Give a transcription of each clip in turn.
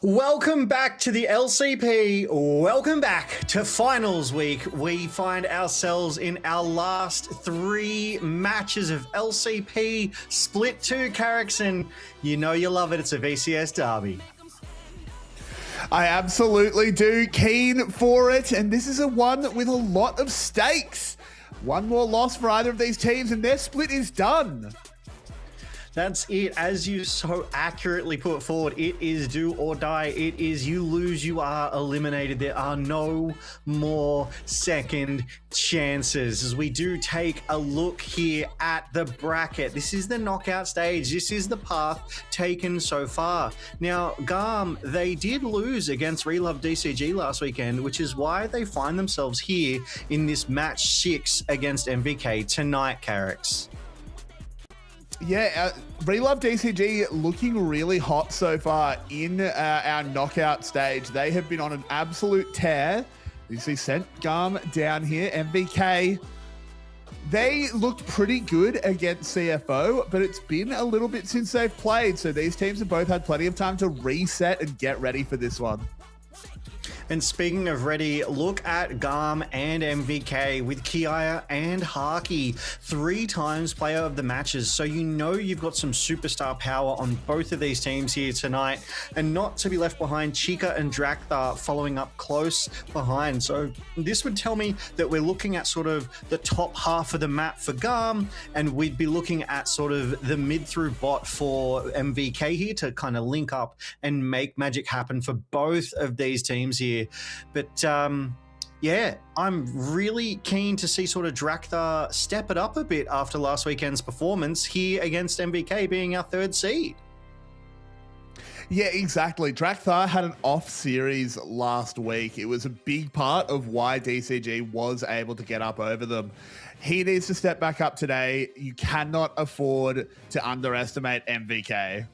Welcome back to the LCP. Welcome back to finals week. We find ourselves in our last 3 matches of LCP split 2 Carricks, and you know you love it. It's a VCS derby. I absolutely do. Keen for it. And this is a one with a lot of stakes. One more loss for either of these teams and their split is done. That's it. As you so accurately put forward, it is do or die. It is you lose, you are eliminated. There are no more second chances. As we do take a look here at the bracket, this is the knockout stage. This is the path taken so far. Now, GAM, they did lose against Relove DCG last weekend, which is why they find themselves here in this match 6 against MVK tonight, Carricks. Yeah, Relove DCG looking really hot so far in our knockout stage. They have been on an absolute tear. You see sent GAM down here. MVK, they looked pretty good against CFO, but it's been a little bit since they've played. So these teams have both had plenty of time to reset and get ready for this one. And speaking of ready, look at GAM and MVK with Kiaya and Haki, 3 times player of the matches. So you know you've got some superstar power on both of these teams here tonight. And not to be left behind, Chica and Drakthar following up close behind. So this would tell me that we're looking at sort of the top half of the map for GAM, and we'd be looking at sort of the mid through bot for MVK here to kind of link up and make magic happen for both of these teams here. But yeah, I'm really keen to see sort of Drakthar step it up a bit after last weekend's performance here against MVK being our 3rd seed. Yeah, exactly. Drakthar had an off series last week. It was a big part of why DCG was able to get up over them. He needs to step back up today. You cannot afford to underestimate MVK.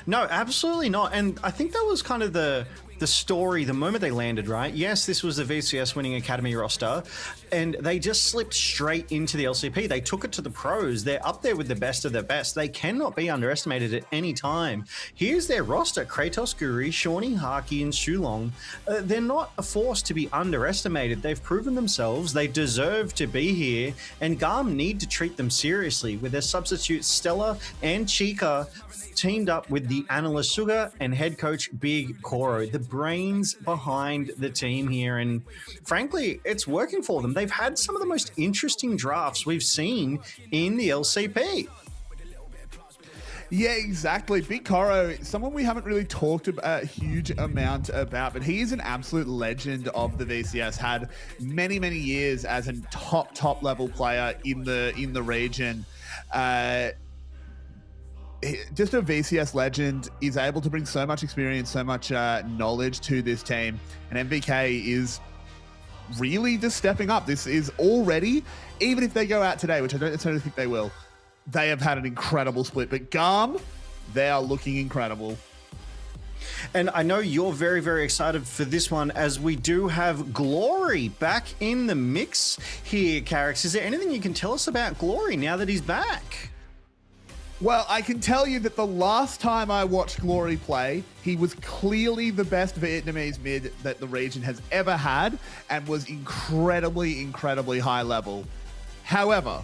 No, absolutely not. And I think that was kind of the story the moment they landed, right? Yes, this was the VCS winning academy roster, and they just slipped straight into the LCP. They took it to the pros. They're up there with the best of the best. They cannot be underestimated at any time. Here's their roster: Kratos, Guri, Shawnee, Haki, and Shulong. They're not a force to be underestimated. They've proven themselves. They deserve to be here, and GAM need to treat them seriously with their substitutes Stella and Chica teamed up with the analyst Suga and head coach Big Koro, the brains behind the team here. And frankly, it's working for them. They've had some of the most interesting drafts we've seen in the LCP. Yeah, exactly. Big Koro, someone we haven't really talked a huge amount about, but he is an absolute legend of the VCS. Had many, many years as a top level player in the region. Just a VCS legend, is able to bring so much experience, so much knowledge to this team. And MVK is really just stepping up. This is already, even if they go out today, which I don't necessarily think they will, they have had an incredible split. But GAM, they are looking incredible. And I know you're very, very excited for this one, as we do have Glory back in the mix here, Carricks. Is there anything you can tell us about Glory now that he's back? Well, I can tell you that the last time I watched Glory play, he was clearly the best Vietnamese mid that the region has ever had and was incredibly, incredibly high level. However,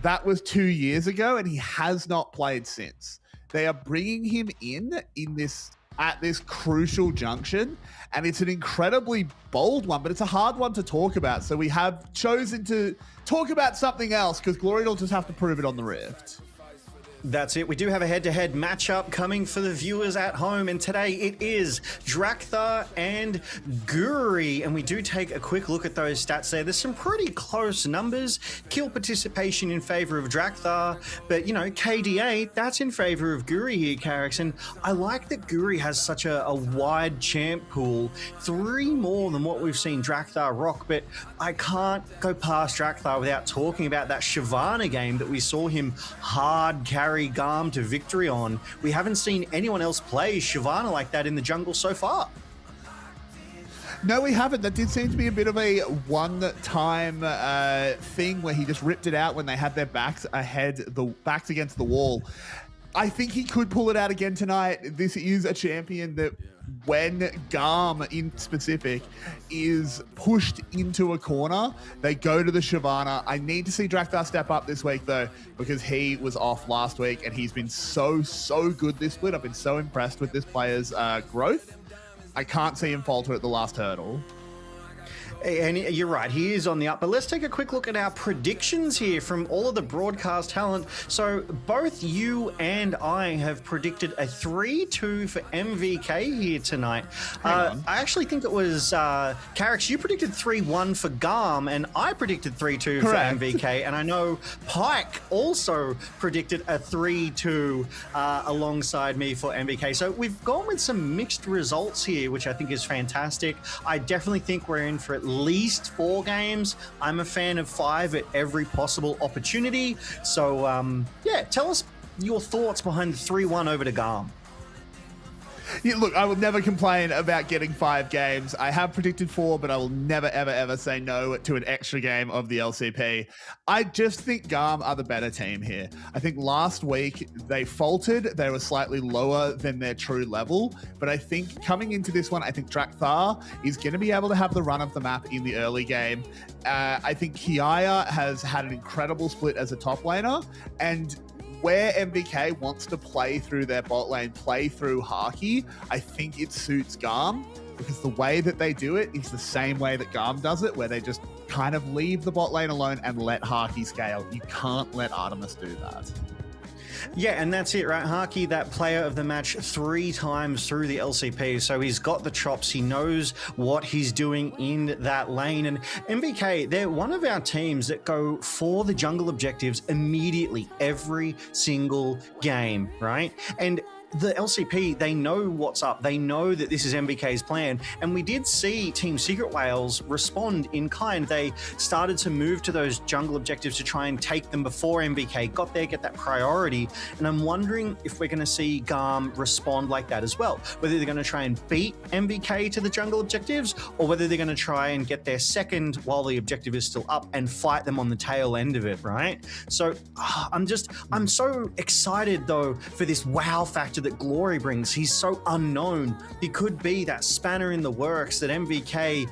that was 2 years ago and he has not played since. They are bringing him at this crucial junction, and it's an incredibly bold one, but it's a hard one to talk about. So we have chosen to talk about something else because Glory will just have to prove it on the Rift. That's it. We do have a head-to-head matchup coming for the viewers at home, and today it is Drakthar and Guri, and we do take a quick look at those stats there. There's some pretty close numbers. Kill participation in favor of Drakthar, but you know, KDA, that's in favor of Guri here, Carricks, and I like that Guri has such a wide champ pool, 3 more than what we've seen Drakthar rock, but I can't go past Drakthar without talking about that Shyvana game that we saw him hard carry GAM to victory on. We haven't seen anyone else play Shyvana like that in the jungle so far. No, we haven't. That did seem to be a bit of a one-time thing where he just ripped it out when they had their backs against the wall. I think he could pull it out again tonight. This is a champion that, when GAM in specific is pushed into a corner, they go to the Shyvana. I need to see Drakthar step up this week, though, because he was off last week, and he's been so good this split. I've been so impressed with this player's growth. I can't see him falter at the last hurdle. And you're right, he is on the up. But let's take a quick look at our predictions here from all of the broadcast talent. So both you and I have predicted a 3-2 for MVK here tonight. I actually think it was Carrick, you predicted 3-1 for GAM, and I predicted 3-2 for MVK. And I know Pike also predicted a 3-2 alongside me for MVK. So we've gone with some mixed results here, which I think is fantastic. I definitely think we're in for at least 4 games. I'm a fan of 5 at every possible opportunity. So, yeah, tell us your thoughts behind the 3-1 over to GAM. Yeah, look, I will never complain about getting 5 games. I have predicted 4, but I will never, ever say no to an extra game of the LCP. I just think GAM are the better team here. I think last week they faltered. They were slightly lower than their true level. But I think coming into this one, I think Drakthar is going to be able to have the run of the map in the early game. I think Kiaya has had an incredible split as a top laner. And where MVK wants to play through their bot lane, play through Haki, I think it suits GAM, because the way that they do it is the same way that GAM does it, where they just kind of leave the bot lane alone and let Haki scale. You can't let Artemis do that. Yeah, and that's it, right? Haki, that player of the match 3 times through the LCP, so he's got the chops. He knows what he's doing in that lane. And MVK, they're one of our teams that go for the jungle objectives immediately every single game, right? And the LCP, they know what's up. They know that this is MVK's plan. And we did see Team Secret Whales respond in kind. They started to move to those jungle objectives to try and take them before MVK got there, get that priority. And I'm wondering if we're going to see GAM respond like that as well. Whether they're going to try and beat MVK to the jungle objectives, or whether they're going to try and get their second while the objective is still up and fight them on the tail end of it, right? So I'm so excited, though, for this wow factor that Glory brings. He's so unknown. He could be that spanner in the works that MVK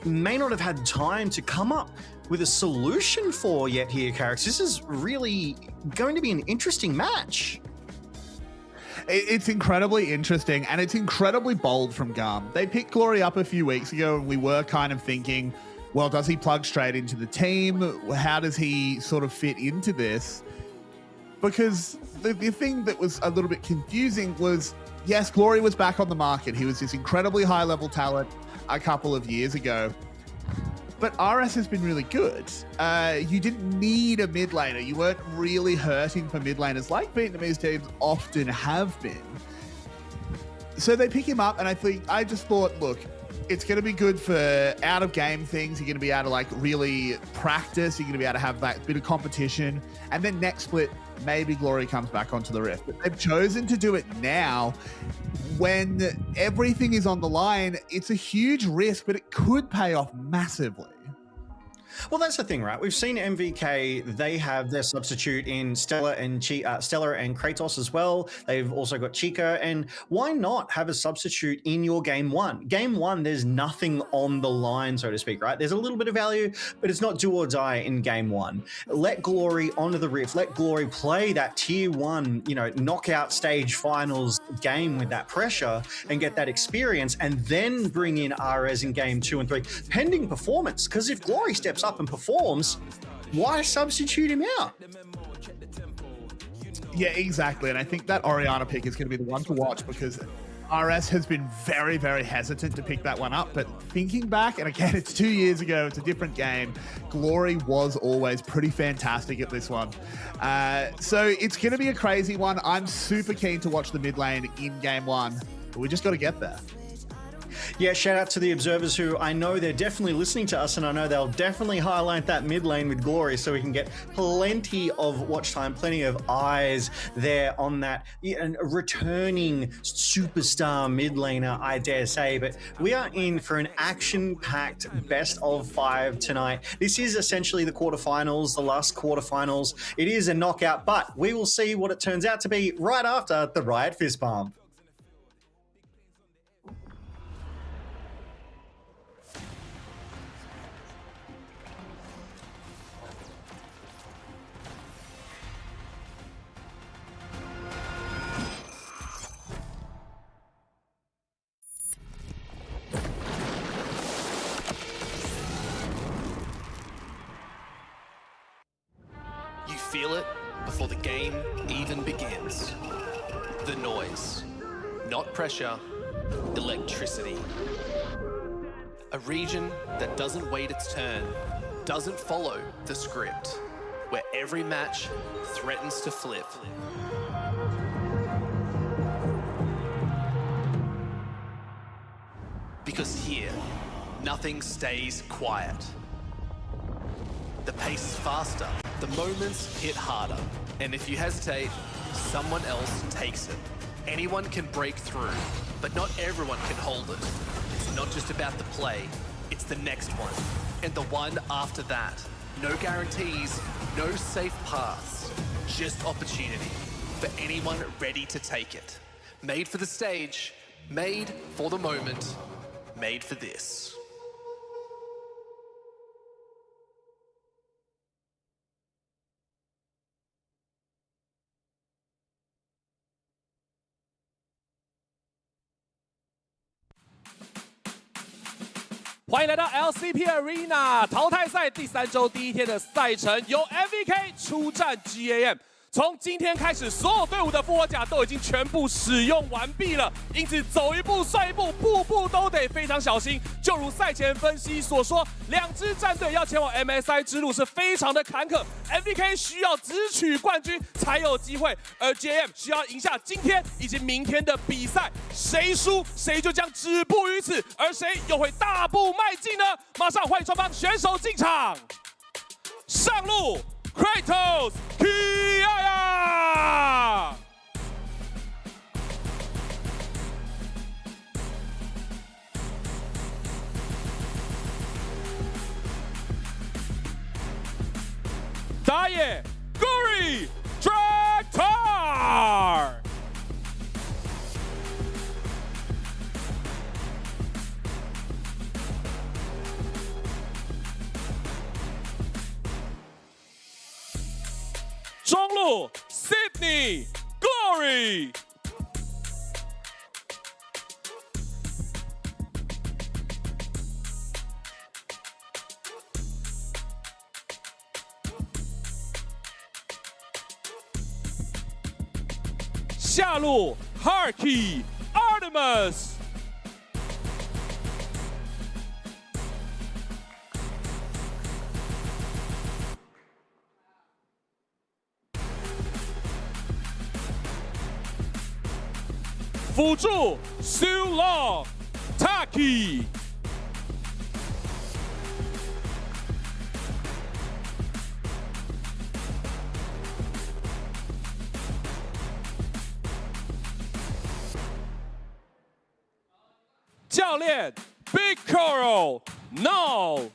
may not have had time to come up with a solution for yet here, Carrick. This is really going to be an interesting match. It's incredibly interesting, and it's incredibly bold from GAM. They picked Glory up a few weeks ago, and we were kind of thinking, well, does he plug straight into the team? How does he sort of fit into this? Because the thing that was a little bit confusing was, yes, Glory was back on the market. He was this incredibly high-level talent a couple of years ago. But RS has been really good. You didn't need a mid laner. You weren't really hurting for mid laners like Vietnamese teams often have been. So they pick him up, and I just thought, look, it's going to be good for out-of-game things. You're going to be able to like really practice. You're going to be able to have that bit of competition. And then next split, maybe Glory comes back onto the Rift. But they've chosen to do it now when everything is on the line. It's a huge risk, but it could pay off massively. Well, that's the thing, right? We've seen MVK, they have their substitute in Stella and Kratos as well. They've also got Chica, and why not have a substitute in your game one? Game one, there's nothing on the line, so to speak, right? There's a little bit of value, but it's not do or die in game one. Let Glory onto the Rift. Let Glory play that tier 1, knockout stage finals game with that pressure and get that experience, and then bring in Ares in game 2 and 3, pending performance. Because if Glory steps up and performs, why substitute him out? Yeah, exactly. And I think that Orianna pick is going to be the one to watch, because RS has been very, very hesitant to pick that one up. But thinking back, and again, it's 2 years ago, it's a different game. Glory was always pretty fantastic at this one. So it's going to be a crazy one. I'm super keen to watch the mid lane in game one, but we just got to get there. Yeah, shout out to the observers who I know they're definitely listening to us, and I know they'll definitely highlight that mid lane with Glory so we can get plenty of watch time, plenty of eyes there on that returning superstar mid laner, I dare say. But we are in for an action-packed best of 5 tonight. This is essentially the quarterfinals, the last quarterfinals. It is a knockout, but we will see what it turns out to be right after the Riot Fist Bump. You feel it before the game even begins. The noise, not pressure, electricity. A region that doesn't wait its turn, doesn't follow the script, where every match threatens to flip. Because here, nothing stays quiet. The pace is faster, the moments hit harder, and if you hesitate, someone else takes it. Anyone can break through, but not everyone can hold it. It's not just about the play, it's the next one, and the one after that. No guarantees, no safe paths, just opportunity for anyone ready to take it. Made for the stage, made for the moment, made for this.欢迎来到 LCP Arena 淘汰赛第3周第1天的赛程，由 MVK 出战 GAM。从今天开始，所有队伍的复活甲都已经全部使用完毕了，因此走一步算一步，步步都得非常小心。就如赛前分析所说，2支战队要前往 MSI 之路是非常的坎坷 ，MVK 需要只取冠军才有机会，而 GAM 需要赢下今天以及明天的比赛，谁输谁就将止步于此，而谁又会大步迈进呢？马上欢迎双方选手进场，上路。Kratos Kiaya 打野 Guri Draktar 中路 Sydney Glory 下路 Harky Artemis 辅助 Sue Long Taki 教练 Big Coral No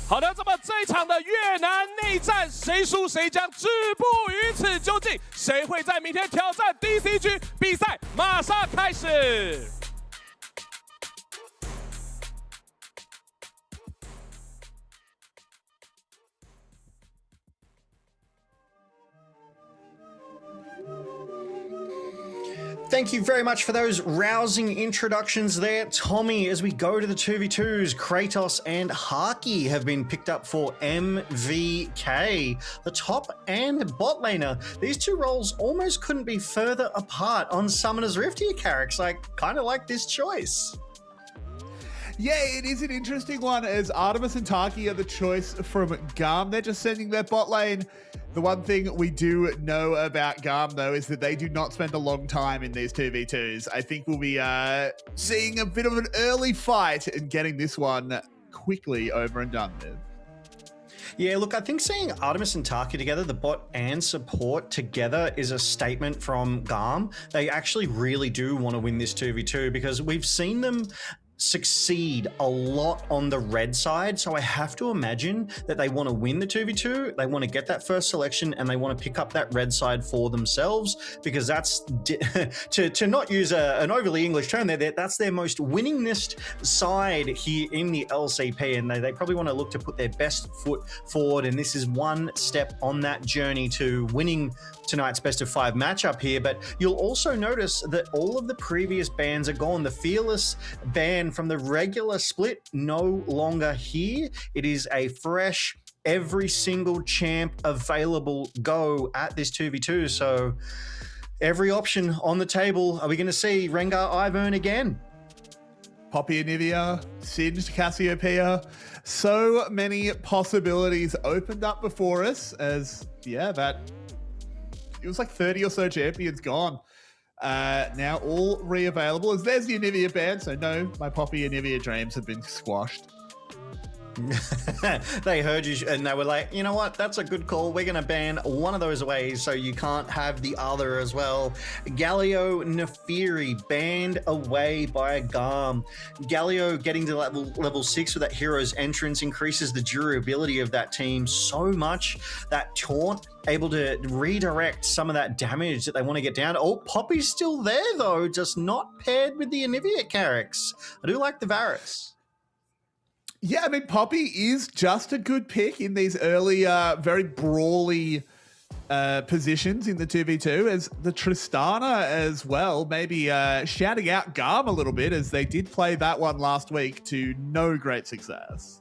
好的，这么这一场的越南内战，谁输谁将止步于此。究竟谁会在明天挑战 DCG？ 比赛马上开始。Thank you very much for those rousing introductions there, Tommy. As we go to the 2v2s, Kratos and Harky have been picked up for MVK, the top and bot laner. These two roles almost couldn't be further apart on Summoner's Rift here, Carricks. I kind of like this choice. Yeah, it is an interesting one as Artemis and Taki are the choice from GAM. They're just sending their bot lane. The one thing we do know about GAM, though, is that they do not spend a long time in these 2v2s. I think we'll be seeing a bit of an early fight and getting this one quickly over and done with. Yeah, look, I think seeing Artemis and Taki together, the bot and support together, is a statement from GAM. They actually really do want to win this 2v2 because we've seen them succeed a lot on the red side, so I have to imagine that they want to win the 2v2, they want to get that first selection, and they want to pick up that red side for themselves, because that's to not use an overly English term there, that's their most winningest side here in the LCP, and they probably want to look to put their best foot forward, and this is one step on that journey to winning tonight's best of 5 matchup here. But you'll also notice that all of the previous bans are gone. The Fearless ban from the regular split no longer here. It is a fresh, every single champ available go at this 2v2. So every option on the table. Are we going to see Rengar Ivern again? Poppy Anivia, Singed Cassiopeia. So many possibilities opened up before us as, yeah, it was like 30 or so champions gone. Now all re-available as there's the Anivia ban. So no, my Poppy Anivia dreams have been squashed. They heard you and they were like, you know what, that's a good call. We're going to ban one of those away so you can't have the other as well. Galio Nefiri banned away by GAM. Galio getting to level 6 with that hero's entrance increases the durability of that team so much. That taunt able to redirect some of that damage that they want to get down. Oh, Poppy's still there though, just not paired with the Anivia Carrix. I do like the Varus. Yeah, I mean, Poppy is just a good pick in these early, very brawly positions in the 2v2 as the Tristana as well, maybe shouting out GAM a little bit as they did play that one last week to no great success.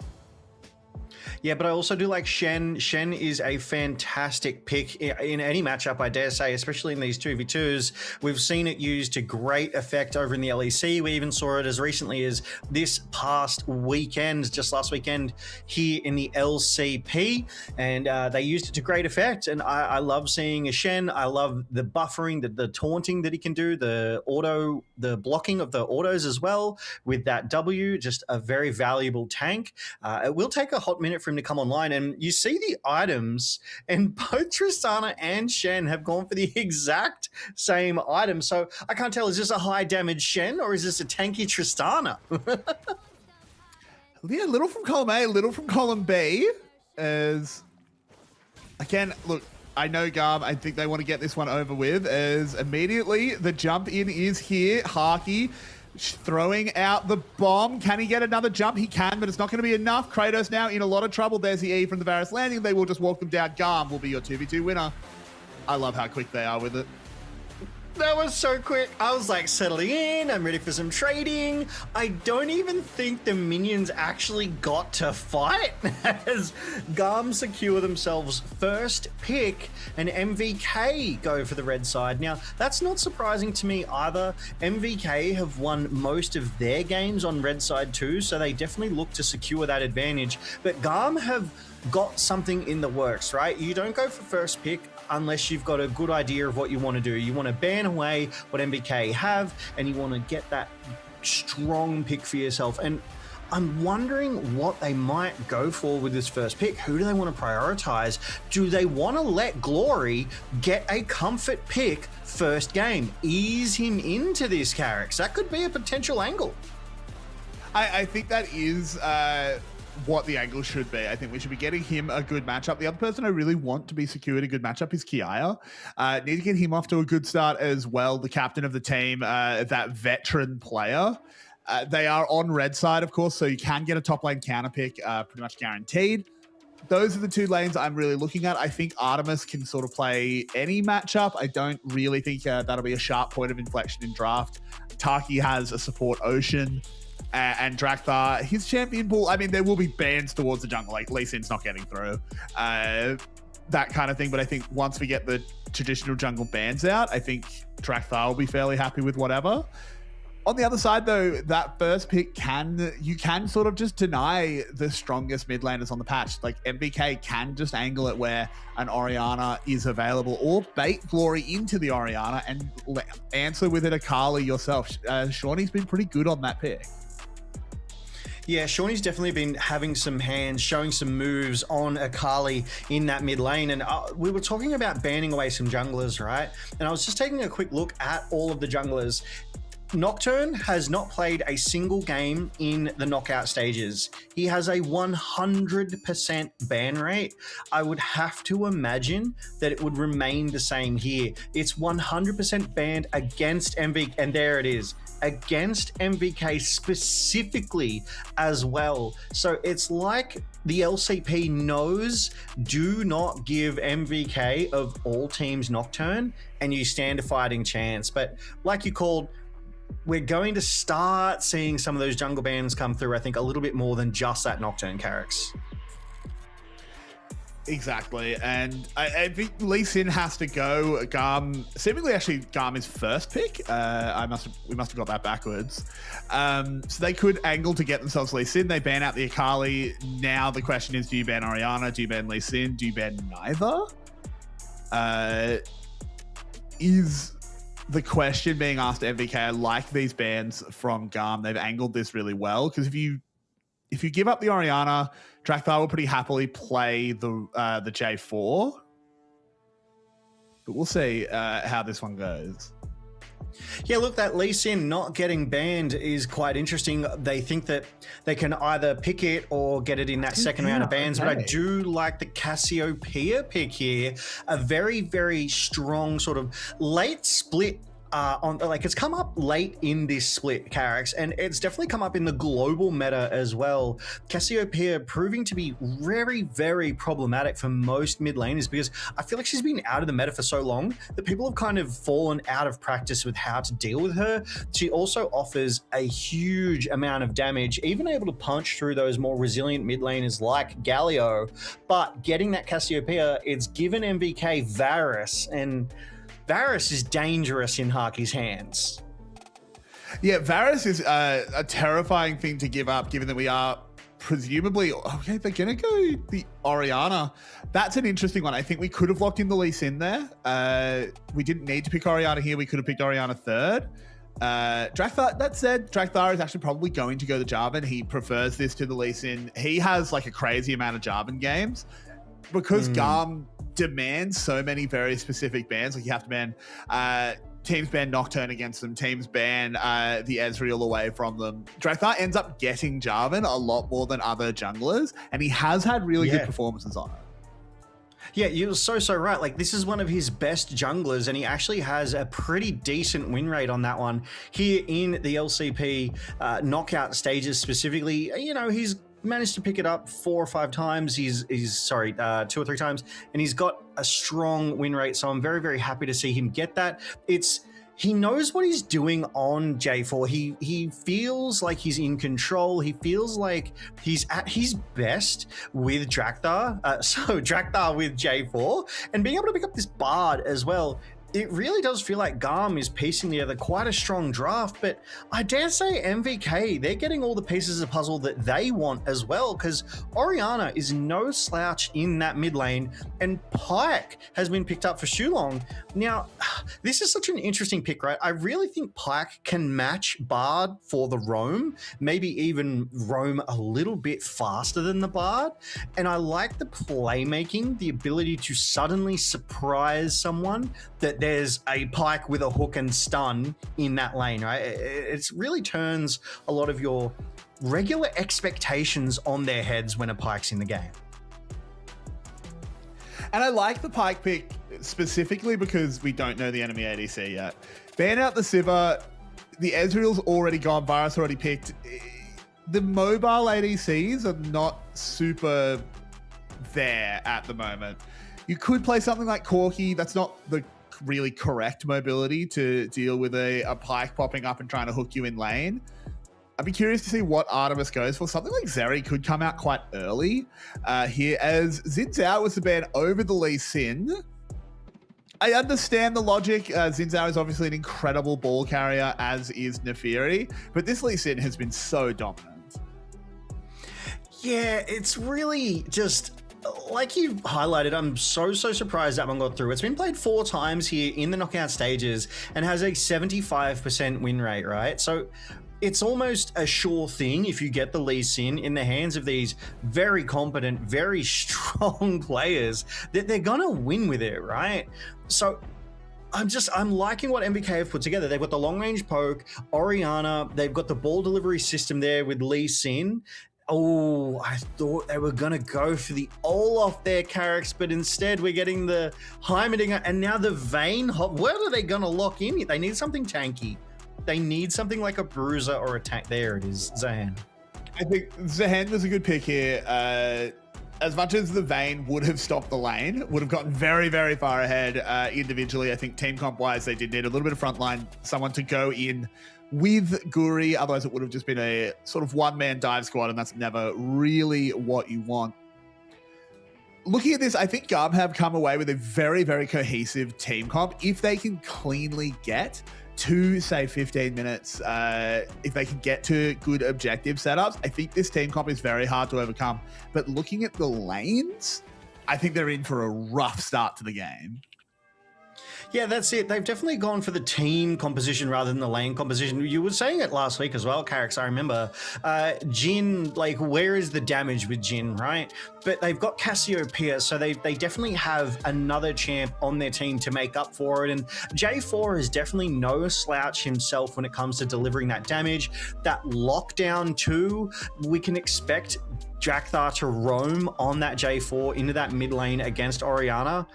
Yeah, but I also do like Shen. Shen is a fantastic pick in any matchup, I dare say, especially in these 2v2s. We've seen it used to great effect over in the LEC. We even saw it as recently as this past weekend, just last weekend here in the LCP, and they used it to great effect. And I love seeing a Shen. I love the buffering, the taunting that he can do, the blocking of the autos as well with that W, just a very valuable tank. It will take a hot minute for him to come online, and you see the items, and both Tristana and Shen have gone for the exact same item. So I can't tell, is this a high damage Shen or is this a tanky Tristana? Yeah, little from column A, little from column B. As again, look, I know GAM, I think they want to get this one over with, as immediately the jump in is here. Haki throwing out the bomb. Can he get another jump? He can, but it's not going to be enough. Kratos now in a lot of trouble. There's the E from the Varus landing. They will just walk them down. GAM will be your 2v2 winner. I love how quick they are with it. That was so quick. I was like settling in. I'm ready for some trading. I don't even think the minions actually got to fight as GAM secure themselves first pick and MVK go for the red side. Now, that's not surprising to me either. MVK have won most of their games on red side too, so they definitely look to secure that advantage. But GAM have got something in the works, right? You don't go for first pick unless you've got a good idea of what you want to do. You want to ban away what MVK have, and you want to get that strong pick for yourself. And I'm wondering what they might go for with this first pick. Who do they want to prioritize? Do they want to let Glory get a comfort pick first game? Ease him into this Carrix? That could be a potential angle. I think that is what the angle should be. I think we should be getting him a good matchup. The other person I really want to be secured a good matchup is Kiaya. Need to get him off to a good start as well. The captain of the team, that veteran player. They are on red side, of course, so you can get a top lane counter pick, pretty much guaranteed. Those are the two lanes I'm really looking at. I think Artemis can sort of play any matchup. I don't really think that'll be a sharp point of inflection in draft. Taki has a support Ocean. And Drakthar, his champion pool, I mean, there will be bans towards the jungle, like Lee Sin's not getting through, that kind of thing. But I think once we get the traditional jungle bans out, I think Drakthar will be fairly happy with whatever. On the other side, though, that first pick you can sort of just deny the strongest mid laners on the patch. Like MVK can just angle it where an Orianna is available, or bait Glory into the Orianna and answer with it Akali yourself. Shawnee's been pretty good on that pick. Yeah, Shawnee's definitely been having some hands, showing some moves on Akali in that mid lane. And we were talking about banning away some junglers, right? And I was just taking a quick look at all of the junglers. Nocturne has not played a single game in the knockout stages. He has a 100% ban rate. I would have to imagine that it would remain the same here. It's 100% banned against MVK, and there it is, against MVK specifically as well. So it's like the LCP knows, do not give MVK of all teams Nocturne and you stand a fighting chance. But like you called, we're going to start seeing some of those jungle bans come through, I think, a little bit more than just that Nocturne Carrix. Exactly, and I think Lee Sin has to go. GAM, seemingly actually GAM is first pick. We must have got that backwards. So they could angle to get themselves Lee Sin. They ban out the Akali. Now the question is, do you ban Orianna? Do you ban Lee Sin? Do you ban neither? Is the question being asked to MVK. I like these bans from GAM. They've angled this really well, because if you give up the Orianna, Drakthar will pretty happily play the J4. But we'll see how this one goes. Yeah, look, that Lee Sin not getting banned is quite interesting. They think that they can either pick it or get it in that second round of bans, but I do like the Cassiopeia pick here. A very, very strong sort of late split it's come up late in this split, Carrix, and it's definitely come up in the global meta as well. Cassiopeia proving to be very, very problematic for most mid laners, because I feel like she's been out of the meta for so long that people have kind of fallen out of practice with how to deal with her. She also offers a huge amount of damage, even able to punch through those more resilient mid laners like Galio. But getting that Cassiopeia, it's given MVK Varus, and Varus is dangerous in Haki's hands. Yeah, Varus is a terrifying thing to give up, given that we are presumably... Okay, they're going to go the Orianna. That's an interesting one. I think we could have locked in the Lee Sin there. We didn't need to pick Orianna here. We could have picked Orianna third. Drakthar, that said, Drakthar is actually probably going to go the Jarvan. He prefers this to the Lee Sin. He has like a crazy amount of Jarvan games. Because GAM demands so many very specific bans, like you have to ban teams ban Nocturne against them, teams ban the Ezreal away from them. Drakthar ends up getting Jarvan a lot more than other junglers, and he has had really good performances on it. Yeah, you're so right. Like, this is one of his best junglers, and he actually has a pretty decent win rate on that one. Here in the LCP knockout stages specifically, you know, he's managed to pick it up 4 or 5 times. He's 2 or 3 times, and he's got a strong win rate. So I'm very, very happy to see him get that. He knows what he's doing on J4. He feels like he's in control. He feels like he's at his best with Drakthar. So Drakthar with J4, and being able to pick up this Bard as well. It really does feel like GAM is piecing together quite a strong draft, but I dare say MVK, they're getting all the pieces of the puzzle that they want as well, because Orianna is no slouch in that mid lane, and Pyke has been picked up for Shulong. Now, this is such an interesting pick, right? I really think Pyke can match Bard for the roam, maybe even roam a little bit faster than the Bard, and I like the playmaking, the ability to suddenly surprise someone that there's a Pyke with a hook and stun in that lane, right? It really turns a lot of your regular expectations on their heads when a Pyke's in the game. And I like the Pyke pick specifically because we don't know the enemy ADC yet. Ban out the Sivir, the Ezreal's already gone, Varus already picked. The mobile ADCs are not super there at the moment. You could play something like Corki. That's not the really correct mobility to deal with a Pyke popping up and trying to hook you in lane. I'd be curious to see what Artemis goes for. Something like Zeri could come out quite early here, as Xin Zhao was the ban over the Lee Sin. I understand the logic. Xin Zhao is obviously an incredible ball carrier, as is Nefiri, but this Lee Sin has been so dominant. Yeah, it's really just like you highlighted. I'm so surprised that one got through. It's been played 4 times here in the knockout stages and has a 75% win rate, right? So it's almost a sure thing if you get the Lee Sin in the hands of these very competent, very strong players that they're gonna win with it, right? So I'm liking what MVK have put together. They've got the long range poke, Orianna, they've got the ball delivery system there with Lee Sin. Oh, I thought they were gonna go for the Olaf there, Carrix, but instead we're getting the Heimerdinger and now the Vayne. Where are they gonna lock in? They need something tanky. They need something like a bruiser or a tank. There it is, Zahan. I think Zahan was a good pick here. As much as the Vayne would have stopped the lane, would have gotten very, very far ahead individually. I think team comp wise, they did need a little bit of frontline, someone to go in with Guri. Otherwise, it would have just been a sort of one-man dive squad, and that's never really what you want. Looking at this, I think GAM have come away with a very, very cohesive team comp. If they can cleanly get to, say, 15 minutes, if they can get to good objective setups, I think this team comp is very hard to overcome. But looking at the lanes, I think they're in for a rough start to the game. Yeah, that's it. They've definitely gone for the team composition rather than the lane composition. You were saying it last week as well, Carrix, I remember. Jhin, like, where is the damage with Jhin, right? But they've got Cassiopeia, so they definitely have another champ on their team to make up for it. And J4 is definitely no slouch himself when it comes to delivering that damage. That lockdown too, we can expect Drakthar to roam on that J4 into that mid lane against Orianna.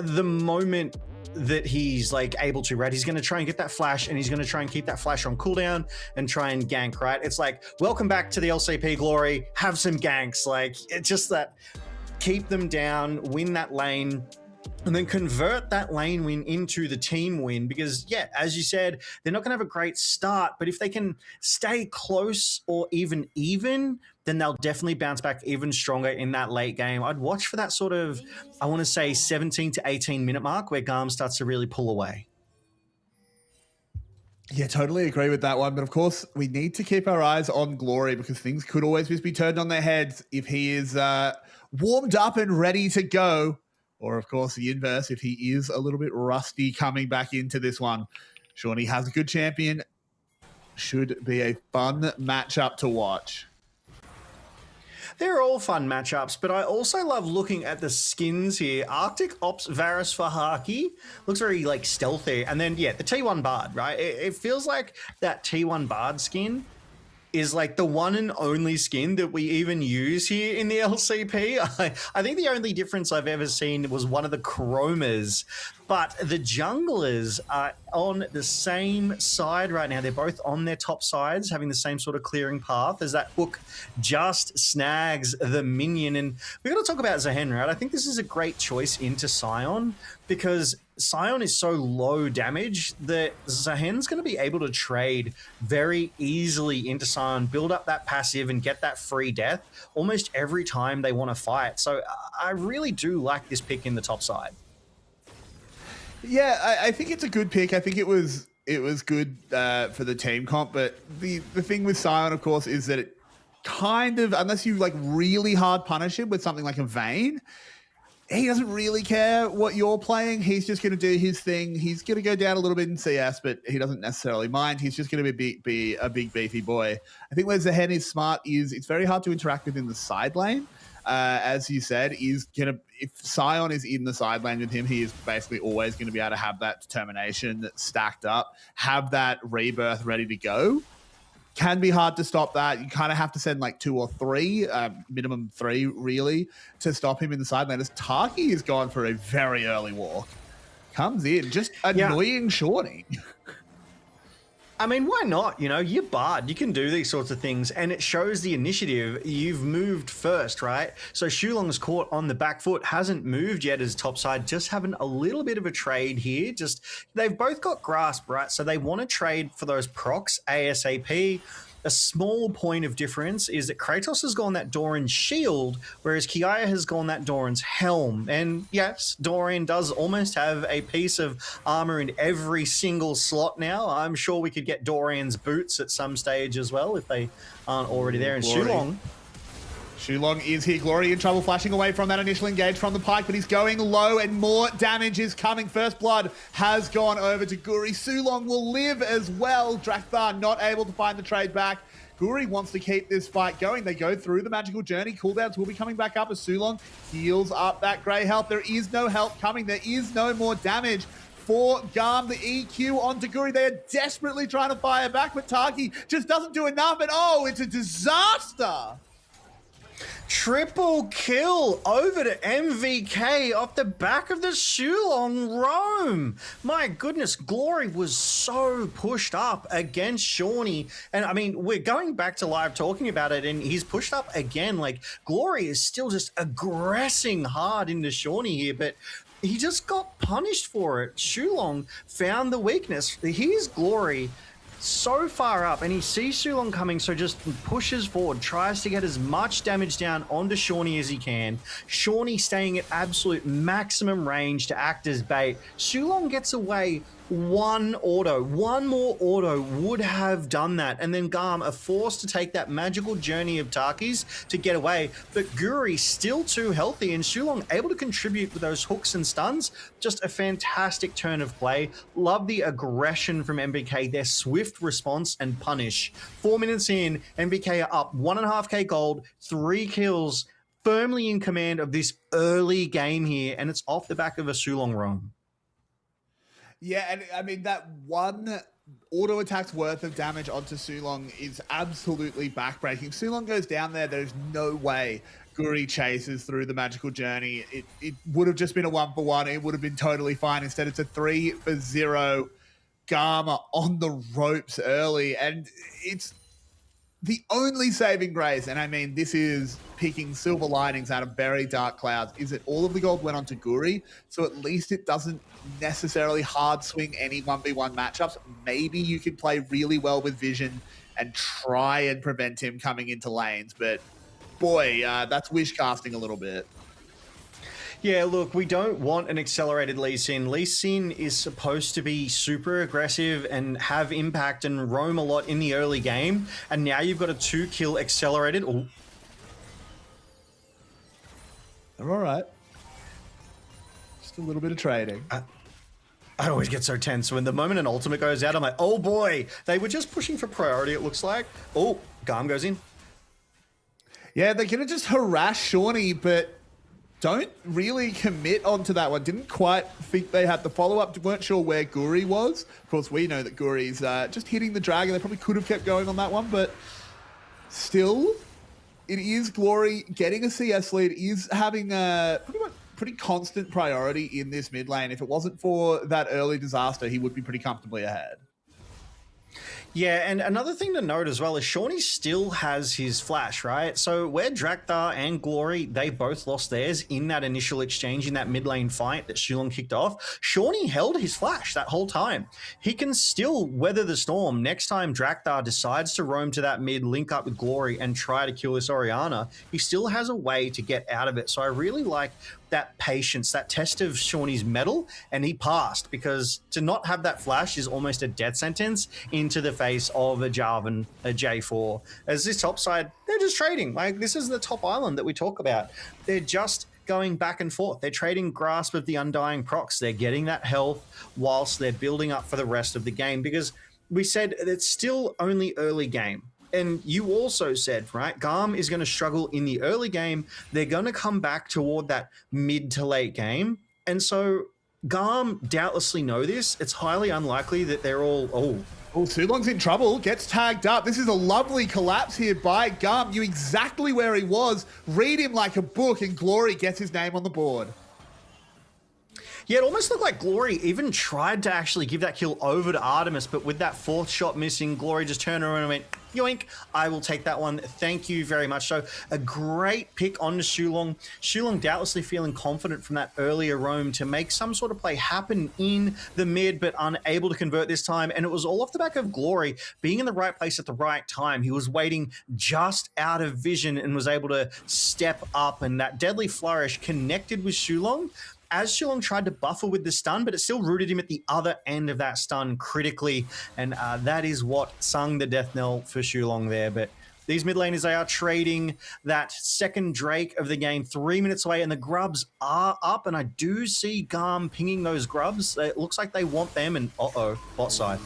The moment that he's like able to, right, he's going to try and get that flash, and he's going to try and keep that flash on cooldown and try and gank, right? It's like, welcome back to the LCP glory, have some ganks. Like, it's just that, keep them down, win that lane, and then convert that lane win into the team win. Because yeah, as you said, they're not going to have a great start, but if they can stay close or even, then they'll definitely bounce back even stronger in that late game. I'd watch for that sort of, I want to say 17 to 18 minute mark where GAM starts to really pull away. Yeah, totally agree with that one. But of course, we need to keep our eyes on Glory, because things could always just be turned on their heads if he is warmed up and ready to go. Or of course, the inverse, if he is a little bit rusty coming back into this one. Shawnee has a good champion. Should be a fun matchup to watch. They're all fun matchups, but I also love looking at the skins here. Arctic Ops Varus for Haki looks very like stealthy. And then, yeah, the T1 Bard, right? It feels like that T1 Bard skin is like the one and only skin that we even use here in the LCP. I think the only difference I've ever seen was one of the chromas, but the junglers are on the same side right now. They're both on their top sides, having the same sort of clearing path as that hook just snags the minion. And we're going to talk about Zahen, right? I think this is a great choice into Sion, because Sion is so low damage that Zahen's going to be able to trade very easily into Sion, build up that passive and get that free death almost every time they want to fight. So I really do like this pick in the top side. Yeah, I think it's a good pick. I think it was good for the team comp, but the thing with Sion, of course, is that it kind of, unless you like really hard punish him with something like a Vayne, he doesn't really care what you're playing. He's just going to do his thing. He's going to go down a little bit in CS, but he doesn't necessarily mind. He's just going to be a big beefy boy. I think where Zahen is smart is it's very hard to interact with in the side lane. As you said, if Sion is in the side lane with him, he is basically always going to be able to have that determination stacked up, have that rebirth ready to go. Can be hard to stop that. You kind of have to send like 2 or 3, minimum 3 really, to stop him in the side lane. As Taki is gone for a very early walk. Comes in, just annoying Shawnee. I mean, why not? You know, you're Bard. You can do these sorts of things, and it shows the initiative. You've moved first, right? So Shulong's caught on the back foot, hasn't moved yet as topside, just having a little bit of a trade here. Just, they've both got grasp, right? So they want to trade for those procs ASAP. a small point of difference is that Kratos has gone that Doran's shield, whereas Kiaya has gone that Doran's helm. And yes, Doran does almost have a piece of armor in every single slot now. I'm sure we could get Doran's boots at some stage as well if they aren't already there. And Shulong is here. Glory in trouble, flashing away from that initial engage from the Pike, but he's going low and more damage is coming. First blood has gone over to Guri. Sulong will live as well. Drakthar not able to find the trade back. Guri wants to keep this fight going. They go through the magical journey. Cooldowns will be coming back up as Sulong heals up that grey health. There is no help coming. There is no more damage for GAM. The EQ onto Guri. They are desperately trying to fire back, but Taki just doesn't do enough. And oh, it's a disaster. Triple kill over to MVK off the back of the Shulong roam. My goodness, Glory was so pushed up against Shawnee. And I mean, we're going back to live talking about it, and he's pushed up again. Like, Glory is still just aggressing hard into Shawnee here, but he just got punished for it. Shulong found the weakness. Here's Glory so far up, and he sees Sulong coming, so just pushes forward, tries to get as much damage down onto Shawnee as he can. Shawnee staying at absolute maximum range to act as bait. Sulong gets away one more auto would have done that, and then GAM are forced to take that magical journey of Takis to get away, but Guri still too healthy, and Sulong able to contribute with those hooks and stuns. Just a fantastic turn of play. Love the aggression from MVK, their swift response and punish. 4 minutes in, MVK are up 1.5k gold, 3 kills, firmly in command of this early game here, and it's off the back of a Sulong roam. Yeah, and I mean, that one auto attack's worth of damage onto Sulong is absolutely backbreaking. Sulong goes down there, there's no way Guri chases through the magical journey. It would have just been a 1-for-1. It would have been totally fine. Instead, it's a 3-for-0. GAM on the ropes early, and it's the only saving grace, and I mean, this is picking silver linings out of very dark clouds, is that all of the gold went onto Guri, so at least it doesn't necessarily hard swing any 1v1 matchups. Maybe you can play really well with vision and try and prevent him coming into lanes, but boy, that's wish casting a little bit. Yeah, look, we don't want an accelerated Lee Sin. Lee Sin is supposed to be super aggressive and have impact and roam a lot in the early game, and now you've got a 2-kill accelerated. Ooh. They're all right. Just a little bit of trading. I always get so tense when the moment an ultimate goes out, I'm like, oh boy, they were just pushing for priority, it looks like. Oh, GAM goes in. Yeah, they're going to just harass Shawnee, but don't really commit onto that one. Didn't quite think they had the follow-up. Weren't sure where Guri was. Of course, we know that Guri's just hitting the dragon. They probably could have kept going on that one, but still, it is Glory getting a CS lead, is having a pretty constant priority in this mid lane. If it wasn't for that early disaster, he would be pretty comfortably ahead. Yeah, and another thing to note as well is Shawnee still has his flash, right? So where Drakthar and Glory, they both lost theirs in that initial exchange in that mid lane fight that Shulong kicked off, Shawnee held his flash that whole time. He can still weather the storm. Next time Drakthar decides to roam to that mid, link up with Glory and try to kill this Orianna, he still has a way to get out of it. So I really like that patience, that test of Shawnee's mettle, and he passed, because to not have that flash is almost a death sentence into the face of a Jarvan, a J4. As this top side, they're just trading. Like, this is the top island that we talk about. They're just going back and forth. They're trading Grasp of the Undying procs. They're getting that health whilst they're building up for the rest of the game, because we said it's still only early game. And you also said, right, GAM is going to struggle in the early game. They're going to come back toward that mid to late game. And so GAM doubtlessly know this. It's highly unlikely that they're all, oh, Sulong's in trouble, gets tagged up. This is a lovely collapse here by GAM. Knew exactly where he was. Read him like a book, and Glory gets his name on the board. Yeah, it almost looked like Glory even tried to actually give that kill over to Artemis, but with that fourth shot missing, Glory just turned around and went, yoink, I will take that one. Thank you very much. So a great pick on Shulong. Shulong doubtlessly feeling confident from that earlier roam to make some sort of play happen in the mid, but unable to convert this time. And it was all off the back of Glory being in the right place at the right time. He was waiting just out of vision and was able to step up, and that deadly flourish connected with Shulong as Shulong tried to buffer with the stun, but it still rooted him at the other end of that stun critically, and that is what sung the death knell for Shulong there. But these mid laners, they are trading that second Drake of the game 3 minutes away, and the grubs are up, and I do see GAM pinging those grubs. It looks like they want them, and bot side.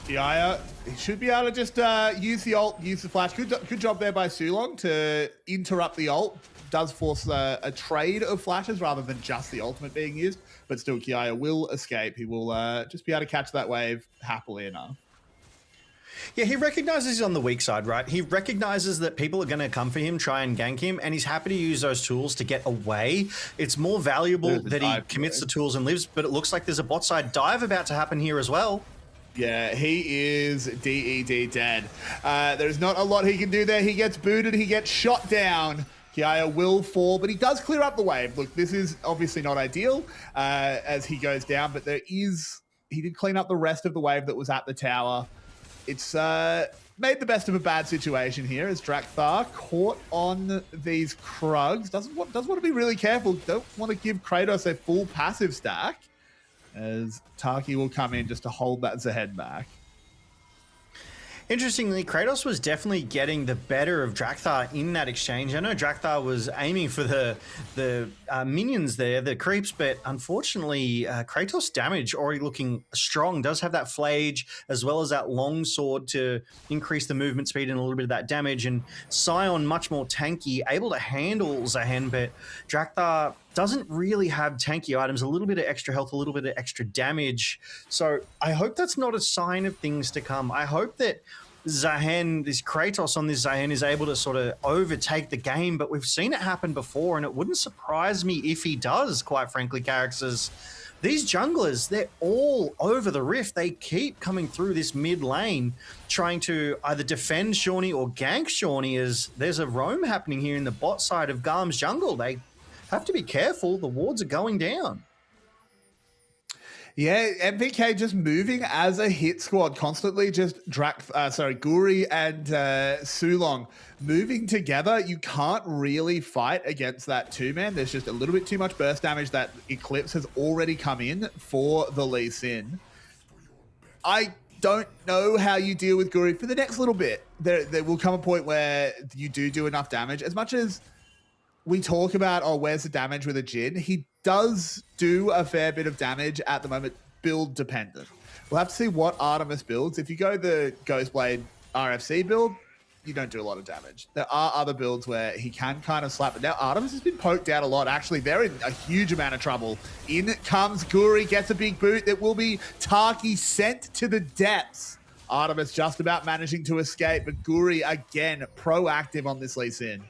Kiaya, he should be able to just use the ult, use the flash. Good job there by Shulong to interrupt the ult. Does force a trade of flashes rather than just the ultimate being used, but still Kiaya will escape. He will just be able to catch that wave happily enough. Yeah, he recognizes he's on the weak side, right? He recognizes that people are going to come for him, try and gank him, and he's happy to use those tools to get away. It's more valuable that he commits the tools and lives, but it looks like there's a bot side dive about to happen here as well. Yeah, he is DED dead. There's not a lot he can do there. He gets booted, he gets shot down. Kiaya will fall, but he does clear up the wave. Look, this is obviously not ideal as he goes down, but he did clean up the rest of the wave that was at the tower. It's made the best of a bad situation here as Drakthar caught on these Krugs. Does want to be really careful. Don't want to give Kratos a full passive stack as Taki will come in just to hold that Zahed back. Interestingly, Kratos was definitely getting the better of Drakthar in that exchange. I know Drakthar was aiming for the minions there, the creeps, but unfortunately, Kratos' damage already looking strong. Does have that flage as well as that long sword to increase the movement speed and a little bit of that damage. And Sion much more tanky, able to handle Zahen, but Drakthar doesn't really have tanky items, a little bit of extra health, a little bit of extra damage. So I hope that's not a sign of things to come. I hope that Zahen, this Kratos on this Zahen is able to sort of overtake the game, but we've seen it happen before, and it wouldn't surprise me if he does, quite frankly, characters. These junglers, they're all over the rift. They keep coming through this mid lane, trying to either defend Shawnee or gank Shawnee, as there's a roam happening here in the bot side of GAM's jungle. They have to be careful. The wards are going down. Yeah, MVK just moving as a hit squad constantly. Just Guri and Sulong moving together. You can't really fight against that two-man. There's just a little bit too much burst damage. That Eclipse has already come in for the Lee Sin. I don't know how you deal with Guri for the next little bit. There will come a point where you do enough damage. As much as we talk about, oh, where's the damage with a Jhin? He does do a fair bit of damage at the moment, build dependent. We'll have to see what Artemis builds. If you go the Ghostblade RFC build, you don't do a lot of damage. There are other builds where he can kind of slap it. Now, Artemis has been poked out a lot. Actually, they're in a huge amount of trouble. In comes Guri, gets a big boot. It will be Taki sent to the depths. Artemis just about managing to escape, but Guri, again, proactive on this Lee Sin.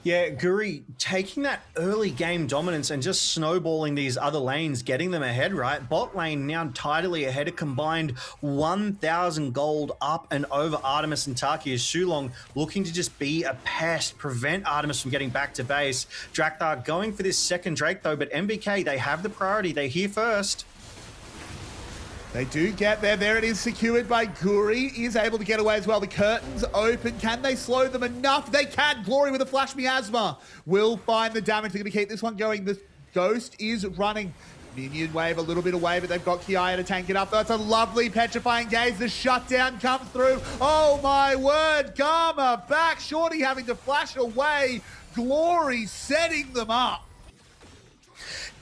Yeah, Guri taking that early game dominance and just snowballing these other lanes, getting them ahead, right? Bot lane now tidily ahead, a combined 1,000 gold up and over Artemis and Taki, as Shulong looking to just be a pest, prevent Artemis from getting back to base. Drakthar going for this second Drake though, but MVK, they have the priority. They're here first. They do get there. There it is, secured by Guri. Is able to get away as well. The curtains open. Can they slow them enough? They can. Glory with a flash miasma will find the damage. They're going to keep this one going. The Ghost is running. Minion wave, a little bit away, but they've got Kiaya to tank it up. That's a lovely petrifying gaze. The shutdown comes through. Oh my word. Karma back. Shorty having to flash away. Glory setting them up.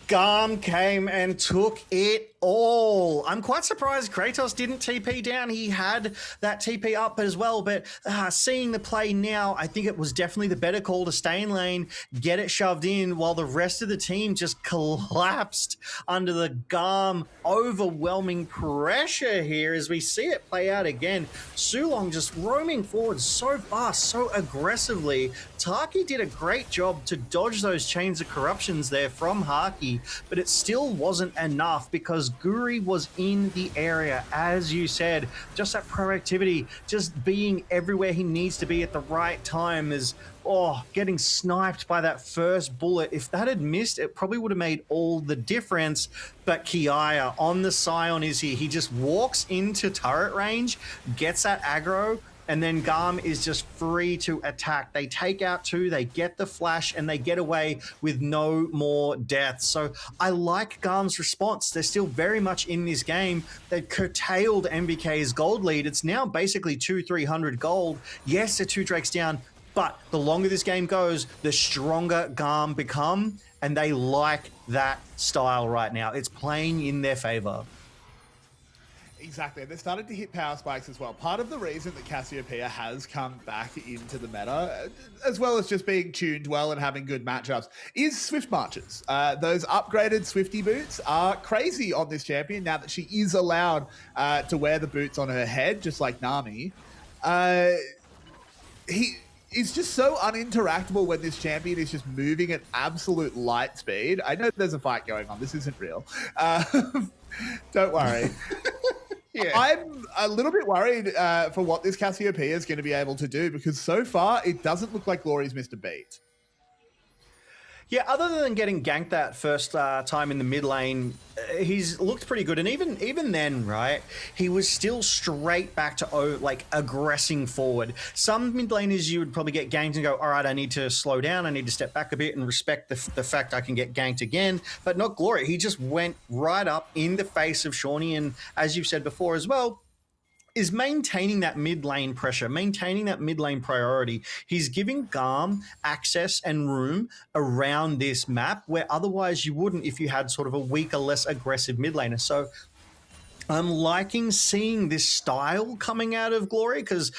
GAM came and took it all. I'm quite surprised Kratos didn't TP down. He had that TP up as well, but seeing the play now, I think it was definitely the better call to stay in lane, get it shoved in, while the rest of the team just collapsed under the GAM overwhelming pressure here as we see it play out again. Sulong just roaming forward so fast, so aggressively. Taki did a great job to dodge those chains of corruptions there from Haki, but it still wasn't enough because because Guri was in the area, as you said. Just that proactivity, just being everywhere he needs to be at the right time is, getting sniped by that first bullet. If that had missed, it probably would have made all the difference. But Kiaya on the Scion is here. He just walks into turret range, gets that aggro, and then GAM is just free to attack. They take out 2, they get the flash, and they get away with no more deaths. So I like GAM's response. They're still very much in this game. They've curtailed MVK's gold lead. It's now basically 200-300 gold. Yes, they're 2 Drakes down, but the longer this game goes, the stronger GAM become, and they like that style right now. It's playing in their favor. Exactly. They're starting to hit power spikes as well. Part of the reason that Cassiopeia has come back into the meta, as well as just being tuned well and having good matchups, is Swift Marches. Those upgraded Swifty boots are crazy on this champion now that she is allowed to wear the boots on her head, just like Nami. He is just so uninteractable when this champion is just moving at absolute light speed. I know there's a fight going on. This isn't real. Don't worry. Yeah. I'm a little bit worried for what this Cassiopeia is going to be able to do, because so far it doesn't look like Glory's missed a beat. Yeah, other than getting ganked that first time in the mid lane, he's looked pretty good. And even then, right, he was still straight back to aggressing forward. Some mid laners you would probably get ganked and go, all right, I need to slow down. I need to step back a bit and respect the fact I can get ganked again. But not Glory. He just went right up in the face of Shawnee. And as you've said before as well, is maintaining that mid lane pressure, maintaining that mid lane priority. He's giving GAM access and room around this map where otherwise you wouldn't if you had sort of a weaker, less aggressive mid laner. So I'm liking seeing this style coming out of Glory, because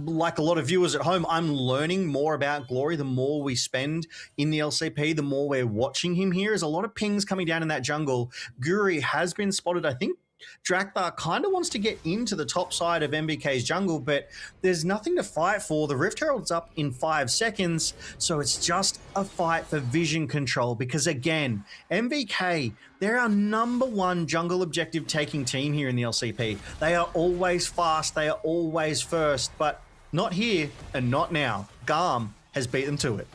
like a lot of viewers at home, I'm learning more about Glory the more we spend in the LCP, the more we're watching him here. There's a lot of pings coming down in that jungle. Guri has been spotted, I think. Drakthar kind of wants to get into the top side of MVK's jungle, but there's nothing to fight for. The Rift Herald's up in 5 seconds, so it's just a fight for vision control, because again, MVK, they're our #1 jungle objective taking team here in the LCP. They are always fast, they are always first, but not here and not now. GAM has beat them to it.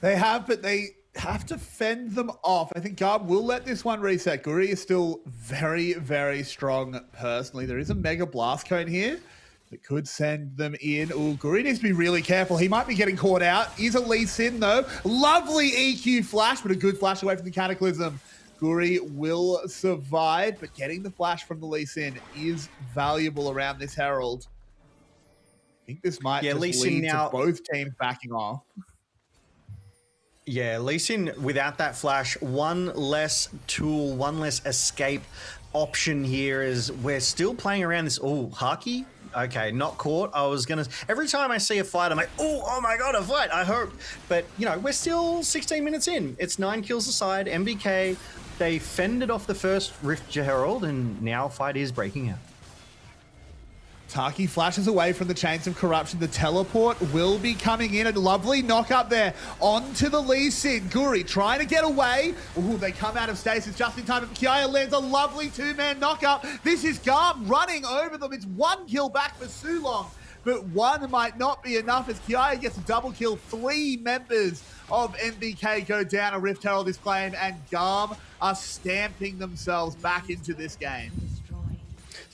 They have, but they have to fend them off. I think GAM will let this one reset. Guri is still very, very strong personally. There is a Mega Blast Cone here that could send them in. Ooh, Guri needs to be really careful. He might be getting caught out. Is a Lee Sin though. Lovely EQ flash, but a good flash away from the Cataclysm. Guri will survive, but getting the flash from the Lee Sin is valuable around this Herald. I think this might just lead to both teams backing off. Yeah, Lee Sin without that flash, one less tool, one less escape option here. Is we're still playing around this. Oh, Haki? Okay, not caught. I was going to... Every time I see a fight, I'm like, oh my God, a fight. I hope. But, you know, we're still 16 minutes in. It's 9 kills aside. MVK, they fended off the first Rift Herald, and now fight is breaking out. Taki flashes away from the Chains of Corruption. The teleport will be coming in. A lovely knock up there onto the Lee Sin. Guri trying to get away. Ooh, they come out of stasis just in time. Kiaya lands a lovely 2-man knock up. This is GAM running over them. It's 1 kill back for Sulong, but 1 might not be enough as Kiaya gets a double kill. 3 members of MVK go down. A Rift Herald is claimed, and GAM are stamping themselves back into this game.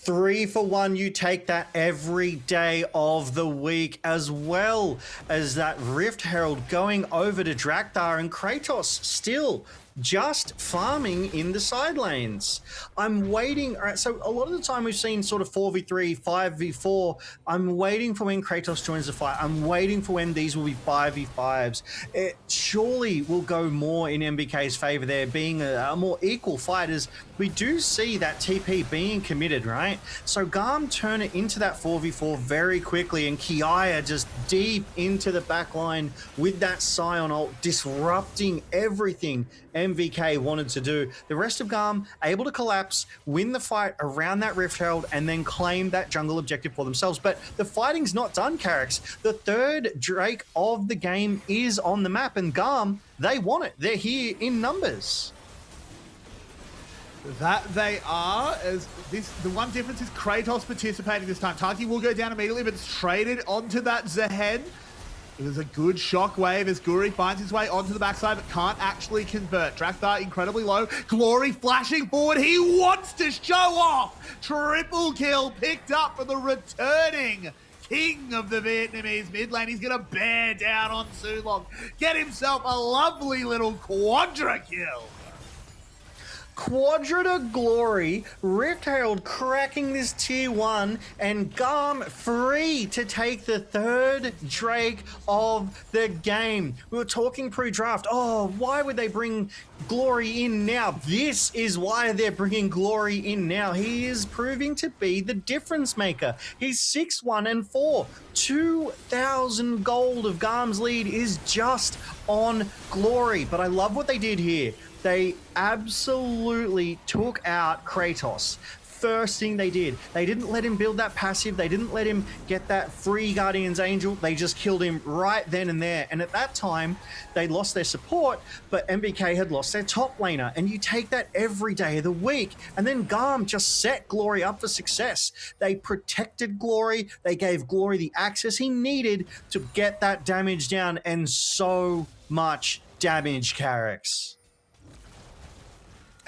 3 for 1, you take that every day of the week, as well as that Rift Herald going over to Drakthar, and Kratos still just farming in the side lanes. I'm waiting. All right, so a lot of the time we've seen sort of 4v3, 5v4. I'm waiting for when Kratos joins the fight. I'm waiting for when these will be 5v5s. It surely will go more in MVK's favor there, being a more equal fight, as we do see that TP being committed, right? So GAM turn it into that 4v4 very quickly, and Kiaya just deep into the back line with that Scion ult, disrupting everything MVK wanted to do. The rest of GAM able to collapse, win the fight around that Rift Herald, and then claim that jungle objective for themselves. But the fighting's not done, Carrix. The 3rd Drake of the game is on the map, and GAM, they want it. They're here in numbers. That they are, as the one difference is Kratos participating this time. Taki will go down immediately, but it's traded onto that Zehen. It was a good shockwave as Guri finds his way onto the backside, but can't actually convert. Drakthar incredibly low. Glory flashing forward. He wants to show off. Triple kill picked up for the returning king of the Vietnamese mid lane. He's going to bear down on Sulong. Get himself a lovely little quadra kill. Quadra Glory, Rift-Herald cracking this tier 1, and GAM free to take the third Drake of the game. We were talking pre-draft, oh, why would they bring Glory in now? This is why they're bringing Glory in now. He is proving to be the difference maker. He's 6-1-4. 2,000 gold of GAM's lead is just on Glory. But I love what they did here. They absolutely took out Kratos. First thing they did, they didn't let him build that passive. They didn't let him get that free Guardian's Angel. They just killed him right then and there. And at that time, they lost their support, but MVK had lost their top laner. And you take that every day of the week. And then GAM just set Glory up for success. They protected Glory. They gave Glory the access he needed to get that damage down, and so much damage, Carrix.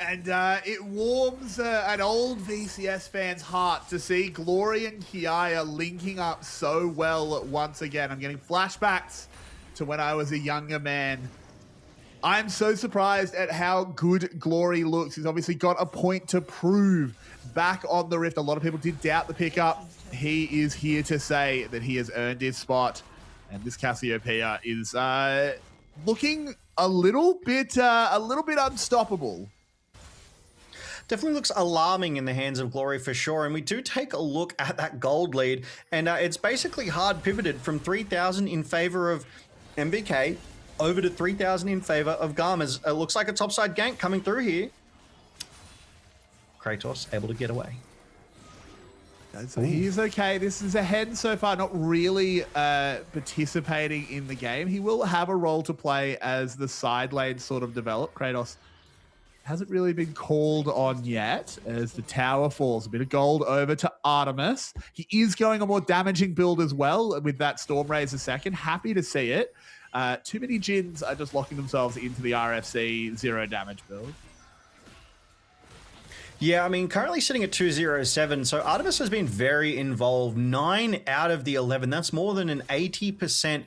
And it warms an old VCS fan's heart to see Glory and Kiaya linking up so well once again. I'm getting flashbacks to when I was a younger man. I'm so surprised at how good Glory looks. He's obviously got a point to prove back on the Rift. A lot of people did doubt the pickup. He is here to say that he has earned his spot. And this Cassiopeia is looking a little bit unstoppable. Definitely looks alarming in the hands of Glory for sure. And we do take a look at that gold lead, and it's basically hard pivoted from 3,000 in favor of MVK over to 3,000 in favor of GAM. As it looks like a topside gank coming through here. Kratos able to get away. So he's okay. This is ahead so far, not really participating in the game. He will have a role to play as the side lane sort of develop. Kratos hasn't really been called on yet as the tower falls. A bit of gold over to Artemis. He is going a more damaging build as well with that Storm Razor second. Happy to see it. Too many Jins are just locking themselves into the RFC 0 damage build. Yeah, I mean, currently sitting at 207, so Artemis has been very involved. 9 out of the 11, that's more than an 80%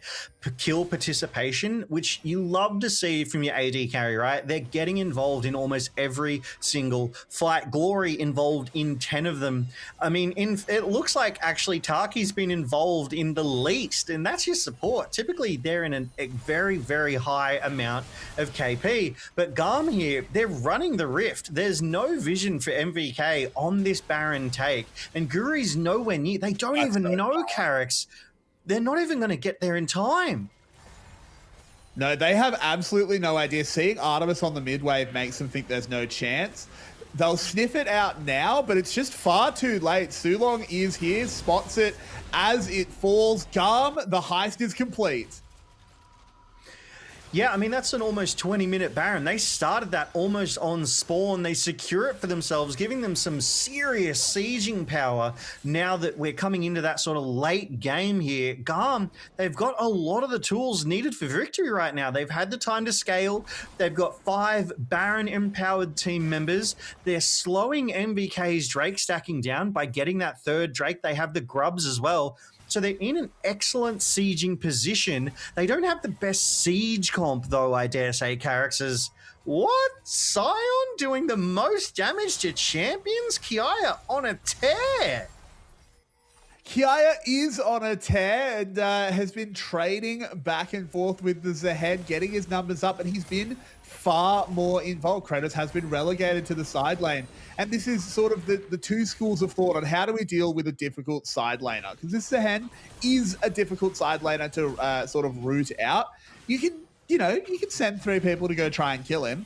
kill participation, which you love to see from your AD carry, right? They're getting involved in almost every single fight. Glory involved in 10 of them. I mean, it looks like actually Taki's been involved in the least, and that's your support. Typically, they're in a very, very high amount of KP. But GAM here, they're running the Rift. There's no vision for MVK on this Baron take, and Guri's nowhere near. They don't even know Carrix. They're not even going to get there in time. No, they have absolutely no idea. Seeing Artemis on the mid wave makes them think there's no chance. They'll sniff it out now, but it's just far too late. Sulong is here, spots it as it falls. GAM, the heist is complete. Yeah, I mean, that's an almost 20-minute Baron. They started that almost on spawn. They secure it for themselves, giving them some serious sieging power now that we're coming into that sort of late game here. GAM, they've got a lot of the tools needed for victory right now. They've had the time to scale. They've got 5 Baron-empowered team members. They're slowing MVK's Drake stacking down by getting that third Drake. They have the grubs as well. So they're in an excellent sieging position. They don't have the best siege comp, though, I dare say, Carrix. What? Sion doing the most damage to champions? Kiaya on a tear. Kiaya is on a tear and has been trading back and forth with the Zehen, getting his numbers up, and he's been far more involved. Kratos has been relegated to the side lane. And this is sort of the two schools of thought on how do we deal with a difficult side laner? Because this Zehen is a difficult side laner to sort of root out. You can send 3 people to go try and kill him,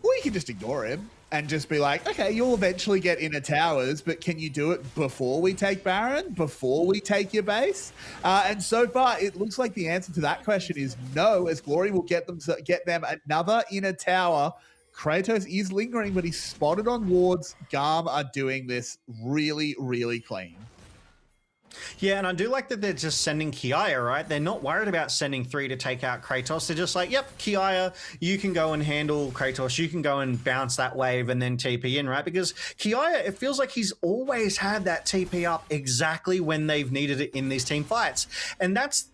or you can just ignore him and just be like, okay, you'll eventually get inner towers, but can you do it before we take Baron, before we take your base? And so far, it looks like the answer to that question is no, as Glory will get them another inner tower Kratos is lingering, but he's spotted on wards. GAM are doing this really, really clean. Yeah, and I do like that they're just sending Kiaya, right? They're not worried about sending 3 to take out Kratos. They're just like, yep, Kiaya, you can go and handle Kratos. You can go and bounce that wave and then TP in, right? Because Kiaya, it feels like he's always had that TP up exactly when they've needed it in these team fights. And that's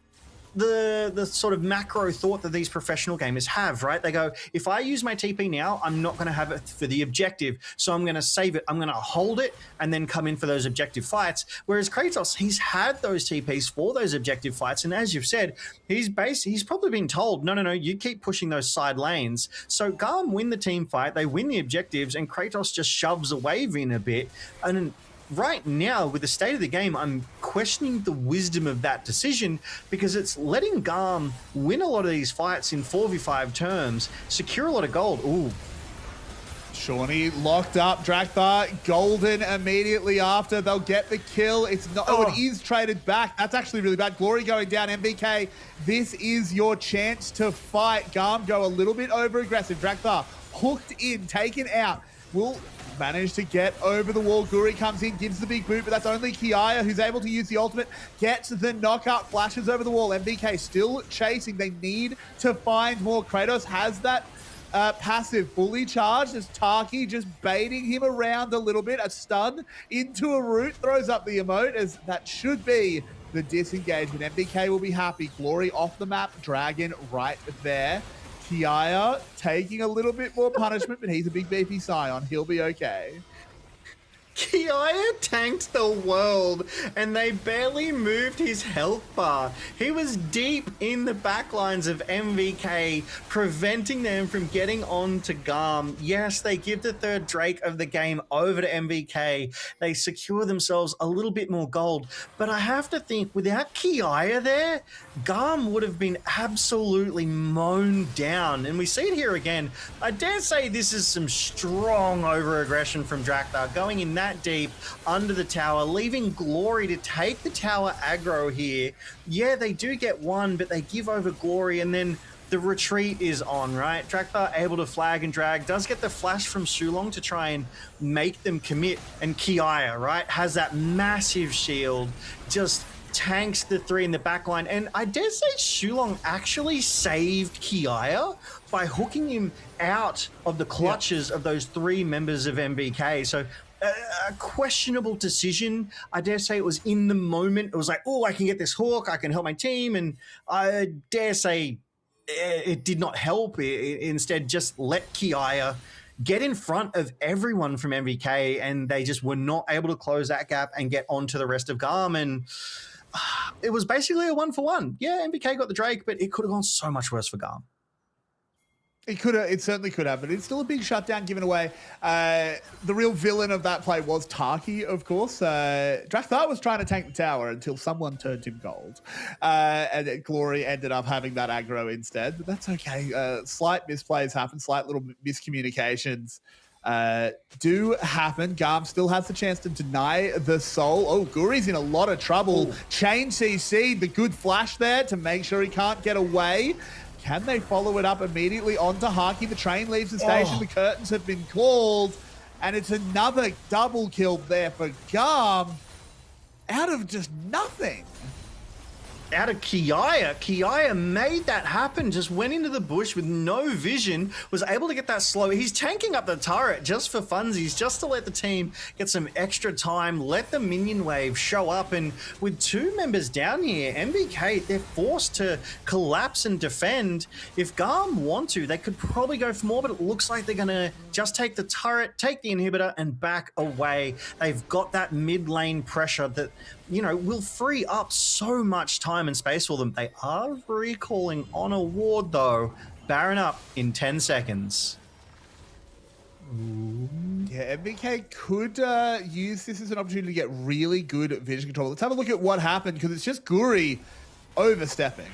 the sort of macro thought that these professional gamers have, right? They go, if I use my TP now, I'm not going to have it for the objective, so I'm going to save it, I'm going to hold it, and then come in for those objective fights. Whereas Kratos, he's had those TPs for those objective fights, and as you've said, he's probably been told, no, you keep pushing those side lanes. So GAM win the team fight, they win the objectives, and Kratos just shoves a wave in a bit, and right now, with the state of the game, I'm questioning the wisdom of that decision because it's letting GAM win a lot of these fights in 4v5 terms, secure a lot of gold. Ooh. Shawnee locked up, Drakthar golden immediately after. They'll get the kill. It's not, it is traded back. That's actually really bad. Glory going down, MVK. This is your chance to fight. GAM go a little bit over aggressive. Drakthar hooked in, taken out. Will manage to get over the wall. Guri comes in, gives the big boot, but that's only Kiaya who's able to use the ultimate, gets the knockout, flashes over the wall. MVK still chasing. They need to find more. Kratos has that passive fully charged as Taki just baiting him around a little bit. A stun into a root, throws up the emote as that should be the disengagement. MVK will be happy. Glory off the map, Dragon right there. Kiaya taking a little bit more punishment, but he's a big beefy Scion. He'll be okay. Kiaya tanked the world and they barely moved his health bar. He was deep in the backlines of MVK, preventing them from getting on to GAM. Yes, they give the third Drake of the game over to MVK. They secure themselves a little bit more gold. But I have to think, without Kiaya there, GAM would have been absolutely mown down. And we see it here again. I dare say this is some strong over-aggression from Drakthar, going in that deep under the tower, leaving Glory to take the tower aggro here. Yeah, they do get one, but they give over Glory, and then the retreat is on, right? Drakthar able to flag and drag, does get the flash from Sulong to try and make them commit, and Kiaya, right, has that massive shield, just tanks the 3 in the backline. And I dare say Sulong actually saved Kiaya by hooking him out of the clutches of those 3 members of MVK. So a questionable decision. I dare say it was in the moment. It was like, oh, I can get this hook, I can help my team. And I dare say it did not help. Instead, just let Kiaya get in front of everyone from MVK, and they just were not able to close that gap and get onto the rest of GAM. And it was basically a 1-for-1. Yeah, MVK got the Drake, but it could have gone so much worse for GAM. It certainly could have, but it's still a big shutdown given away. The real villain of that play was Taki, of course. Drakthar was trying to tank the tower until someone turned him gold. And Glory ended up having that aggro instead, but that's okay. Slight misplays happen, slight little miscommunications do happen. GAM still has the chance to deny the soul. Oh, Guri's in a lot of trouble. Ooh. Chain CC, the good flash there to make sure he can't get away. Can they follow it up immediately onto Haki? The train leaves the station. The curtains have been called. And it's another double kill there for GAM out of just nothing. Out of Kiaya. Kiaya made that happen, just went into the bush with no vision, was able to get that slow. He's tanking up the turret just for funsies, just to let the team get some extra time, let the minion wave show up. And with 2 members down here, MVK, they're forced to collapse and defend. If GAM want to, they could probably go for more, but it looks like they're going to just take the turret, take the inhibitor, and back away. They've got that mid lane pressure that, you know, will free up so much time and space for them. They are recalling on a ward, though. Baron up in 10 seconds. Ooh. Yeah, MVK could use this as an opportunity to get really good vision control. Let's have a look at what happened, because it's just Guri overstepping.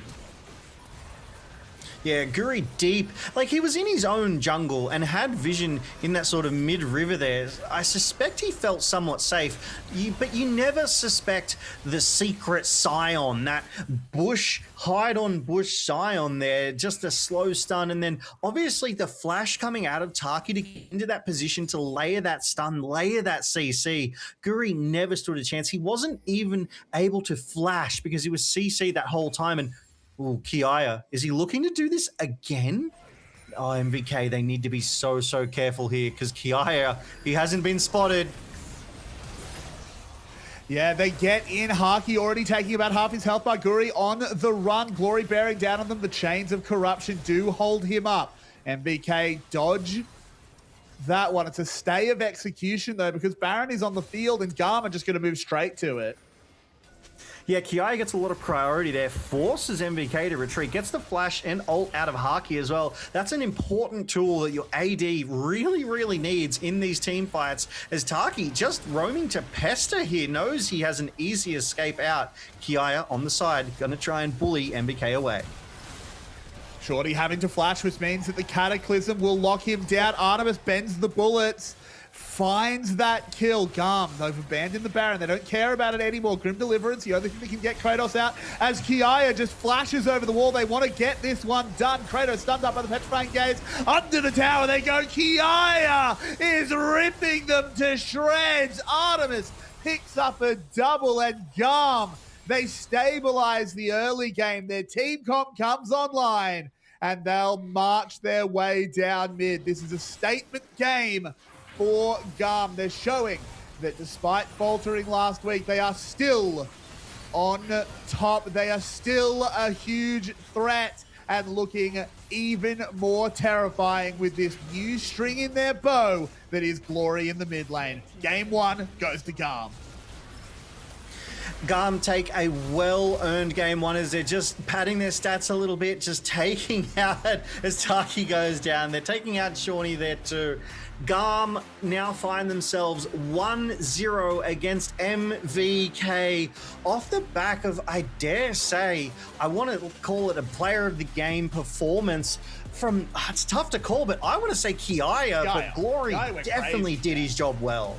Yeah, Guri deep. Like, he was in his own jungle and had vision in that sort of mid-river there. I suspect he felt somewhat safe, but you never suspect the secret Scion, that bush, hide-on-bush Scion there, just a slow stun, and then obviously the flash coming out of Taki to get into that position to layer that stun, layer that CC. Guri never stood a chance. He wasn't even able to flash because he was CC that whole time, and ooh, Kiaya, is he looking to do this again? Oh, MVK, they need to be so careful here because Kiaya, he hasn't been spotted. Yeah, they get in. Haki already taking about half his health bar. Guri on the run. Glory bearing down on them. The chains of corruption do hold him up. MVK dodge that one. It's a stay of execution, though, because Baron is on the field and GAM are just going to move straight to it. Yeah, Kiaya gets a lot of priority there, forces MVK to retreat, gets the flash and ult out of Haki as well. That's an important tool that your AD really needs in these team fights, as Taki, just roaming to pester here, knows he has an easy escape out. Kiaya on the side, gonna try and bully MVK away. Shorty having to flash, which means that the Cataclysm will lock him down. Artemis bends the bullets, finds that kill. GAM, they've abandoned the Baron. They don't care about it anymore. Grim Deliverance, the only thing that can get Kratos out, as Kiaya just flashes over the wall. They want to get this one done. Kratos stunned up by the Petrifying Gaze. Under the tower they go. Kiaya is ripping them to shreds. Artemis picks up a double, and GAM, they stabilize the early game. Their team comp comes online, and they'll march their way down mid. This is a statement game for GAM. They're showing that despite faltering last week, they are still on top. They are still a huge threat and looking even more terrifying with this new string in their bow that is Glory in the mid lane. Game 1 goes to GAM. GAM take a well-earned game 1 as they're just padding their stats a little bit, just taking out as Taki goes down. They're taking out Shawnee there too. GAM now find themselves 1-0 against MVK off the back of, I dare say, I want to call it a player of the game performance from, it's tough to call, but I want to say Kiaya, but Glory definitely did his job well.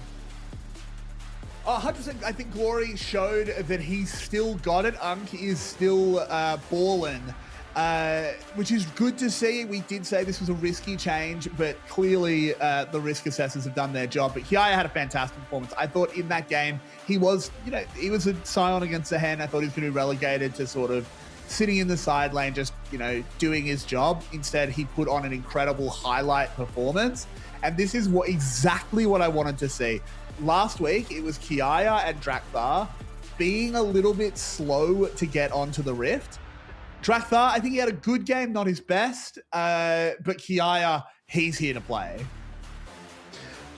100%. I think Glory showed that he's still got it. Is still ballin', which is good to see. We did say this was a risky change, but clearly the risk assessors have done their job. But Kiaya had a fantastic performance. I thought in that game he was, he was a Scion against a hen. I thought he was going to be relegated to sort of sitting in the side lane, just doing his job. Instead, he put on an incredible highlight performance, and this is exactly what I wanted to see. Last week, it was Kiaya and Drakthar being a little bit slow to get onto the Rift. Drakthar, I think he had a good game, not his best, but Kiaya, he's here to play.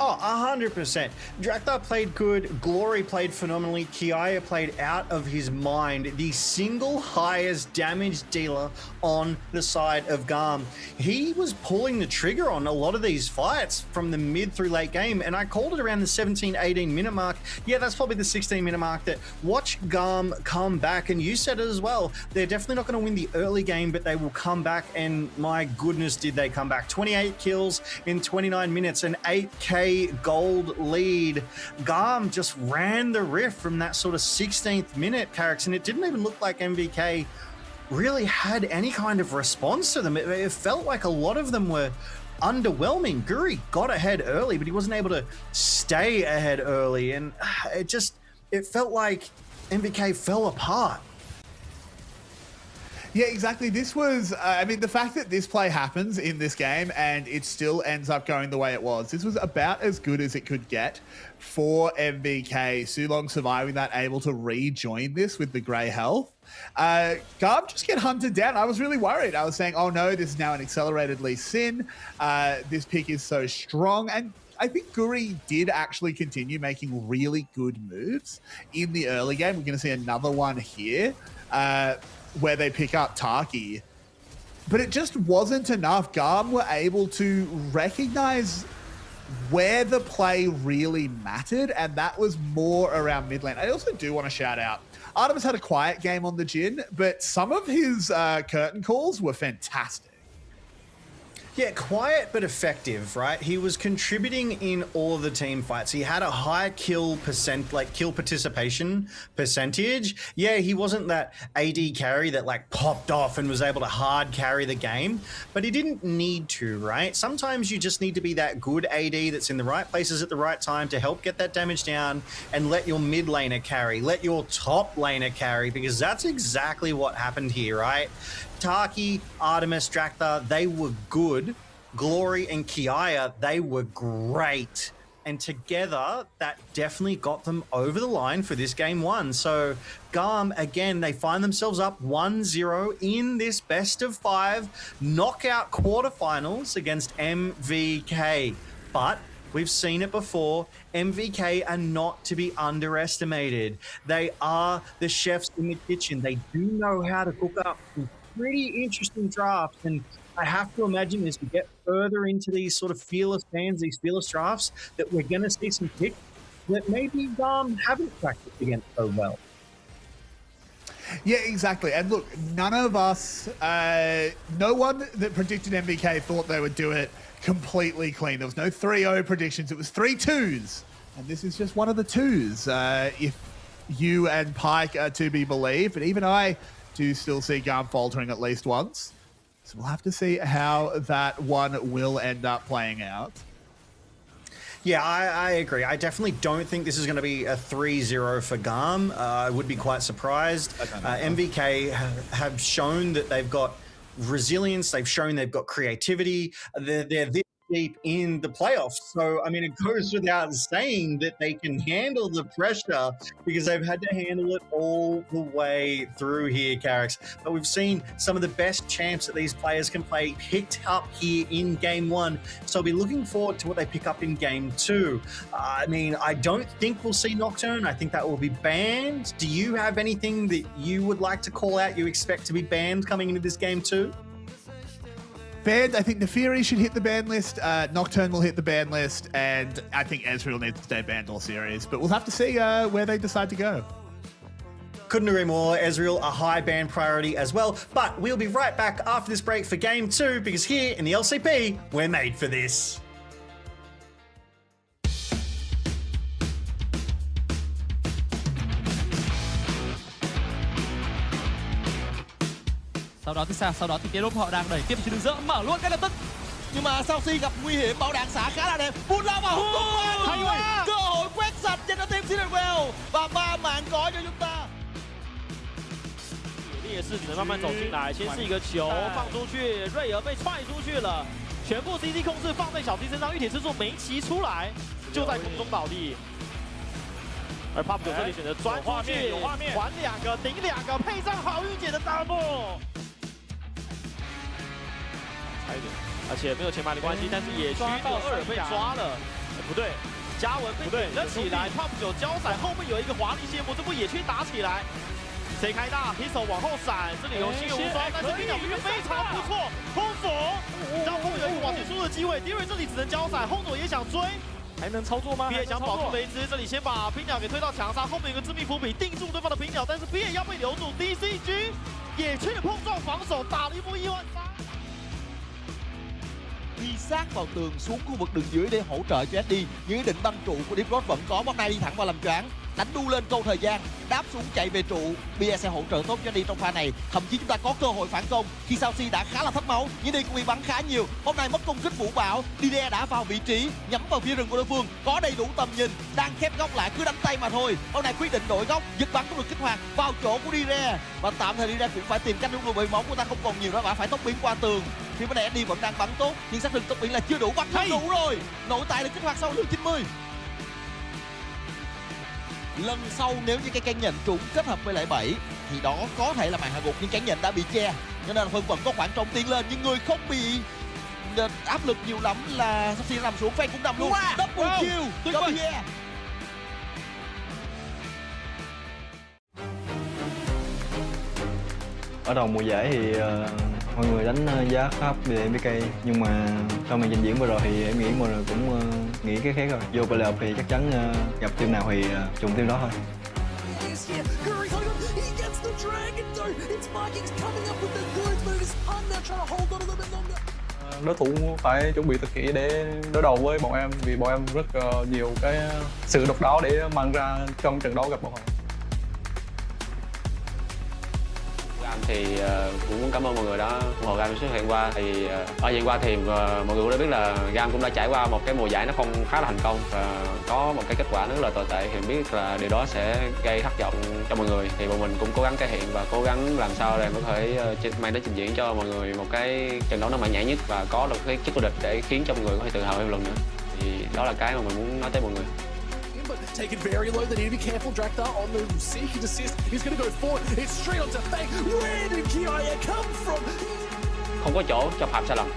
Oh, 100%. Drakthar played good. Glory played phenomenally. Kiaya played out of his mind. The single highest damage dealer on the side of GAM. He was pulling the trigger on a lot of these fights from the mid through late game, and I called it around the 17, 18 minute mark. Yeah, that's probably the 16 minute mark that watch GAM come back, and you said it as well. They're definitely not going to win the early game, but they will come back, and my goodness, did they come back. 28 kills in 29 minutes, an 8K gold lead. GAM just ran the rift from that sort of 16th minute, Carrix, and it didn't even look like MVK really had any kind of response to them. It felt like a lot of them were underwhelming. Guri got ahead early, but he wasn't able to stay ahead early, and it felt like MVK fell apart. Yeah, exactly. This was, the fact that this play happens in this game and it still ends up going the way it was, this was about as good as it could get for MVK. Sulong surviving that, able to rejoin this with the grey health. GAM just get hunted down. I was really worried. I was saying, oh no, this is now an accelerated Lee Sin. This pick is so strong. And I think Guri did actually continue making really good moves in the early game. We're going to see another one here. Where they pick up Taki. But it just wasn't enough. GAM were able to recognize where the play really mattered, and that was more around mid lane. I also do want to shout out, Artemis had a quiet game on the Jhin, but some of his curtain calls were fantastic. Yeah, quiet but effective, right? He was contributing in all of the team fights. He had a high kill participation percentage. Yeah, he wasn't that AD carry that like popped off and was able to hard carry the game, but he didn't need to, right? Sometimes you just need to be that good AD that's in the right places at the right time to help get that damage down and let your mid laner carry, let your top laner carry, because that's exactly what happened here, right? Taki, Artemis, Drakthar, they were good. Glory and Kiaya, they were great. And together, that definitely got them over the line for this game one. So GAM, again, they find themselves up 1-0 in this best of 5 knockout quarterfinals against MVK. But we've seen it before. MVK are not to be underestimated. They are the chefs in the kitchen. They do know how to cook up some pretty interesting drafts, and I have to imagine as we get further into these sort of fearless fans, these fearless drafts, that we're going to see some picks that maybe haven't practiced against so well. Yeah, exactly. And look, none of us, no one that predicted MVK thought they would do it completely clean. There was no 3-0 predictions. It was 3 2s. And this is just one of the 2s, if you and Pike are to be believed. But even I do still see GAM faltering at least once. So we'll have to see how that one will end up playing out. Yeah, I agree. I definitely don't think this is going to be a 3-0 for GAM. I would be quite surprised. MVK have shown that they've got resilience. They've shown they've got creativity. They're this deep in the playoffs. So, I mean, it goes without saying that they can handle the pressure because they've had to handle it all the way through here, Carrix. But we've seen some of the best champs that these players can play picked up here in game one. So I'll be looking forward to what they pick up in game two. I mean, I don't think we'll see Nocturne. I think that will be banned. Do you have anything that you would like to call out you expect to be banned coming into this game too? Banned, I think Neferi should hit the ban list, Nocturne will hit the ban list, and I think Ezreal needs to stay banned all series. But we'll have to see where they decide to go. Couldn't agree more. Ezreal, a high ban priority as well. But we'll be right back after this break for game two, because here in the LCP, we're made for this. Sau đó thì tia đốp họ đang đẩy tiếp trên đường giữa, mở luôn ngay lập tức. Nhưng mà sau khi gặp nguy hiểm, bảo đạn xả khá là đẹp. Bùn lao vào hút tung qua. Cơ hội quét sạch cho nó team Cinderwell và 3 mạng có cho chúng ta. 也是只能慢慢走进来，先是一个球放出去，瑞儿被踹出去了，全部 CC 控制放在小 T 身上，玉铁之术没骑出来，就在空中倒地。而 Pop 9这里选择钻出去，还2个顶2个，配上好运姐的 double。 而且没有前排的关系，但是野区这个2被抓了，不对，嘉文被顶了起来 ，Pop 9交闪，后面有一个华丽谢幕，这波野区打起来，谁开大 ，Pistol 往后闪，这里有心有无双，但是冰鸟明明非常不错，轰左，然后后面有一个往前输入的机会，迪瑞这里只能交闪，轰左也想追。 还能操作吗？比尔想保住雷兹，这里先把冰鸟给推到墙上，后面有个致命伏笔定住对方的冰鸟，但是比尔要被留住 ，DCG 野区的碰撞防守打了一波意外杀。 đi sát vào tường xuống khu vực đường dưới để hỗ trợ cho SD. Nhưng ý định băng trụ của Deep Road vẫn có, bóng nay đi thẳng vào làm choáng, đánh đu lên câu thời gian, đáp xuống chạy về trụ. Bia sẽ hỗ trợ tốt cho đi trong pha này. Thậm chí chúng ta có cơ hội phản công khi Sao Si đã khá là thấp máu, nhưng đi cũng bị bắn khá nhiều. Hôm nay mất công kích vũ bão, Dide đã vào vị trí nhắm vào phía rừng của đối phương, có đầy đủ tầm nhìn, đang khép góc lại cứ đánh tay mà thôi. Hôm nay quyết định đổi góc, giật bắn cũng được kích hoạt vào chỗ của Dide và tạm thời Dide cũng phải tìm cách đúng bởi máu của ta không còn nhiều nữa và phải tốc biến qua tường. Khi mà này đi vẫn đang bắn tốt nhưng xác định tốc biến là chưa đủ, bắn không đủ rồi. Nội tại được kích hoạt sau đường 90. Lần sau nếu như cái cánh nhận trúng kết hợp với lại 7 thì đó có thể là màn hạ gục, nhưng cánh nhận đã bị che cho nên là Phân vẫn có khoảng trống tiến lên nhưng người không bị áp lực nhiều lắm là Sắp nằm xuống, Fan cũng nằm luôn. Double kill cho Bia. Ở đầu mùa giải thì mọi người đánh giá khá về MVK, nhưng mà sau màn trình diễn vừa rồi thì em nghĩ mọi người cũng nghĩ cái khác rồi. Vô playoff thì chắc chắn gặp team nào thì trùng team đó thôi. đối thủ phải chuẩn bị thật kỹ để đối đầu với bọn em, vì bọn em rất nhiều cái sự độc đáo để mang ra trong trận đấu gặp bọn họ. GAM thì cũng muốn cảm ơn mọi người đã ủng hộ GAM xuất hiện qua. Thì ở hiện qua thì mọi người cũng đã biết là GAM cũng đã trải qua một cái mùa giải nó không khá là thành công và có một cái kết quả rất là tồi tệ. Thì biết là điều đó sẽ gây thất vọng cho mọi người. Thì bọn mình cũng cố gắng cải thiện và cố gắng làm sao để có thể mang đến trình diễn cho mọi người một cái trận đấu nó mạnh mẽ nhất và có được cái chức vô địch để khiến cho mọi người có thể tự hào thêm lần nữa. Thì đó là cái mà mình muốn nói tới mọi người. Take it very low. They need to be careful. Drakthar on the seek and assist. He's going to go forward. It's straight onto Fang. Where did Kiaya come from? Không có chỗ cho phạm sai lầm.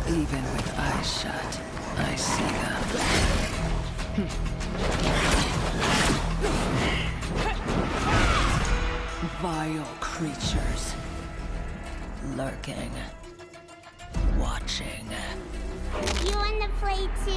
Even with eyes shut, I see them. Vile creatures. Lurking. Watching. You want to play too?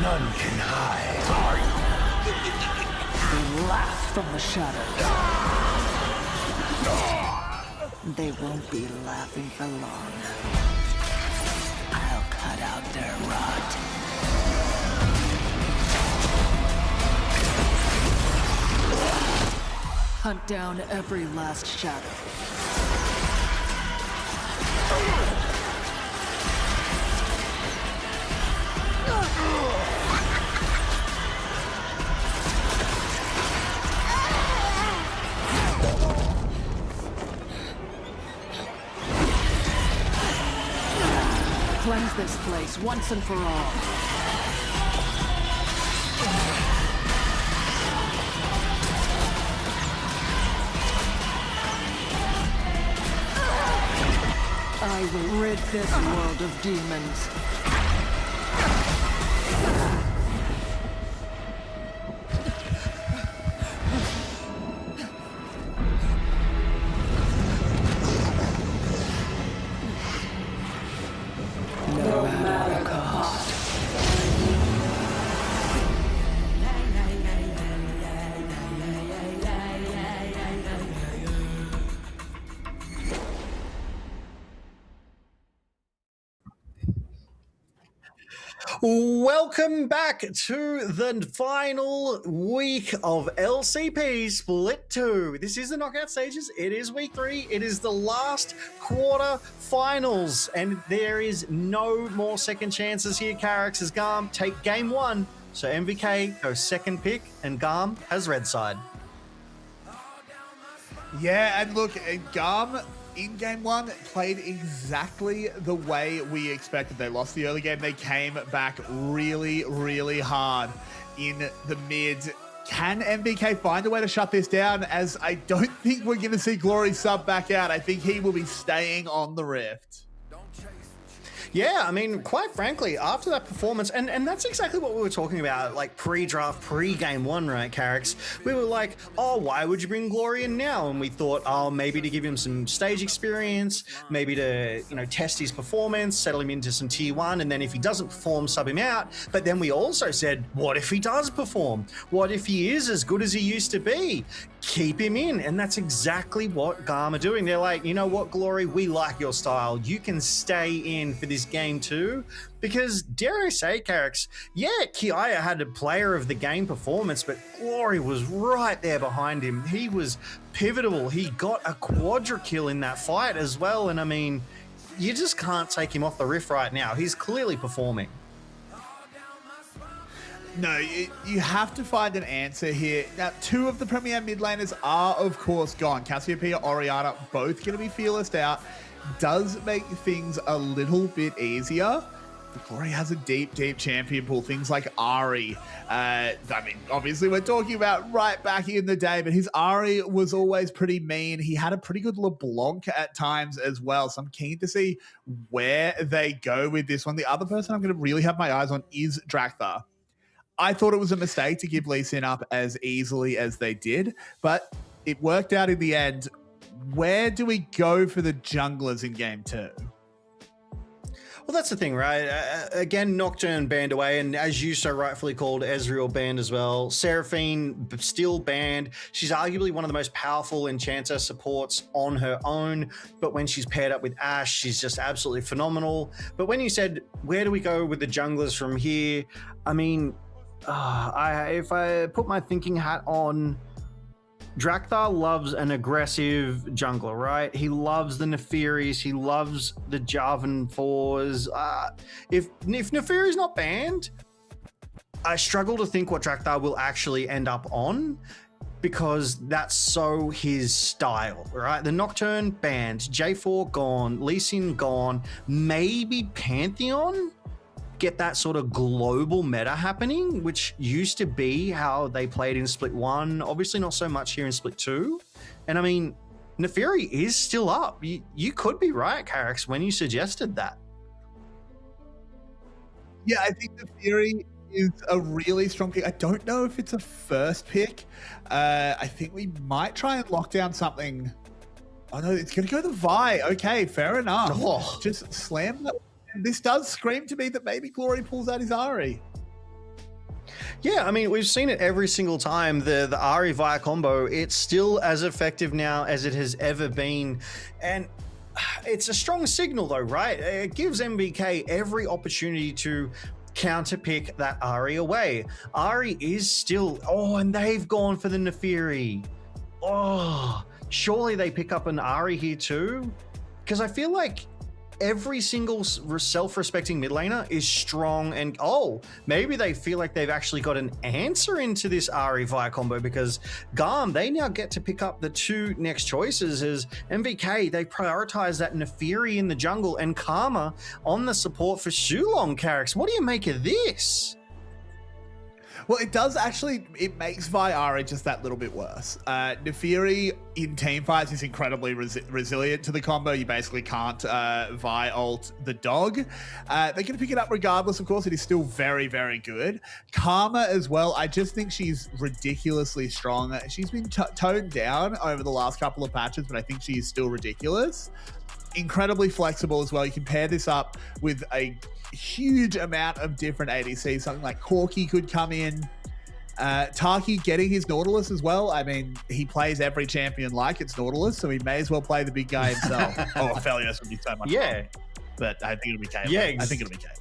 None can hide. They laugh from the shadows. They won't be laughing for long. I'll cut out their rot. Hunt down every last shadow. Cleanse this place once and for all. I will rid this world of demons. No matter the cost. Welcome back to the final week of LCP Split 2. This is the knockout stages. It is week 3. It is the last quarter finals, and there is no more second chances here. Carrix as GAM take game 1. So MVK goes second pick, and GAM has red side. Yeah, and look, GAM in game 1 played exactly the way we expected. They lost the early game. They came back really, really hard in the mid. Can MVK find a way to shut this down? As I don't think we're going to see Glory sub back out. I think he will be staying on the Rift. Yeah, I mean, quite frankly, after that performance, and that's exactly what we were talking about, like pre-draft, pre-game 1, right, Carrix? We were like, oh, why would you bring Glory in now? And we thought, oh, maybe to give him some stage experience, maybe to, you know, test his performance, settle him into some tier 1, and then if he doesn't perform, sub him out. But then we also said, what if he does perform? What if he is as good as he used to be? Keep him in. And that's exactly what GAM are doing. They're like, you know what, Glory, we like your style. You can stay in for this game too. Because, dare I say, Carrix, yeah, Kiaya had a player of the game performance, but Glory was right there behind him. He was pivotal. He got a quadra kill in that fight as well. And I mean, you just can't take him off the Rift right now. He's clearly performing. No, you have to find an answer here. Now, 2 of the premier mid laners are, of course, gone. Cassiopeia, Oriana, both going to be fearless out. Does make things a little bit easier. The Glory has a deep, deep champion pool. Things like Ari. I mean, obviously, we're talking about right back in the day, but his Ari was always pretty mean. He had a pretty good LeBlanc at times as well. So I'm keen to see where they go with this one. The other person I'm going to really have my eyes on is Drakthar. I thought it was a mistake to give Lee Sin up as easily as they did, but it worked out in the end. where do we go for the junglers in game 2? Well, that's the thing, right? Again, Nocturne banned away, and as you so rightfully called, Ezreal banned as well. Seraphine still banned. She's arguably one of the most powerful enchanter supports on her own, but when she's paired up with Ashe, she's just absolutely phenomenal. But when you said, where do we go with the junglers from here? I mean, if I put my thinking hat on, Drakthar loves an aggressive jungler, right? He loves the Nefiris. He loves the Jarvan 4s. If Nefiri's not banned, I struggle to think what Drakthar will actually end up on, because that's so his style, right? The Nocturne banned, J4 gone, Lee Sin gone, maybe Pantheon get that sort of global meta happening, which used to be how they played in Split 1. Obviously not so much here in Split 2. And I mean, Nefiri is still up. You could be right, Carix, when you suggested that. Yeah, I think Nefiri is a really strong pick. I don't know if it's a first pick. I think we might try and lock down something. Oh no, it's going to go the Vi. Okay, fair enough. Oh. Just slam that. This does scream to me that maybe Glory pulls out his Ahri. Yeah, I mean, we've seen it every single time. The Ahri via combo, it's still as effective now as it has ever been. And it's a strong signal though, right? It gives MVK every opportunity to counterpick that Ahri away. Ahri is still, and they've gone for the Nefiri. Surely they pick up an Ahri here too? Because I feel like every single self-respecting mid laner is strong, and maybe they feel like they've actually got an answer into this Ahri via combo, because GAM, they now get to pick up the 2 next choices as MVK. They prioritize that Nefiri in the jungle and Karma on the support for Shulong. Carix, what do you make of this? Well, it does actually, it makes Vi Ahri just that little bit worse. Nefiri in team fights is incredibly resilient to the combo. You basically can't Vi ult the dog. They're going to pick it up regardless, of course. It is still very, very good. Karma as well, I just think she's ridiculously strong. She's been toned down over the last couple of patches, but I think she is still ridiculous. Incredibly flexible as well. You can pair this up with a huge amount of different ADCs. Something like Corki could come in. Taki getting his Nautilus as well. I mean, he plays every champion like it's Nautilus, so he may as well play the big guy himself. Aphelios would be so much fun. But I think it'll be Caitlyn. Yeah, I think it'll be Caitlyn.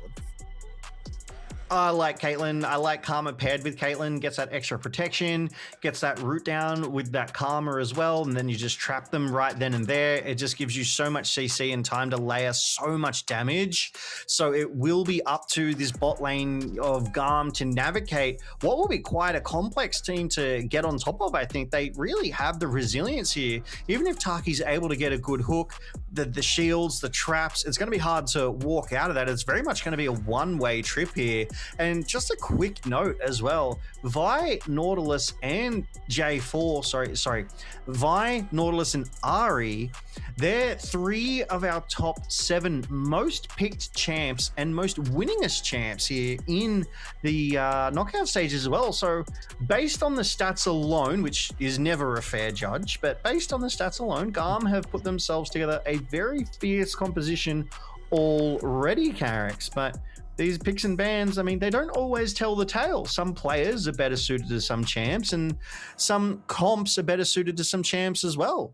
I like Caitlyn. I like Karma paired with Caitlyn. Gets that extra protection, gets that root down with that Karma as well, and then you just trap them right then and there. It just gives you so much CC and time to layer so much damage. So it will be up to this bot lane of GAM to navigate what will be quite a complex team to get on top of. I think they really have the resilience here. Even if Taki's able to get a good hook, the shields, the traps, it's going to be hard to walk out of that. It's very much going to be a one-way trip here. And just a quick note as well, Vi, Nautilus, and J4, Vi, Nautilus, and Ahri, they're 3 of our top 7 most picked champs and most winningest champs here in the knockout stages as well. So based on the stats alone, which is never a fair judge, but based on the stats alone, GAM have put themselves together a very fierce composition already, Carix. But these picks and bans, I mean, they don't always tell the tale. Some players are better suited to some champs, and some comps are better suited to some champs as well.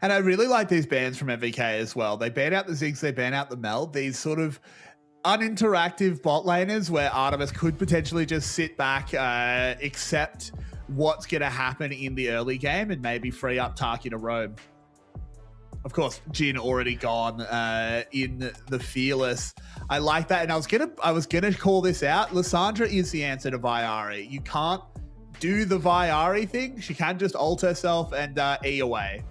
And I really like these bans from MVK as well. They ban out the Ziggs, they ban out the Meld. These sort of uninteractive bot laners where Artemis could potentially just sit back, accept what's going to happen in the early game, and maybe free up Taki to roam. Of course, Jin already gone in the Fearless. I like that, and I was gonna call this out. Lissandra is the answer to Vi Ahri. You can't do the Vi Ahri thing. She can just ult herself and E away.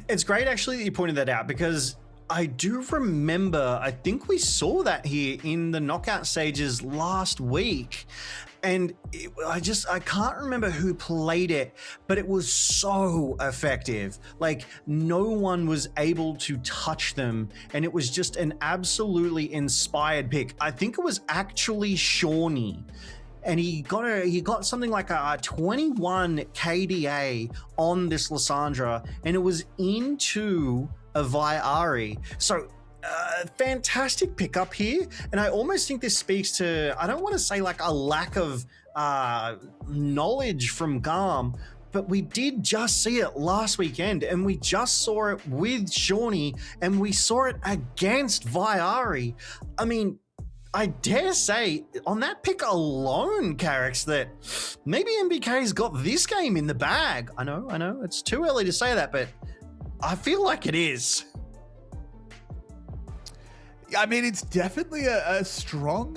It's great actually that you pointed that out, because I do remember, I think we saw that here in the knockout stages last week. And I can't remember who played it, but it was so effective. Like, no one was able to touch them, and it was just an absolutely inspired pick. I think it was actually Shawnee and he got something like a 21 KDA on this Lissandra, and it was into a Viari. So fantastic pickup here, and I almost think this speaks to, I don't want to say like a lack of knowledge from GAM, but we did just see it last weekend, and we just saw it with Shawnee, and we saw it against Viari. I mean, I dare say on that pick alone, Carrix, that maybe MVK's got this game in the bag. I know, it's too early to say that, but I feel like it is. I mean, it's definitely a strong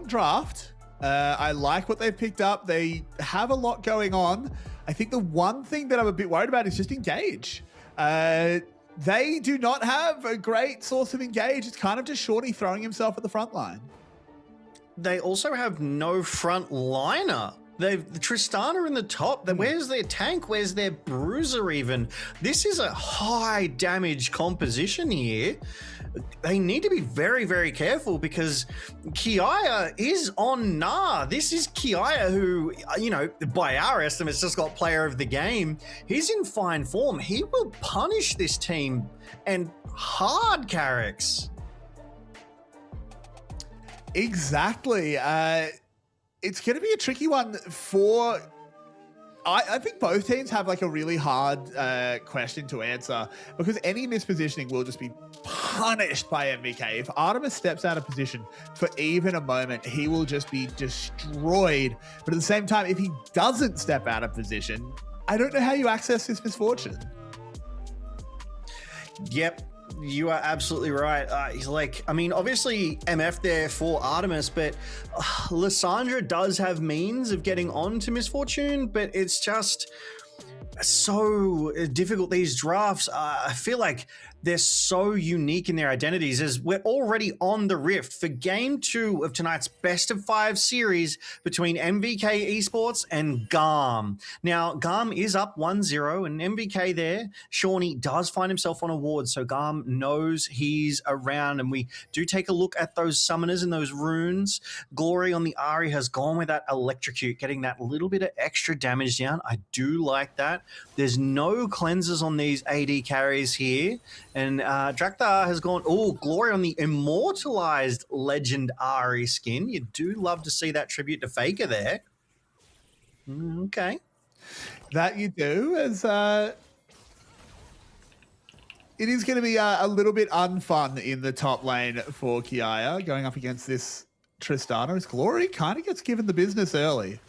draft. I like what they've picked up. They have a lot going on. I think the one thing that I'm a bit worried about is just Engage. They do not have a great source of Engage. It's kind of just Shawnee throwing himself at the front line. They also have no front liner. They've Tristana in the top. Where's their tank? Where's their bruiser even? This is a high damage composition here. They need to be very, very careful because Kiaya is on Nah. This is Kiaya who, you know, by our estimates, just got player of the game. He's in fine form. He will punish this team, and hard, Carrix. Exactly. It's going to be a tricky one for... I think both teams have like a really hard question to answer, because any mispositioning will just be punished by MVK. If Artemis steps out of position for even a moment, he will just be destroyed. But at the same time, if he doesn't step out of position, I don't know how you access this misfortune. Yep. You are absolutely right. He's like, I mean, obviously MF there for Artemis, but Lissandra does have means of getting on to Misfortune, but it's just so difficult. These drafts, I feel like they're so unique in their identities, as we're already on the rift for game 2 of tonight's best of 5 series between MVK Esports and GAM. Now, GAM is up 1-0, and MVK there, Shawnee does find himself on a ward, so GAM knows he's around, and we do take a look at those summoners and those runes. Glory on the Ari has gone with that electrocute, getting that little bit of extra damage down. I do like that. There's no cleansers on these AD carries here. And Drakthar has gone, Glory on the immortalized Legend Ari skin. You do love to see that tribute to Faker there. Okay. That you do, as it is going to be a little bit unfun in the top lane for Kiaya going up against this Tristana, as Glory kind of gets given the business early.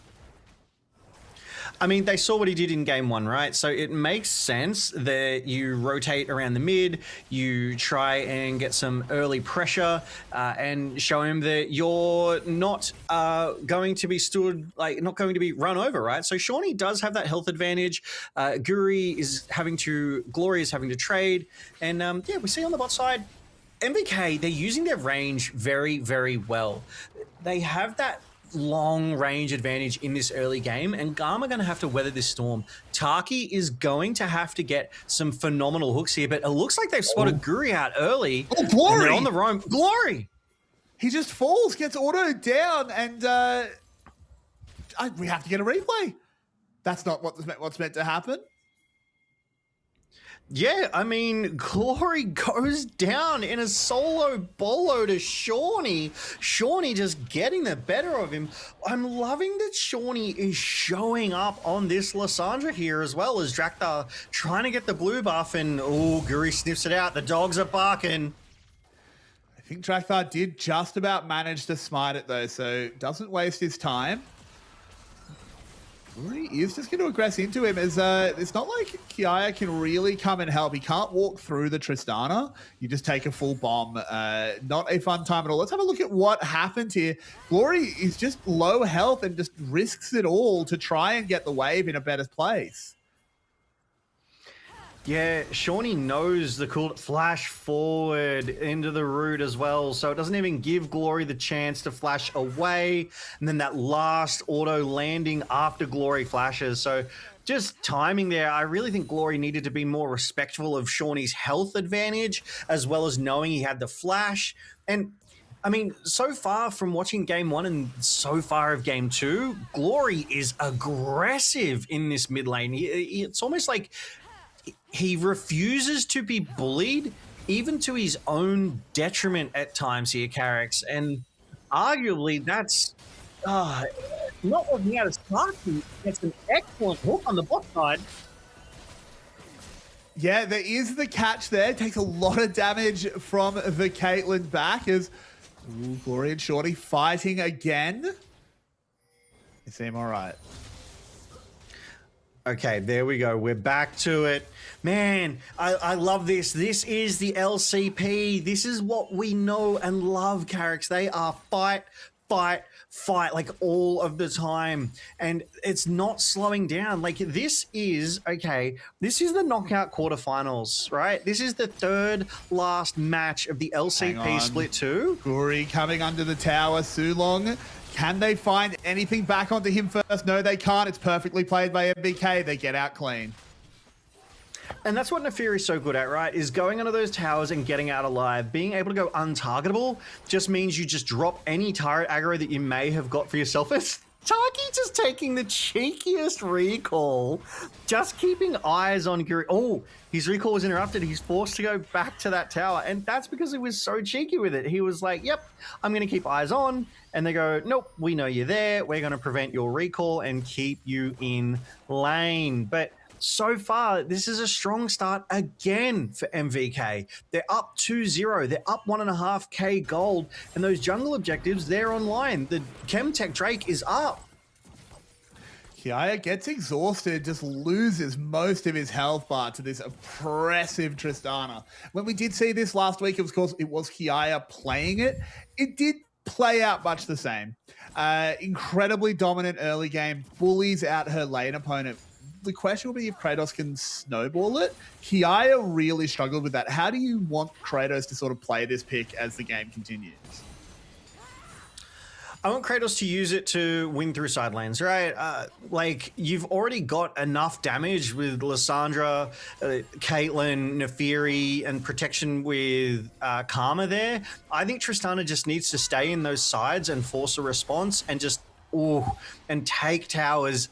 I mean, they saw what he did in game 1, right? So it makes sense that you rotate around the mid, you try and get some early pressure and show him that you're not going to be not going to be run over, right? So Shawnee does have that health advantage. Glory is having to trade. And yeah, we see on the bot side, MVK, they're using their range very, very well. They have that long range advantage in this early game, and GAM are going to have to weather this storm. Taki is going to have to get some phenomenal hooks here, but it looks like they've spotted Guri out early. Oh, Glory! On the roam. Glory! He just falls, gets autoed down, and we have to get a replay. That's not what's meant to happen. Yeah, I mean, Glory goes down in a solo bolo to Shawnee. Shawnee just getting the better of him. I'm loving that Shawnee is showing up on this Lissandra here, as well as Drakthar trying to get the blue buff, and Guri sniffs it out. The dogs are barking. I think Drakthar did just about manage to smite it though, so doesn't waste his time. He is just going to aggress into him, as it's not like Kiaya can really come and help. He can't walk through the Tristana. You just take a full bomb. Not a fun time at all. Let's have a look at what happened here. Glory is just low health and just risks it all to try and get the wave in a better place. Yeah, Shawnee knows the cool flash forward into the root as well, so it doesn't even give Glory the chance to flash away, and then that last auto landing after Glory flashes. So just timing there, I really think Glory needed to be more respectful of Shawnee's health advantage, as well as knowing he had the flash. And I mean, so far from watching game 1 and so far of game 2, Glory is aggressive in this mid lane. It's almost like he refuses to be bullied, even to his own detriment at times here, Carrick's. And arguably, that's not working out as Sparky gets an excellent hook on the bot side. Yeah, there is the catch there. Takes a lot of damage from the Caitlyn back as Glory and Shorty fighting again. They seem all right. Okay, there we go. We're back to it. Man, I love this. This is the LCP. This is what we know and love, Carrick's. They are fight, like all of the time. And it's not slowing down. Like this is the knockout quarterfinals, right? This is the third last match of the LCP Split 2. Glory coming under the tower. Sulong, can they find anything back onto him first? No, they can't. It's perfectly played by MVK. They get out clean. And that's what Nefiri's so good at, right? Is going under those towers and getting out alive. Being able to go untargetable just means you just drop any turret aggro that you may have got for yourself. It's Taki just taking the cheekiest recall, just keeping eyes on Guri. Oh, his recall was interrupted. He's forced to go back to that tower. And that's because he was so cheeky with it. He was like, yep, I'm going to keep eyes on. And they go, nope, we know you're there. We're going to prevent your recall and keep you in lane. But so far, this is a strong start again for MVK. They're up 2-0. They're up 1.5k gold. And those jungle objectives, they're online. The Chemtech Drake is up. Kiaya gets exhausted, just loses most of his health bar to this oppressive Tristana. When we did see this last week, of course, it was Kiaya playing it. It did play out much the same. Incredibly dominant early game, bullies out her lane opponent. The question will be if Kratos can snowball it. Kiaya really struggled with that. How do you want Kratos to sort of play this pick as the game continues? I want Kratos to use it to win through side lanes, right? Like, you've already got enough damage with Lissandra, Caitlyn, Nefiri, and protection with Karma there. I think Tristana just needs to stay in those sides and force a response and just and take towers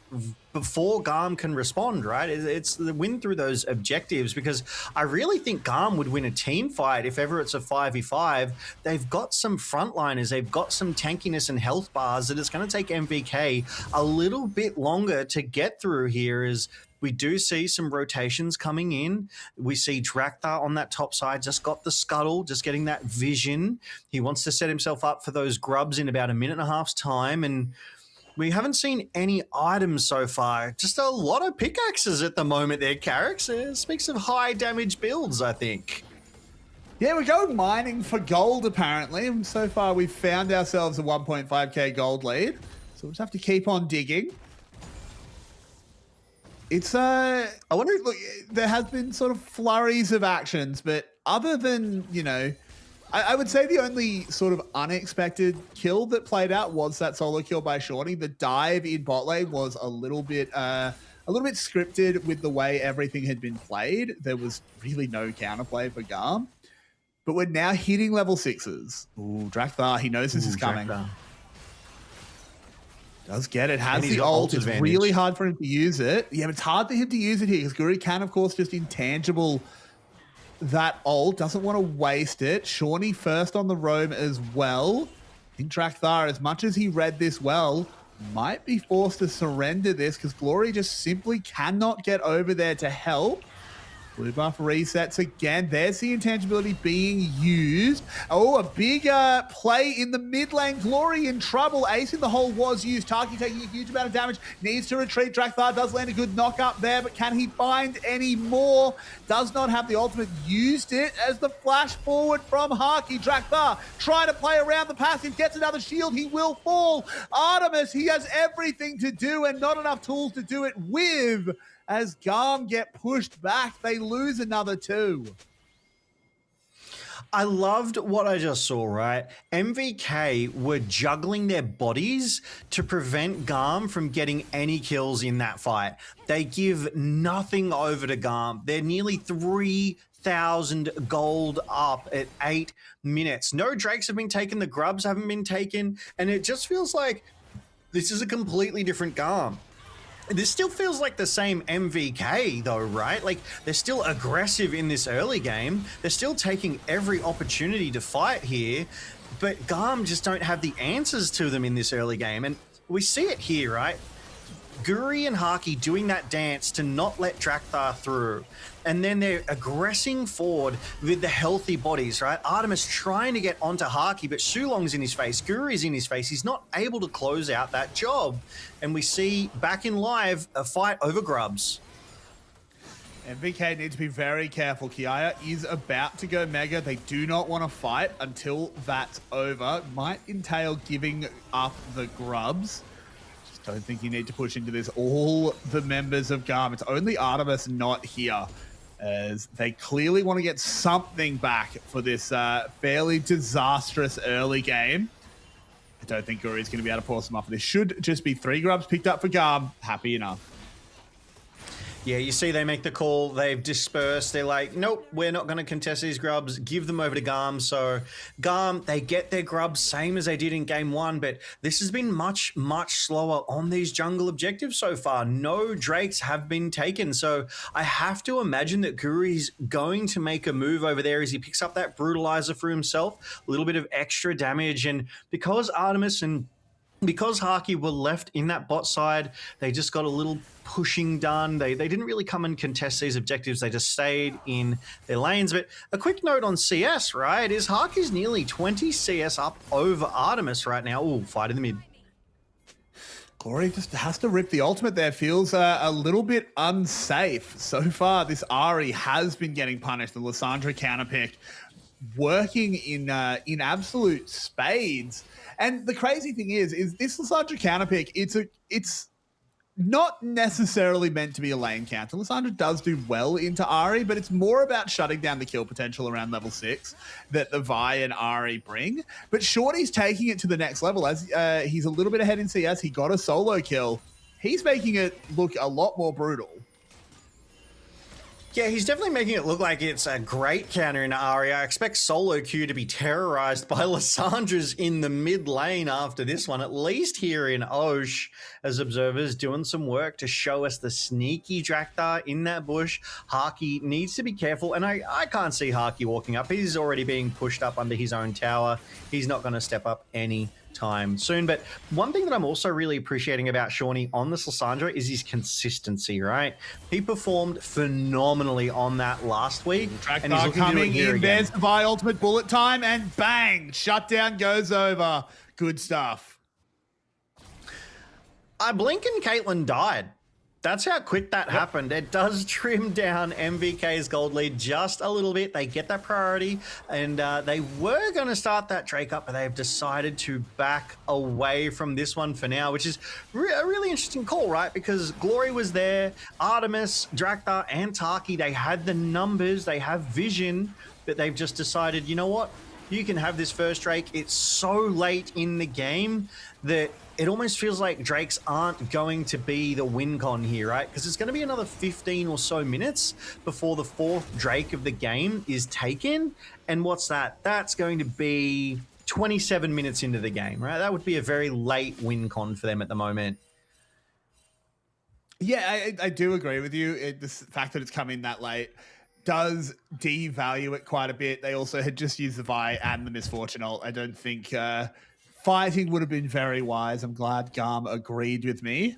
before GAM can respond, right? It's the win through those objectives, because I really think GAM would win a team fight if ever it's a 5v5. They've got some frontliners, they've got some tankiness and health bars that it's going to take MVK a little bit longer to get through here. As we do see some rotations coming in. We see Drakthar on that top side, just got the scuttle, just getting that vision. He wants to set himself up for those grubs in about a minute and a half's time. And we haven't seen any items so far. Just a lot of pickaxes at the moment there, Carrick's. Speaks of high damage builds, I think. Yeah, we're going mining for gold, apparently. And so far, we've found ourselves a 1.5k gold lead. So we'll just have to keep on digging. It's I wonder if, look, there has been sort of flurries of actions, but other than, you know, I would say the only sort of unexpected kill that played out was that solo kill by Shorty. The dive in bot lane was a little bit scripted with the way everything had been played. There was really no counterplay for GAM. But we're now hitting level 6s. Ooh, Drakthar, he knows this is coming. Drakthar does get it, has the ult. It's really hard for him to use it. Yeah, but it's hard for him to use it here because Guri can, of course, just intangible that ult. Doesn't want to waste it. Shawnee first on the roam as well. I think Drakthar, as much as he read this well, might be forced to surrender this because Glory just simply cannot get over there to help. Blue buff resets again. There's the intangibility being used. Oh, a big play in the mid lane. Glory in trouble. Ace in the hole was used. Taki taking a huge amount of damage. Needs to retreat. Drakthar does land a good knock up there, but can he find any more? Does not have the ultimate. Used it as the flash forward from Haki. Drakthar trying to play around the passive. Gets another shield. He will fall. Artemis, he has everything to do and not enough tools to do it with. As GAM get pushed back, they lose another 2. I loved what I just saw, right? MVK were juggling their bodies to prevent GAM from getting any kills in that fight. They give nothing over to GAM. They're nearly 3,000 gold up at 8 minutes. No Drakes have been taken, the Grubs haven't been taken, and it just feels like this is a completely different GAM. This still feels like the same MVK though, right? Like they're still aggressive in this early game. They're still taking every opportunity to fight here, but GAM just don't have the answers to them in this early game. And we see it here, right? Guri and Haki doing that dance to not let Drakthar through. And then they're aggressing forward with the healthy bodies, right? Artemis trying to get onto Haki, but Sulong's in his face. Guri's in his face. He's not able to close out that job. And we see back in live a fight over Grubs. MVK need to be very careful. Kiaya is about to go mega. They do not want to fight until that's over. Might entail giving up the Grubs. Don't think you need to push into this. All the members of GAM, it's only Artemis not here, as they clearly want to get something back for this fairly disastrous early game. I don't think Guri's going to be able to force them off. This should just be 3 Grubs picked up for GAM. Happy enough. Yeah, you see they make the call, they've dispersed, they're like, nope, we're not going to contest these Grubs, give them over to GAM. So GAM, they get their Grubs, same as they did in game 1, but this has been much, much slower on these jungle objectives so far. No Drakes have been taken, so I have to imagine that Guri's going to make a move over there as he picks up that Brutalizer for himself, a little bit of extra damage, and because Artemis and because Haki were left in that bot side, they just got a little pushing done. They didn't really come and contest these objectives. They just stayed in their lanes. But a quick note on CS, right, is Haki's nearly 20 CS up over Artemis right now. Ooh, fight in the mid. Glory just has to rip the ultimate there. Feels a little bit unsafe. So far, this Ahri has been getting punished. The Lissandra counterpick working in absolute spades. And the crazy thing is this Lissandra counterpick, it's not necessarily meant to be a lane counter. Lissandra does do well into Ahri, but it's more about shutting down the kill potential around level 6 that the Vi and Ahri bring. But Shorty's taking it to the next level as he's a little bit ahead in CS. He got a solo kill. He's making it look a lot more brutal. Yeah, he's definitely making it look like it's a great counter in Ahri. I expect solo queue to be terrorized by Lissandra's in the mid lane after this one, at least here in Osh, as observers doing some work to show us the sneaky Drakthar in that bush. Haki needs to be careful, and I can't see Haki walking up. He's already being pushed up under his own tower. He's not going to step up any time soon. But one thing that I'm also really appreciating about Shawnee on this Lissandra is his consistency, right? He performed phenomenally on that last week, and he's looking to do it here again. There's the Vi ultimate bullet time, and bang, shutdown goes over. Good stuff. I blink and Caitlyn died. That's how quick that happened. It does trim down MVK's gold lead just a little bit. They get that priority, and they were going to start that Drake up, but they've decided to back away from this one for now, which is a really interesting call, right? Because Glory was there, Artemis, Drakthar, and Taki. They had the numbers, they have vision, but they've just decided, you know what? You can have this first Drake. It's so late in the game that it almost feels like Drakes aren't going to be the win con here, right? Because it's going to be another 15 or so minutes before the 4th Drake of the game is taken. And what's that? That's going to be 27 minutes into the game, right? That would be a very late win con for them at the moment. Yeah, I do agree with you. The fact that it's come in that late does devalue it quite a bit. They also had just used the Vi and the Misfortune ult. I don't think fighting would have been very wise. I'm glad GAM agreed with me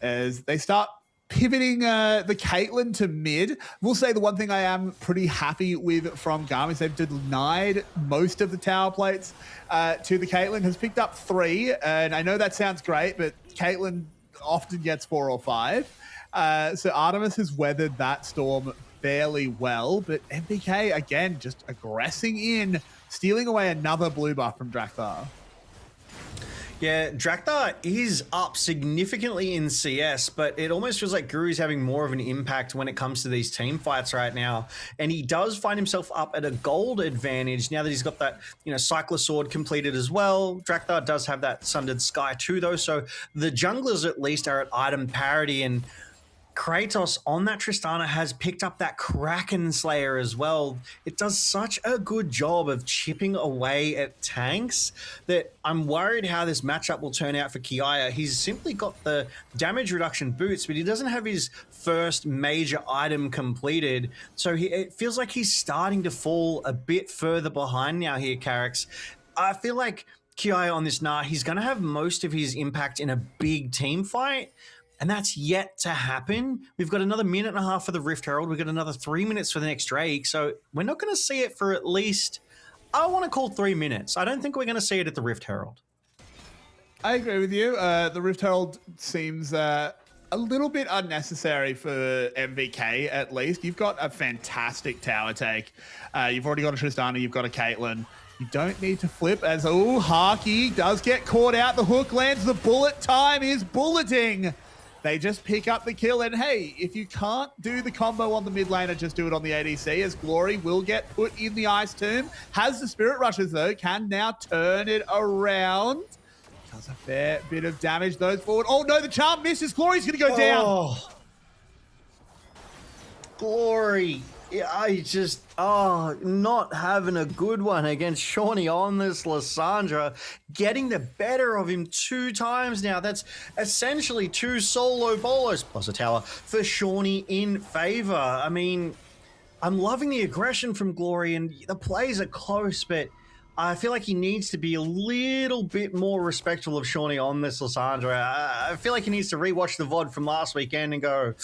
as they start pivoting the Caitlyn to mid. We'll say the one thing I am pretty happy with from GAM is they've denied most of the tower plates to the Caitlyn. Has picked up 3, and I know that sounds great, but Caitlyn often gets 4 or 5. So Artemis has weathered that storm fairly well, but MVK, again, just aggressing in, stealing away another blue buff from Drakthar. Yeah, Drakthar is up significantly in CS, but it almost feels like Guru's having more of an impact when it comes to these team fights right now. And he does find himself up at a gold advantage now that he's got that, Cycler Sword completed as well. Drakthar does have that Sundered Sky too, though, so the junglers at least are at item parity, and Kratos on that Tristana has picked up that Kraken Slayer as well. It does such a good job of chipping away at tanks that I'm worried how this matchup will turn out for Kiaya. He's simply got the damage reduction boots, but he doesn't have his first major item completed. So it feels like he's starting to fall a bit further behind now here, Carrix. I feel like Kiaya on this he's going to have most of his impact in a big team fight. And that's yet to happen. We've got another minute and a half for the Rift Herald. We've got another 3 minutes for the next Drake. So we're not going to see it for at least, I want to call 3 minutes. I don't think we're going to see it at the Rift Herald. I agree with you. The Rift Herald seems a little bit unnecessary for MVK, at least. You've got a fantastic tower take. You've already got a Tristana. You've got a Caitlyn. You don't need to flip as, Harky does get caught out. The hook lands. The bullet time is bulleting. They just pick up the kill, and hey, if you can't do the combo on the mid laner, just do it on the ADC, as Glory will get put in the Ice Tomb. Has the Spirit Rushes, though, can now turn it around. Does a fair bit of damage, those forward. Oh, no, the charm misses. Glory's going to go down. Glory. Yeah, not having a good one against Shawnee on this Lissandra, getting the better of him 2 times now. That's essentially 2 solo bolos plus a tower for Shawnee in favor. I mean, I'm loving the aggression from Glory, and the plays are close, but I feel like he needs to be a little bit more respectful of Shawnee on this Lissandra. I feel like he needs to rewatch the VOD from last weekend and go,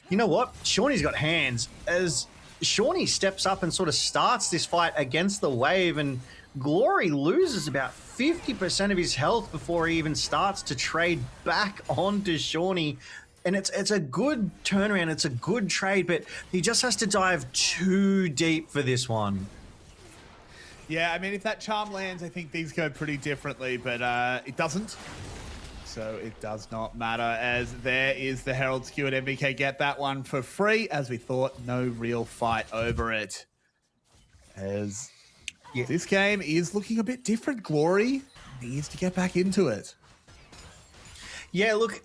you know what? Shawnee's got hands. As Shawnee steps up and sort of starts this fight against the wave, and Glory loses about 50% of his health before he even starts to trade back onto Shawnee. And it's a good turnaround, it's a good trade, but he just has to dive too deep for this one. Yeah, I mean, if that charm lands, I think things go pretty differently, but it doesn't. So it does not matter, as there is the Herald's Q at MVK. Get that one for free, as we thought. No real fight over it. As this game is looking a bit different. Glory needs to get back into it. Yeah, look,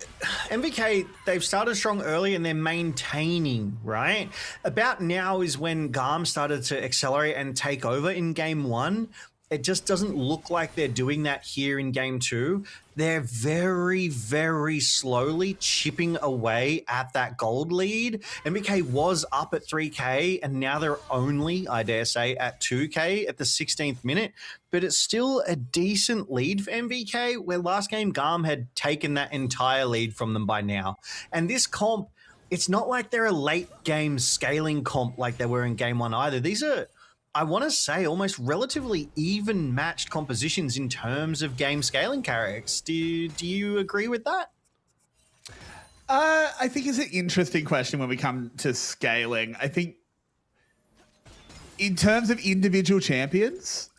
MVK, they've started strong early and they're maintaining, right? About now is when GAM started to accelerate and take over in Game 1. It just doesn't look like they're doing that here in Game 2. They're very, very slowly chipping away at that gold lead. MVK was up at 3K, and now they're only, I dare say, at 2K at the 16th minute. But it's still a decent lead for MVK, where last game GAM had taken that entire lead from them by now. And this comp, it's not like they're a late game scaling comp like they were in Game 1 either. These are, I want to say, almost relatively even matched compositions in terms of game scaling carries. Do you agree with that? I think it's an interesting question when we come to scaling. I think in terms of individual champions,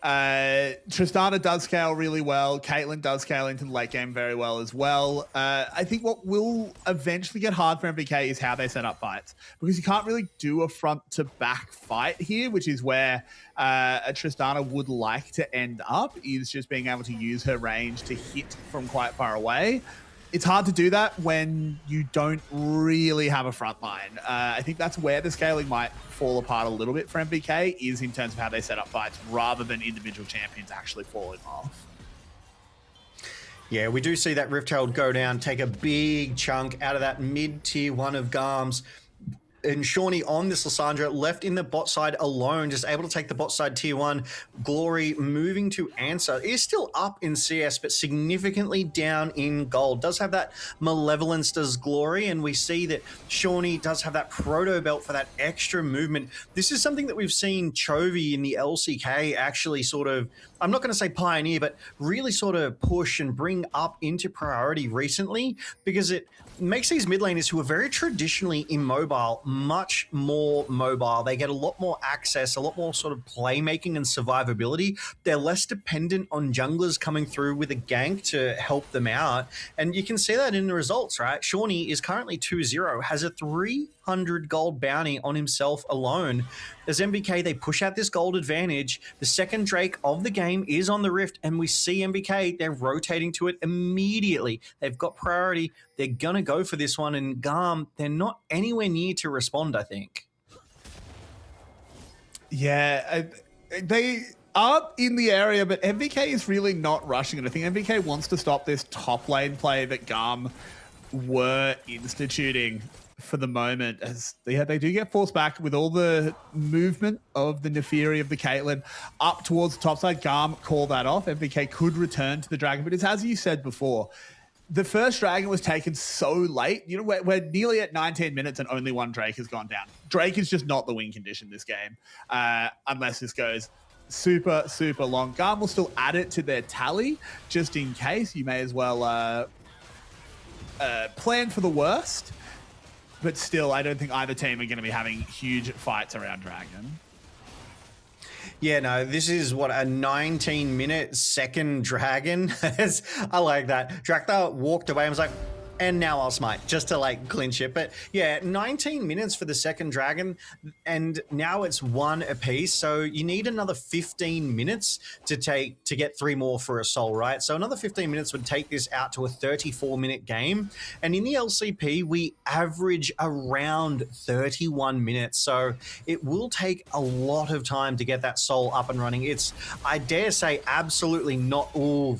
Tristana does scale really well. Caitlyn does scale into the late game very well as well. I think what will eventually get hard for MVK is how they set up fights, because you can't really do a front-to-back fight here, which is where a Tristana would like to end up, is just being able to use her range to hit from quite far away. It's hard to do that when you don't really have a front line. I think that's where the scaling might fall apart a little bit for MVK, is in terms of how they set up fights rather than individual champions actually falling off. Yeah, we do see that Rift Herald go down, take a big chunk out of that mid-tier 1 of GAM's. And Shawnee on this Lissandra, left in the bot side alone, just able to take the bot side tier 1. Glory moving to answer. Is still up in CS, but significantly down in gold. Does have that malevolence, does Glory, and we see that Shawnee does have that proto belt for that extra movement. This is something that we've seen Chovy in the LCK actually sort of, I'm not going to say pioneer, but really sort of push and bring up into priority recently, because it makes these mid laners who are very traditionally immobile much more mobile. They get a lot more access, a lot more sort of playmaking and survivability. They're less dependent on junglers coming through with a gank to help them out. And you can see that in the results, right? Shawnee is currently 2-0, has a 300 gold bounty on himself alone. As MVK, they push out this gold advantage. The second Drake of the game is on the Rift, and we see MVK, they're rotating to it immediately. They've got priority. They're going to go for this one, and GAM, they're not anywhere near to respond, I think. Yeah, they are in the area, but MVK is really not rushing it. I think MVK wants to stop this top lane play that GAM were instituting for the moment, as they do get forced back with all the movement of the Neferi of the Caitlyn up towards the top side. GAM call that off. MVK could return to the Dragon, but it's as you said before, the first Dragon was taken so late. You know, we're nearly at 19 minutes and only one Drake has gone down. Drake is just not the win condition this game, unless this goes super, super long. GAM will still add it to their tally just in case. You may as well plan for the worst. But still, I don't think either team are going to be having huge fights around Dragon. Yeah, no, this is what, a 19-minute second Dragon? I like that. Drakthar walked away and was like, and now I'll smite, just to like clinch it. But yeah, 19 minutes for the second Dragon, and now it's one apiece. So you need another 15 minutes to get 3 more for a soul, right? So another 15 minutes would take this out to a 34-minute game. And in the LCP, we average around 31 minutes. So it will take a lot of time to get that soul up and running. It's, I dare say, absolutely not. Ooh,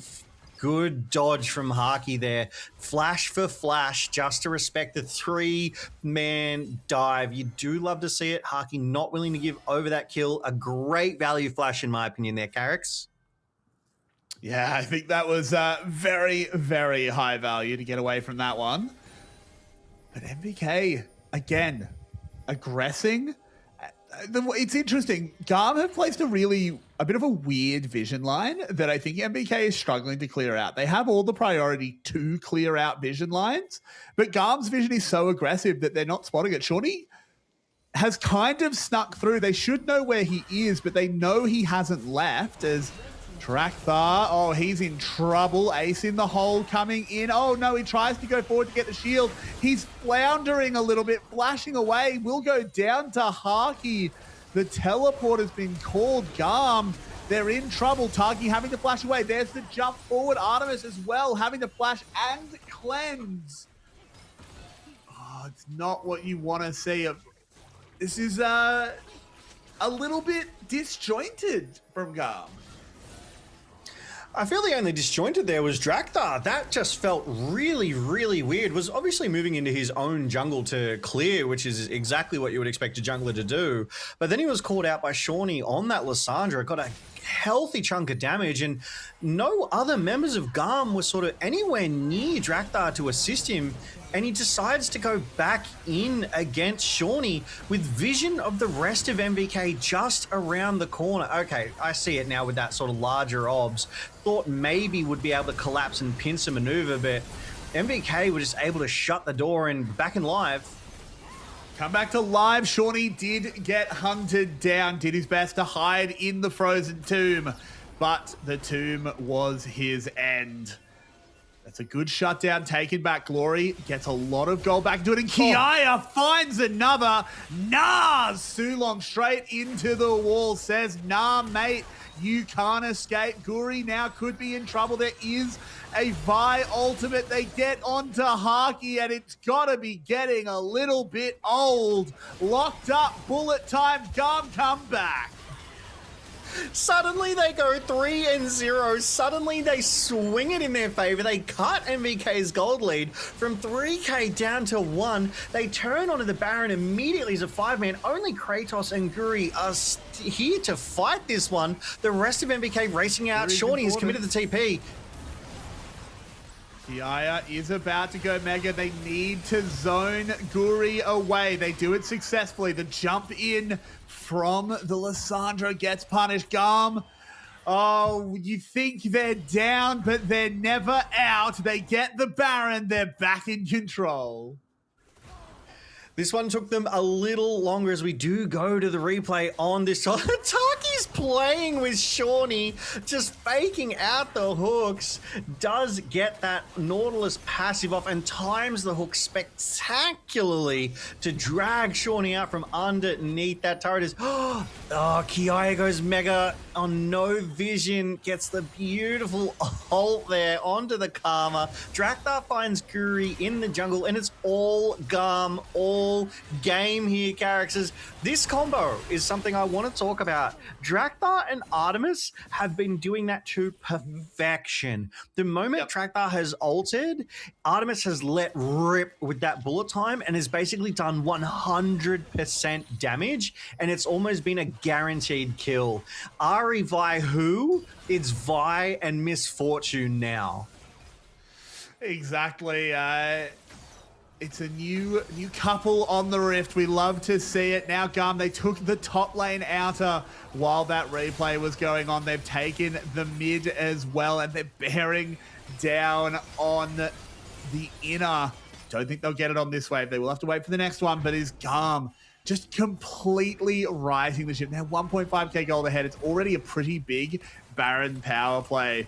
good dodge from Haki there. Flash for flash, just to respect the 3-man dive. You do love to see it. Haki not willing to give over that kill. A great value flash, in my opinion, there, Carrix. Yeah, I think that was very, very high value to get away from that one. But MVK, again, aggressing. It's interesting. GAM have placed a bit of a weird vision line that I think MVK is struggling to clear out. They have all the priority to clear out vision lines, but GAM's vision is so aggressive that they're not spotting it. Shawnee has kind of snuck through. They should know where he is, but they know he hasn't left as Drakthar, oh, he's in trouble. Ace in the hole coming in. Oh, no, he tries to go forward to get the shield. He's floundering a little bit, flashing away. Will go down to Haki. The teleport has been called. GAM, they're in trouble. Tagi having to flash away. There's the jump forward. Artemis as well, having to flash and cleanse. Oh, it's not what you want to see. This is a little bit disjointed from GAM. I feel the only disjointed there was Drakthar. That just felt really, really weird. Was obviously moving into his own jungle to clear, which is exactly what you would expect a jungler to do. But then he was called out by Shawnee on that Lysandra, got a healthy chunk of damage, and no other members of GAM were sort of anywhere near Drakthar to assist him. And he decides to go back in against Shawnee with vision of the rest of MVK just around the corner. Okay, I see it now with that sort of larger obs. Thought maybe would be able to collapse and pincer maneuver, but MVK were just able to shut the door and back in live. Come back to live. Shawnee did get hunted down, did his best to hide in the frozen tomb, but the tomb was his end. That's a good shutdown taken back. Glory gets a lot of gold back into it, and Kiaya finds another. Nah, Sulong straight into the wall, says, nah, mate, you can't escape. Guri now could be in trouble. There is a Vi ultimate. They get onto Haki, and it's got to be getting a little bit old. Locked up, bullet time, GAM come back. Suddenly they go 3-0. Suddenly they swing it in their favor. They cut MVK's gold lead from 3K down to 1. They turn onto the Baron immediately as a 5-man. Only Kratos and Guri are here to fight this one. The rest of MVK racing out. Shawnee has committed the TP. Kiaya is about to go mega. They need to zone Guri away. They do it successfully. The jump in from the Lysandra gets punished. GAM, oh, you think they're down, but they're never out. They get the Baron. They're back in control. This one took them a little longer as we do go to the replay on this. Taki's playing with Shawnee, just faking out the hooks. Does get that Nautilus passive off and times the hook spectacularly to drag Shawnee out from underneath that turret. Oh, Kiaya goes mega on no vision, gets the beautiful ult there onto the Karma. Drakthar finds Guri in the jungle, and it's all GAM, all game here, characters. This combo is something I want to talk about. Drakthar and Artemis have been doing that to perfection. The moment Drakthar has ulted, Artemis has let rip with that bullet time and has basically done 100% damage, and it's almost been a guaranteed kill. Ari Vi who? It's Vi and Misfortune now. Exactly. It's a new couple on the Rift. We love to see it. Now GAM, they took the top lane outer while that replay was going on. They've taken the mid as well, and they're bearing down on the inner. Don't think they'll get it on this wave. They will have to wait for the next one, but is GAM just completely righting the ship. Now 1.5k gold ahead. It's already a pretty big Baron power play.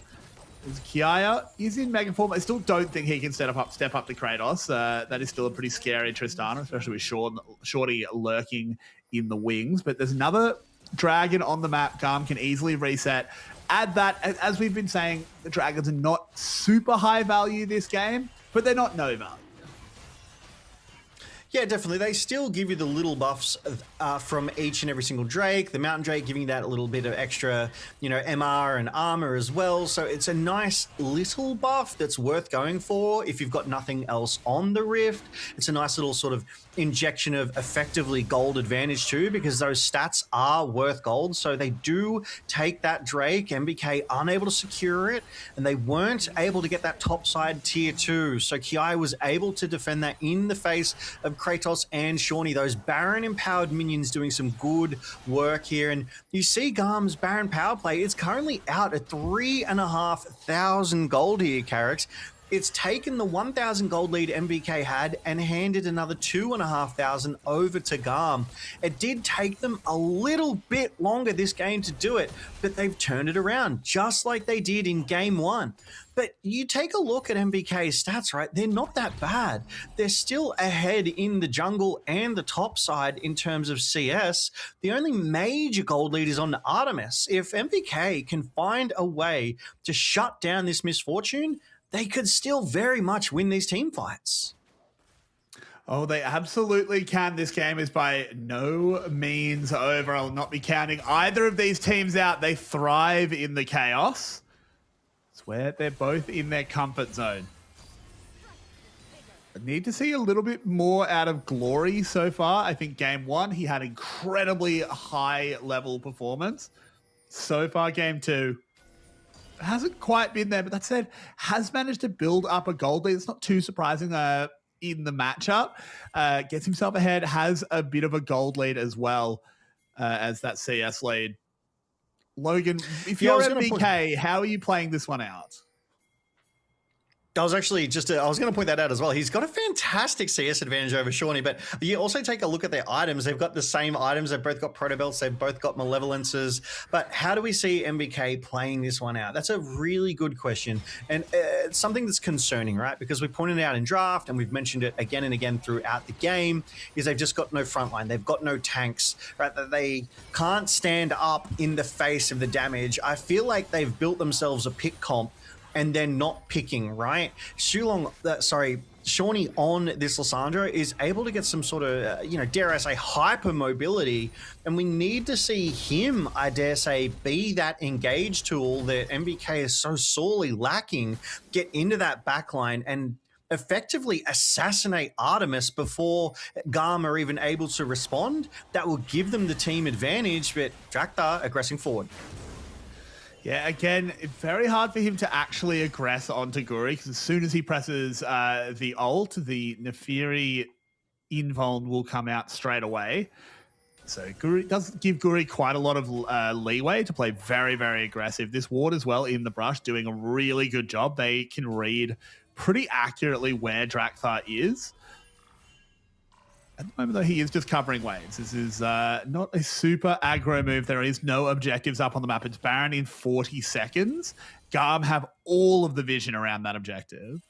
Kiaya is in mega form. I still don't think he can step up to Kratos. That is still a pretty scary Tristana, especially with Shorty lurking in the wings. But there's another dragon on the map. GAM can easily reset. Add that, as we've been saying, the dragons are not super high value this game, but they're not no value. Yeah, definitely. They still give you the little buffs from each and every single Drake. The Mountain Drake giving you that little bit of extra, MR and armor as well. So it's a nice little buff that's worth going for if you've got nothing else on the Rift. It's a nice little sort of injection of effectively gold advantage too, because those stats are worth gold. So they do take that Drake. MVK unable to secure it, and they weren't able to get that top side tier 2. So Kiai was able to defend that in the face of Kratos and Shawnee, those Baron empowered minions doing some good work here. And you see GAM's Baron power play, it's currently out at 3,500 gold here, Carrick. It's taken the 1,000 gold lead MVK had and handed another 2,500 over to GAM. It did take them a little bit longer this game to do it, but they've turned it around just like they did in game 1. But you take a look at MVK's stats, right? They're not that bad. They're still ahead in the jungle and the top side in terms of CS. The only major gold lead is on Artemis. If MVK can find a way to shut down this Misfortune, they could still very much win these team fights. Oh, they absolutely can. This game is by no means over. I'll not be counting either of these teams out. They thrive in the chaos. It's where they're both in their comfort zone. I need to see a little bit more out of Glory so far. I think game 1, he had incredibly high level performance. So far, game 2, hasn't quite been there, but that said, has managed to build up a gold lead. It's not too surprising in the matchup. Gets himself ahead, has a bit of a gold lead as well as that CS lead. Logan, if you're MVK, how are you playing this one out? I was actually I was going to point that out as well. He's got a fantastic CS advantage over Shawnee, but you also take a look at their items. They've got the same items. They've both got proto belts. They've both got malevolences. But how do we see MVK playing this one out? That's a really good question. And it's something that's concerning, right? Because we pointed it out in draft, and we've mentioned it again and again throughout the game, is they've just got no frontline. They've got no tanks, right? They can't stand up in the face of the damage. I feel like they've built themselves a pick comp and they're not picking, right? Shawnee on this Lissandra is able to get some sort of, dare I say, hyper mobility. And we need to see him, I dare say, be that engage tool that MVK is so sorely lacking, get into that backline and effectively assassinate Artemis before GAM are even able to respond. That will give them the team advantage, but Drakthar aggressing forward. Yeah, again, very hard for him to actually aggress onto Guri, because as soon as he presses the ult, the Nefiri invuln will come out straight away. So Guri does give Guri quite a lot of leeway to play very, very aggressive. This ward as well in the brush doing a really good job. They can read pretty accurately where Drakthar is. At the moment, though, he is just covering waves. This is not a super aggro move. There is no objectives up on the map. It's Baron in 40 seconds. GAM have all of the vision around that objective.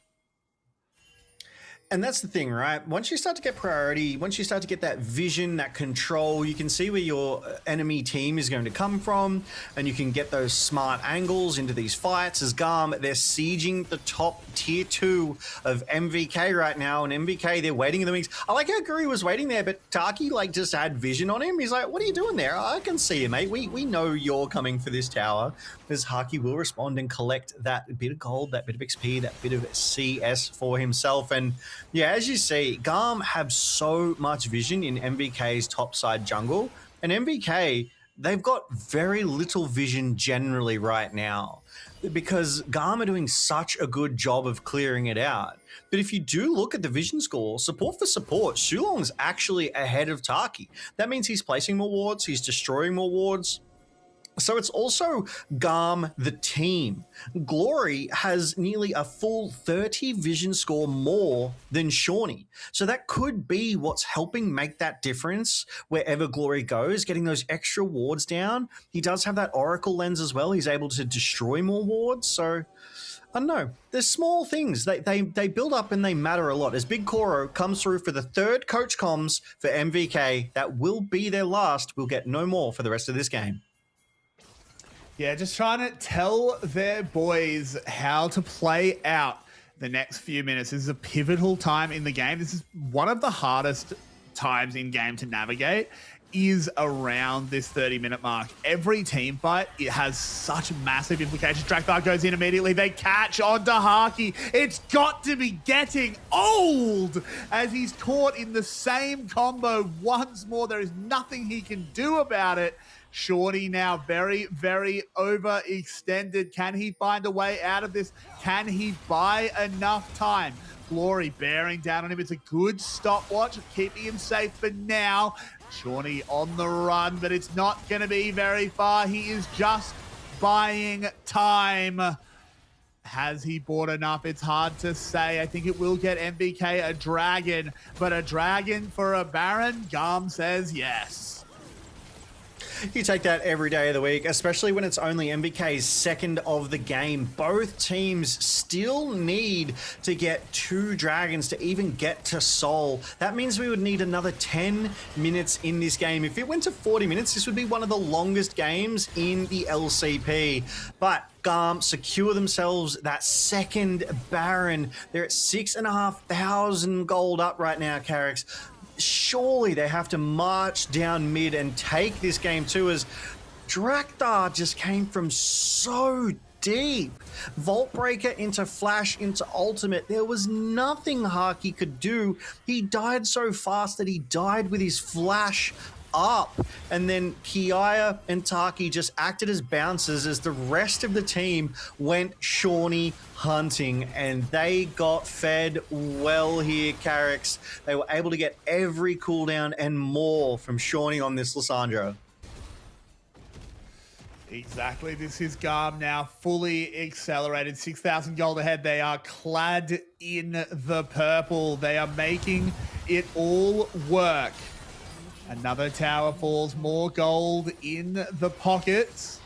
And that's the thing, right? Once you start to get priority, once you start to get that vision, that control, you can see where your enemy team is going to come from, and you can get those smart angles into these fights. As GAM, they're sieging the top tier 2 of MVK right now, and MVK, they're waiting in the wings. I like how Guri was waiting there, but Taki, like, just had vision on him. He's like, what are you doing there? I can see you, mate. We know you're coming for this tower. As Haki will respond and collect that bit of gold, that bit of XP, that bit of CS for himself. And yeah, as you see, GAM have so much vision in MVK's topside jungle, and MVK, they've got very little vision generally right now because GAM are doing such a good job of clearing it out. But if you do look at the vision score, support for support, Sulong's actually ahead of Taki. That means he's placing more wards, he's destroying more wards. So it's also GAM, the team. Glory has nearly a full 30 vision score more than Shawnee. So that could be what's helping make that difference wherever Glory goes, getting those extra wards down. He does have that Oracle lens as well. He's able to destroy more wards. So I don't know. There's small things. They build up and they matter a lot. As Big Koro comes through for the 3rd coach comms for MVK, that will be their last. We'll get no more for the rest of this game. Yeah, just trying to tell their boys how to play out the next few minutes. This is a pivotal time in the game. This is one of the hardest times in game to navigate, is around this 30-minute mark. Every team fight, it has such massive implications. Drakthar goes in immediately. They catch onto Haki. It's got to be getting old as he's caught in the same combo once more. There is nothing he can do about it. Shorty now very, very overextended. Can he find a way out of this? Can he buy enough time? Glory bearing down on him. It's a good stopwatch, keeping him safe for now. Shawnee on the run, but it's not going to be very far. He is just buying time. Has he bought enough? It's hard to say. I think it will get MVK a dragon, but a dragon for a Baron? GAM says yes. You take that every day of the week, especially when it's only MVK's 2nd of the game. Both teams still need to get 2 dragons to even get to Sol. That means we would need another 10 minutes in this game. If it went to 40 minutes, this would be one of the longest games in the LCP. But GAM secure themselves that 2nd Baron. They're at 6,500 gold up right now, Carrix. Surely they have to march down mid and take this game too, as Drakthar just came from so deep. Vault Breaker into Flash into Ultimate. There was nothing Haki could do. He died so fast that he died with his Flash up, and then Kiaya and Taki just acted as bouncers as the rest of the team went Shawnee hunting, and they got fed well here, Carrix. They were able to get every cooldown and more from Shawnee on this Lissandra. Exactly. This is GAM now fully accelerated. 6,000 gold ahead. They are clad in the purple. They are making it all work. Another tower falls, more gold in the pockets.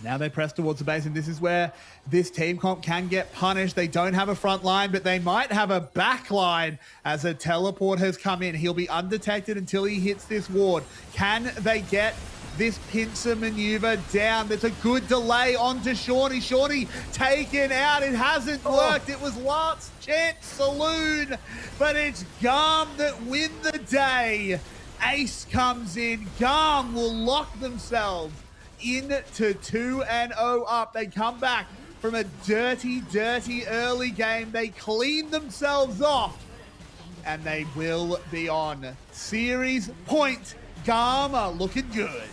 Now they press towards the base, and this is where this team comp can get punished. They don't have a front line, but they might have a back line as a teleport has come in. He'll be undetected until he hits this ward. Can they get this pincer maneuver down? There's a good delay onto Shawnee. Shawnee taken out. It hasn't worked. It was last chance saloon, but it's GAM that win the day. Ace comes in. GAM will lock themselves into 2-0 up. They come back from a dirty, dirty early game. They clean themselves off, and they will be on series point. GAM are looking good.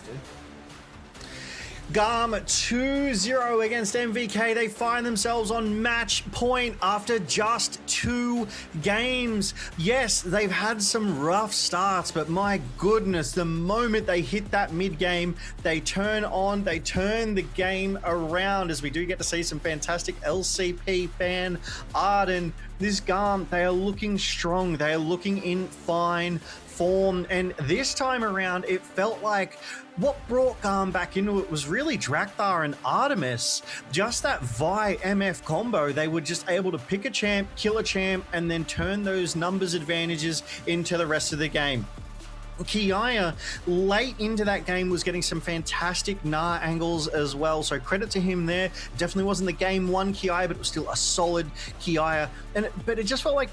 GAM 2-0 against MVK. They find themselves on match point after just 2 games. Yes, they've had some rough starts, but my goodness, the moment they hit that mid-game, they turn the game around, as we do get to see some fantastic LCP fan art. And this GAM, they are looking strong. They are looking in fine form. And this time around, it felt like what brought GAM back into it was really Drakthar and Artemis. Just that Vi MF combo, they were just able to pick a champ, kill a champ, and then turn those numbers advantages into the rest of the game. Kiaya, late into that game, was getting some fantastic Gnar angles as well, so credit to him there. Definitely wasn't the game one Kiaya, but it was still a solid Kiaya. But it just felt like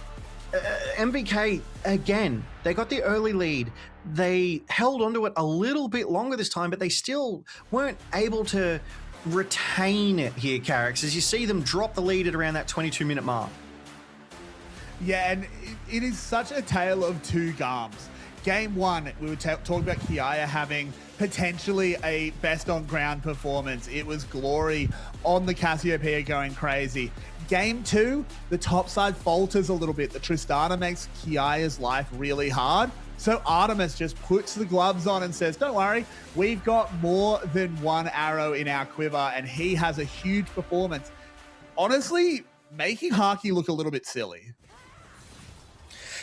MVK, again, they got the early lead. They held onto it a little bit longer this time, but they still weren't able to retain it here, Carrix, as you see them drop the lead at around that 22-minute mark. Yeah, and it is such a tale of 2 GAMs. Game 1, we were talking about Kiaya having potentially a best on ground performance. It was Glory on the Cassiopeia going crazy. Game 2, the top side falters a little bit. The Tristana makes Kiaya's life really hard. So Artemis just puts the gloves on and says, don't worry, we've got more than one arrow in our quiver, and he has a huge performance. Honestly, making Haki look a little bit silly.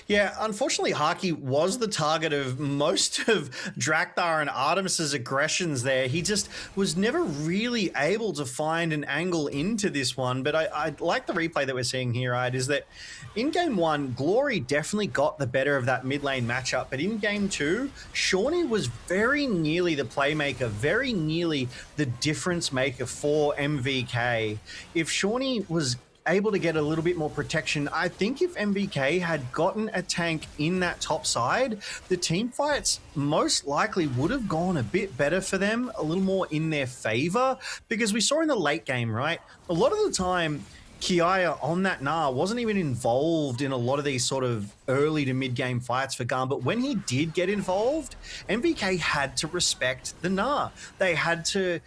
Yeah, unfortunately, Haki was the target of most of Drakthar and Artemis's aggressions there. He just was never really able to find an angle into this one. But I like the replay that we're seeing here, right, is that in Game 1, Glory definitely got the better of that mid lane matchup. But in Game 2, Shawnee was very nearly the playmaker, very nearly the difference maker for MVK. If Shawnee was able to get a little bit more protection, I think if MVK had gotten a tank in that top side, the team fights most likely would have gone a bit better for them, a little more in their favor, because we saw in the late game, right? A lot of the time, Kiaya on that Gnar wasn't even involved in a lot of these sort of early to mid-game fights for GAM, but when he did get involved, MVK had to respect the Gnar. They had to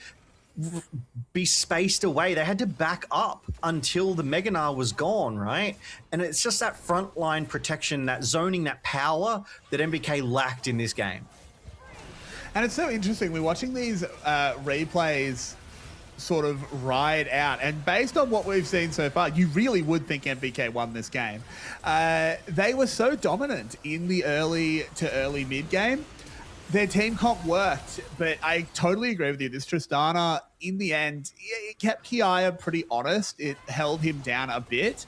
be spaced away. They had to back up until the Mega Gnar was gone, right? And it's just that frontline protection, that zoning, that power that MVK lacked in this game. And it's so interesting. We're watching these replays sort of ride out, and based on what we've seen so far, you really would think MVK won this game. They were so dominant in the early to early mid game. Their team comp worked, but I totally agree with you. This Tristana, in the end, it kept Kiaya pretty honest. It held him down a bit,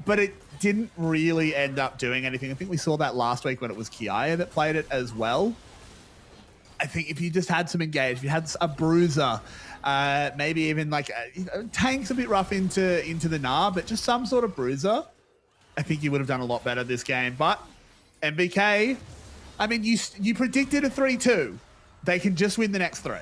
but it didn't really end up doing anything. I think we saw that last week when it was Kiaya that played it as well. I think if you just had some engage, if you had a bruiser, maybe even like tanks a bit rough into the Gnar, but just some sort of bruiser, I think you would have done a lot better this game. But MVK, I mean, you predicted a 3-2. They can just win the next 3.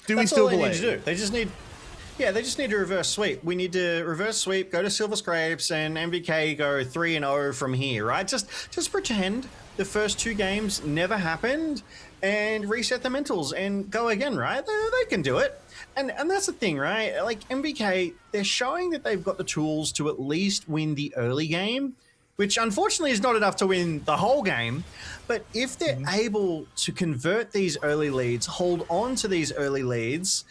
We still believe? Need to do. They just need to reverse sweep. We need to reverse sweep, go to Silver Scrapes, and MVK go 3-0 from here, right? Just pretend the first 2 games never happened and reset the mentals and go again, right? They can do it. And that's the thing, right? Like MVK, they're showing that they've got the tools to at least win the early game, which unfortunately is not enough to win the whole game. But if they're able to convert these early leads, hold on to these early leads,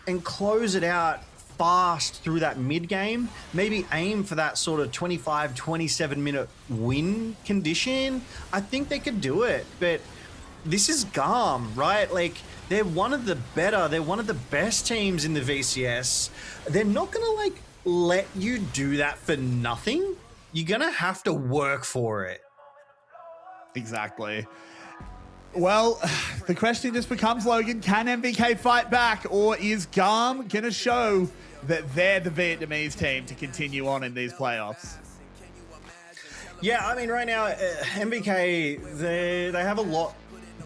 and close it out fast through that mid game, maybe aim for that sort of 25, 27-minute win condition, I think they could do it. But this is GAM, right? Like, they're one of the best teams in the VCS. They're not going to, like, let you do that for nothing. You're going to have to work for it. Exactly. Well, the question just becomes, Logan, can MVK fight back, or is GAM going to show that they're the Vietnamese team to continue on in these playoffs? Yeah, I mean, right now, MVK, they have a lot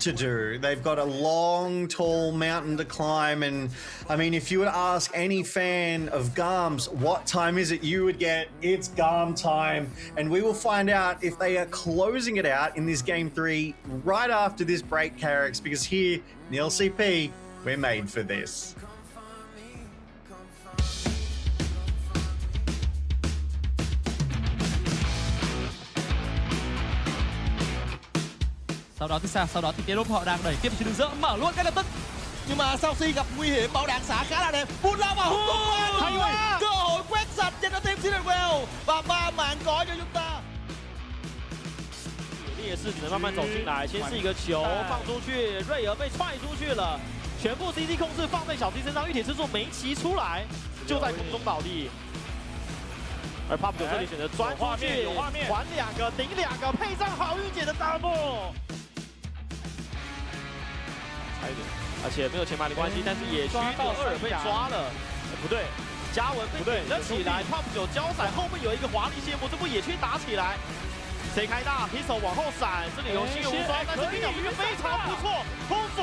to do. They've got a long, tall mountain to climb, and I mean, if you would ask any fan of GAM's what time is it, you would get it's GAM time, and we will find out if they are closing it out in this game 3 right after this break, Carrix, because here in the LCP, We're made for this. Sau đó thì sao? Sau đó thì tiến họ đang đẩy tiếp trên đường giữa, mở luôn ngay lập tức. Nhưng mà sau khi gặp nguy hiểm, bảo đạn xả khá là đẹp. Bút lao vào hút tung hay quá. cơ hội quét sạch cho team Cinderwell và 3 mạng có cho chúng ta. 也是只能慢慢走进来，先是一个球放出去，瑞儿被踹出去了，全部 CT 控制放在小 C 身上，玉铁之作没骑出来，就在空中倒地。而 Pop 9这里选择钻出去，还2个顶2个，配上好玉姐的 double。差一点，而且没有前排的关系，但是野区的2被抓了，不对，嘉文被顶了起来 ，Pop 9交闪后面有一个华丽谢幕，这波野区打起来。 谁开大 ，Pistol 往后闪，这里有心有无双，但是冰鸟明明非常不错，轰左，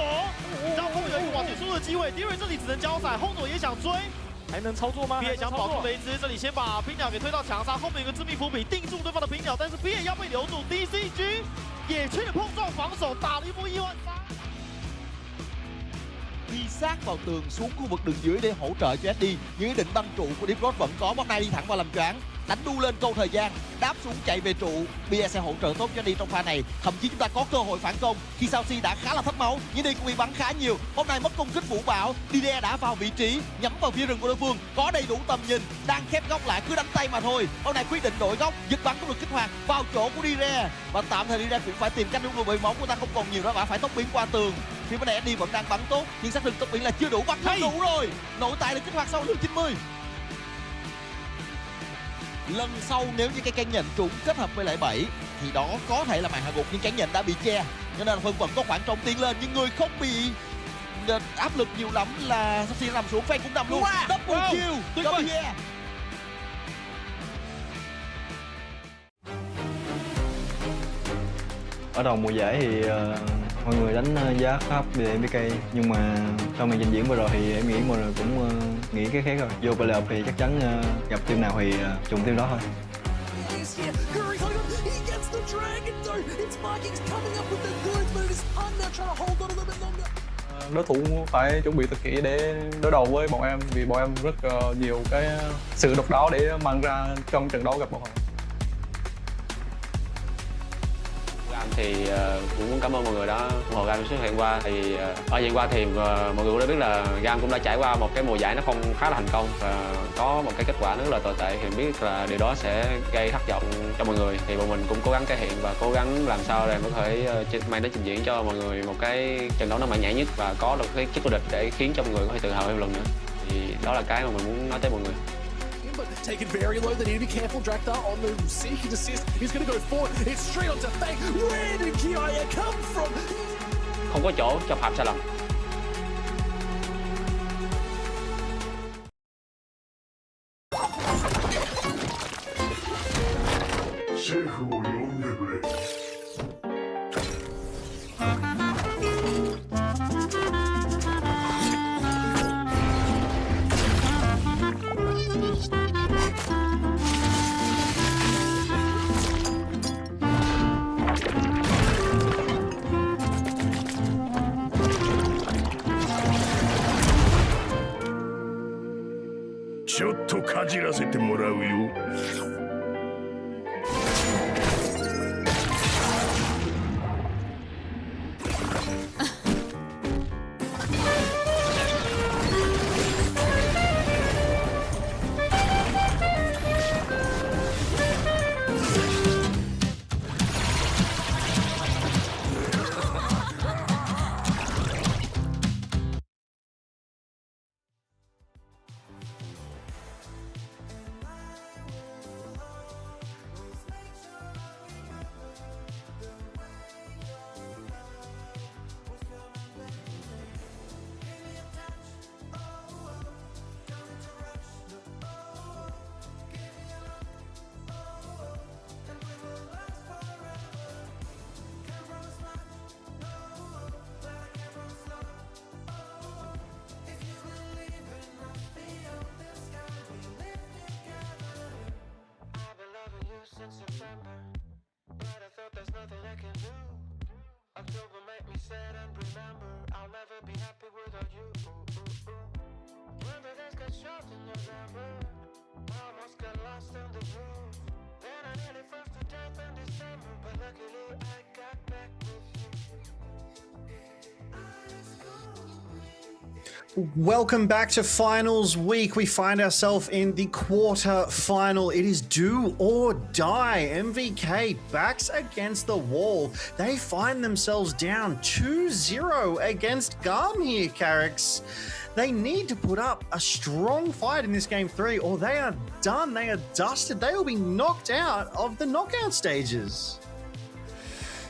然后后面有一个往前输的机会，迪瑞这里只能交闪，轰左也想追，还能操作吗？比尔想保住雷兹，这里先把冰鸟给推到墙上，后面有个致命伏笔定住对方的冰鸟，但是比尔要被留住 ，DCG 野区的碰撞防守打了一波意外杀。 Đi sát vào tường xuống khu vực đường dưới để hỗ trợ cho SD. Những ý định băng trụ của Deep Road vẫn có. Bóng nay đi thẳng vào làm choáng, đánh đu lên câu thời gian, đáp xuống chạy về trụ. Bia sẽ hỗ trợ tốt cho đi trong pha này. Thậm chí chúng ta có cơ hội phản công khi Sao Si đã khá là thất máu, nhưng đi cũng bị bắn khá nhiều. Hôm nay mất công kích vũ bão, Dide đã vào vị trí nhắm vào phía rừng của đối phương, có đầy đủ tầm nhìn, đang khép góc lại cứ đánh tay mà thôi. Hôm nay quyết định đổi góc, giật bắn cũng được kích hoạt vào chỗ của Dide và tạm thời Dide cũng phải tìm cách đúng bởi máu của ta không còn nhiều đó, và phải tốc biến qua tường. Khi mà SD vẫn đang bắn tốt nhưng xác định tốc biến là chưa đủ, bắn không đủ rồi. Nội tại được kích hoạt sau lượt 90. Lần sau nếu như cái cán nhận trúng kết hợp với lại 7 thì đó có thể là màn hạ gục, nhưng cán nhận đã bị che cho nên là Phân vẫn có khoảng trống tiến lên, nhưng người không bị áp lực nhiều lắm là Sắp nằm xuống, Fan cũng nằm luôn. Double kill cho Bia. Ở đầu mùa giải thì mọi người đánh giá khá thấp về MVK, nhưng mà sau màn trình diễn vừa rồi thì em nghĩ mọi người cũng nghĩ cái khác rồi. Vô playoff thì chắc chắn gặp team nào thì trùng team đó thôi. Đối thủ phải chuẩn bị thật kỹ để đối đầu với bọn em, vì bọn em rất nhiều cái sự độc đáo để mang ra trong trận đấu gặp bọn họ. Thì cũng muốn cảm ơn mọi người đã ủng hộ GAM xuất hiện qua. Thì ở hiện qua thì mọi người cũng đã biết là GAM cũng đã trải qua một cái mùa giải nó không khá là thành công và có một cái kết quả rất là tồi tệ, thì biết là điều đó sẽ gây thất vọng cho mọi người. Thì bọn mình cũng cố gắng cải thiện và cố gắng làm sao để có thể mang đến trình diễn cho mọi người một cái trận đấu nó mạnh mẽ nhất và có được cái chức vô địch để khiến cho mọi người có thể tự hào thêm lần nữa. Thì đó là cái mà mình muốn nói tới mọi người. But take it very low. They need to be careful. Draktar on the seek assist. He's going to go forward. It's straight onto Fang. Where did Kiaya come from? Không có chỗ cho phạm sai lầm.ちょっとかじらせてもらうよ。Welcome back to finals week. We find ourselves in the quarter final. It is do or die. MVK backs against the wall. They find themselves down 2-0 against GAM here, Carrix. They need to put up a strong fight in this game 3 or they are done. They are dusted. They will be knocked out of the knockout stages.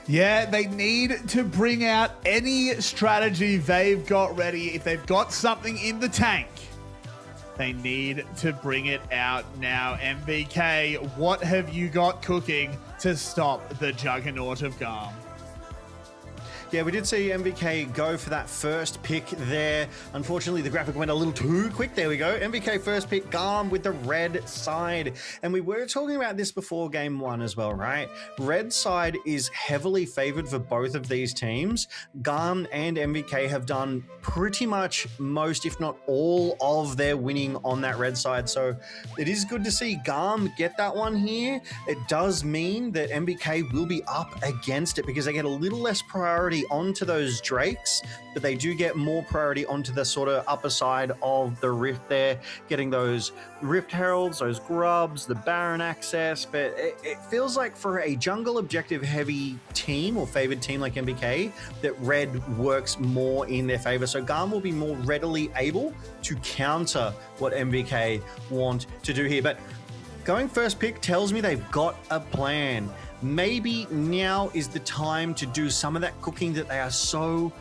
Yeah, they need to bring out any strategy they've got ready. If they've got something in the tank, they need to bring it out now. MVK, what have you got cooking to stop the juggernaut of GAM? Yeah, we did see MVK go for that first pick there. Unfortunately, the graphic went a little too quick. There we go. MVK first pick, GAM with the red side. And we were talking about this before game 1 as well, right? Red side is heavily favored for both of these teams. GAM and MVK have done pretty much most, if not all, of their winning on that red side. So it is good to see GAM get that one here. It does mean that MVK will be up against it because they get a little less priority onto those Drakes, but they do get more priority onto the sort of upper side of the Rift there, getting those Rift Heralds, those Grubs, the Baron access. But it feels like for a jungle objective heavy team or favored team like MVK, that red works more in their favor. So GAM will be more readily able to counter what MVK want to do here. But going first pick tells me they've got a plan. Maybe now is the time to do some of that cooking that they are so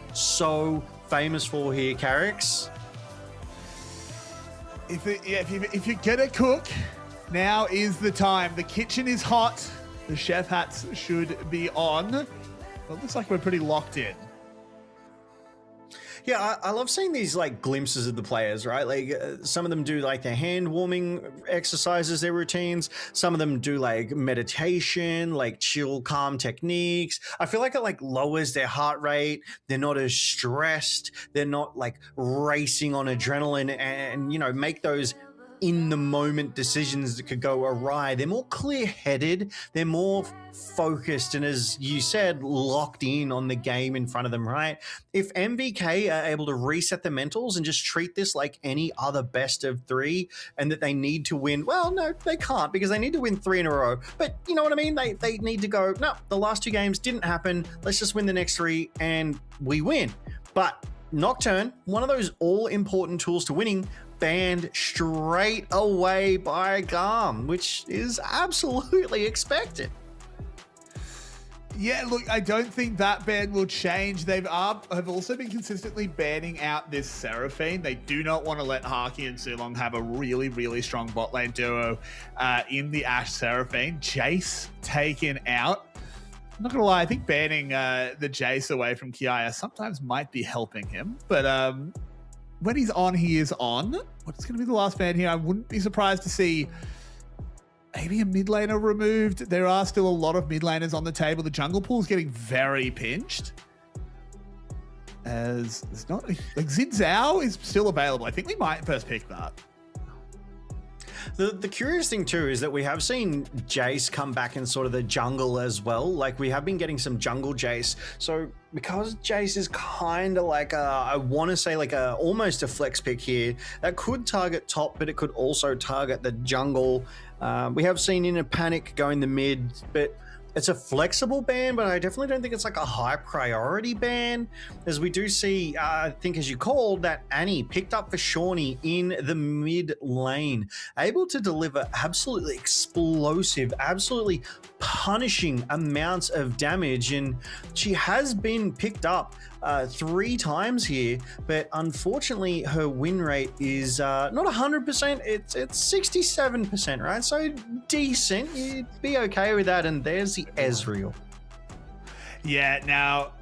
famous for here, Carrix. If you're gonna cook, now is the time. The kitchen is hot. The chef hats should be on. Well, it looks like we're pretty locked in. Yeah, I love seeing these like glimpses of the players, right? Like some of them do like their hand warming exercises, their routines. Some of them do like meditation, like chill, calm techniques. I feel like it like lowers their heart rate. They're not as stressed. They're not like racing on adrenaline and you know, make those in the moment decisions that could go awry. They're more clear-headed. They're more focused and, as you said, locked in on the game in front of them, right? If MVK are able to reset the mentals and just treat this like any other best of 3 and that they need to win, well, no, they can't because they need to win 3 in a row. But you know what I mean? They need to go, no, the last 2 games didn't happen. Let's just win the next 3 and we win. But Nocturne, one of those all-important tools to winning, banned straight away by GAM, which is absolutely expected. Yeah, look, I don't think that ban will change. Have also been consistently banning out this Seraphine. They do not want to let Haki and Sulong have a really strong bot lane duo in the Ashe Seraphine. Jace taken out. I'm not gonna lie, I think banning the Jace away from Kiaya sometimes might be helping him, but when he's on, he is on. What's going to be the last ban here? I wouldn't be surprised to see maybe a mid laner removed. There are still a lot of mid laners on the table. The jungle pool is getting very pinched. As it's not like Xin Zhao is still available. I think we might first pick that. The curious thing too is that we have seen Jace come back in sort of the jungle as well. Like we have been getting some jungle Jace. So because Jace is kind of like I want to say like almost a flex pick here, that could target top, but it could also target the jungle. We have seen in a panic going the mid, but it's a flexible ban, but I definitely don't think it's like a high priority ban, as we do see, I think as you called, that Annie picked up for Shawnee in the mid lane, able to deliver absolutely explosive, absolutely punishing amounts of damage, and she has been picked up 3 times here, but unfortunately her win rate is not 100%, it's 67%, right? So decent, you'd be okay with that. And there's the Ezreal. Yeah, now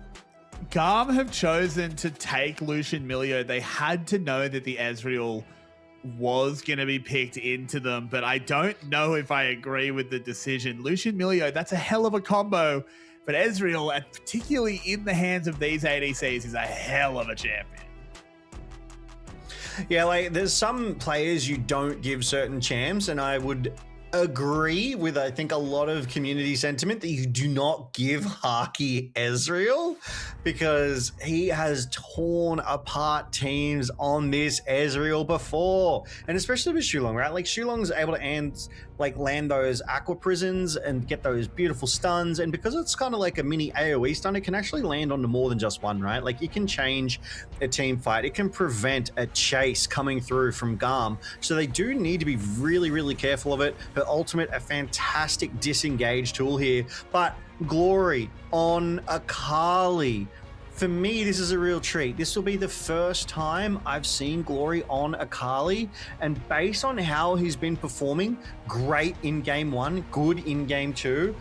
GAM have chosen to take Lucian Milio. They had to know that the Ezreal was going to be picked into them, but I don't know if I agree with the decision. Lucian Milio, that's a hell of a combo. But Ezreal, and particularly in the hands of these ADCs, is a hell of a champion. Yeah, like there's some players you don't give certain champs, and I would agree with, I think, a lot of community sentiment that you do not give Haki Ezreal, because he has torn apart teams on this Ezreal before, and especially with Shulong, right? Like Shulong's able to land those aqua prisons and get those beautiful stuns, and because it's kind of like a mini AoE stun, it can actually land onto more than just one, right? Like it can change a team fight, it can prevent a chase coming through from GAM, so they do need to be really, really careful of it. Her ultimate, a fantastic disengage tool here, but Glory on Akali. For me, this is a real treat. This will be the first time I've seen Glory on Akali, and based on how he's been performing, great in game 1, good in game 2,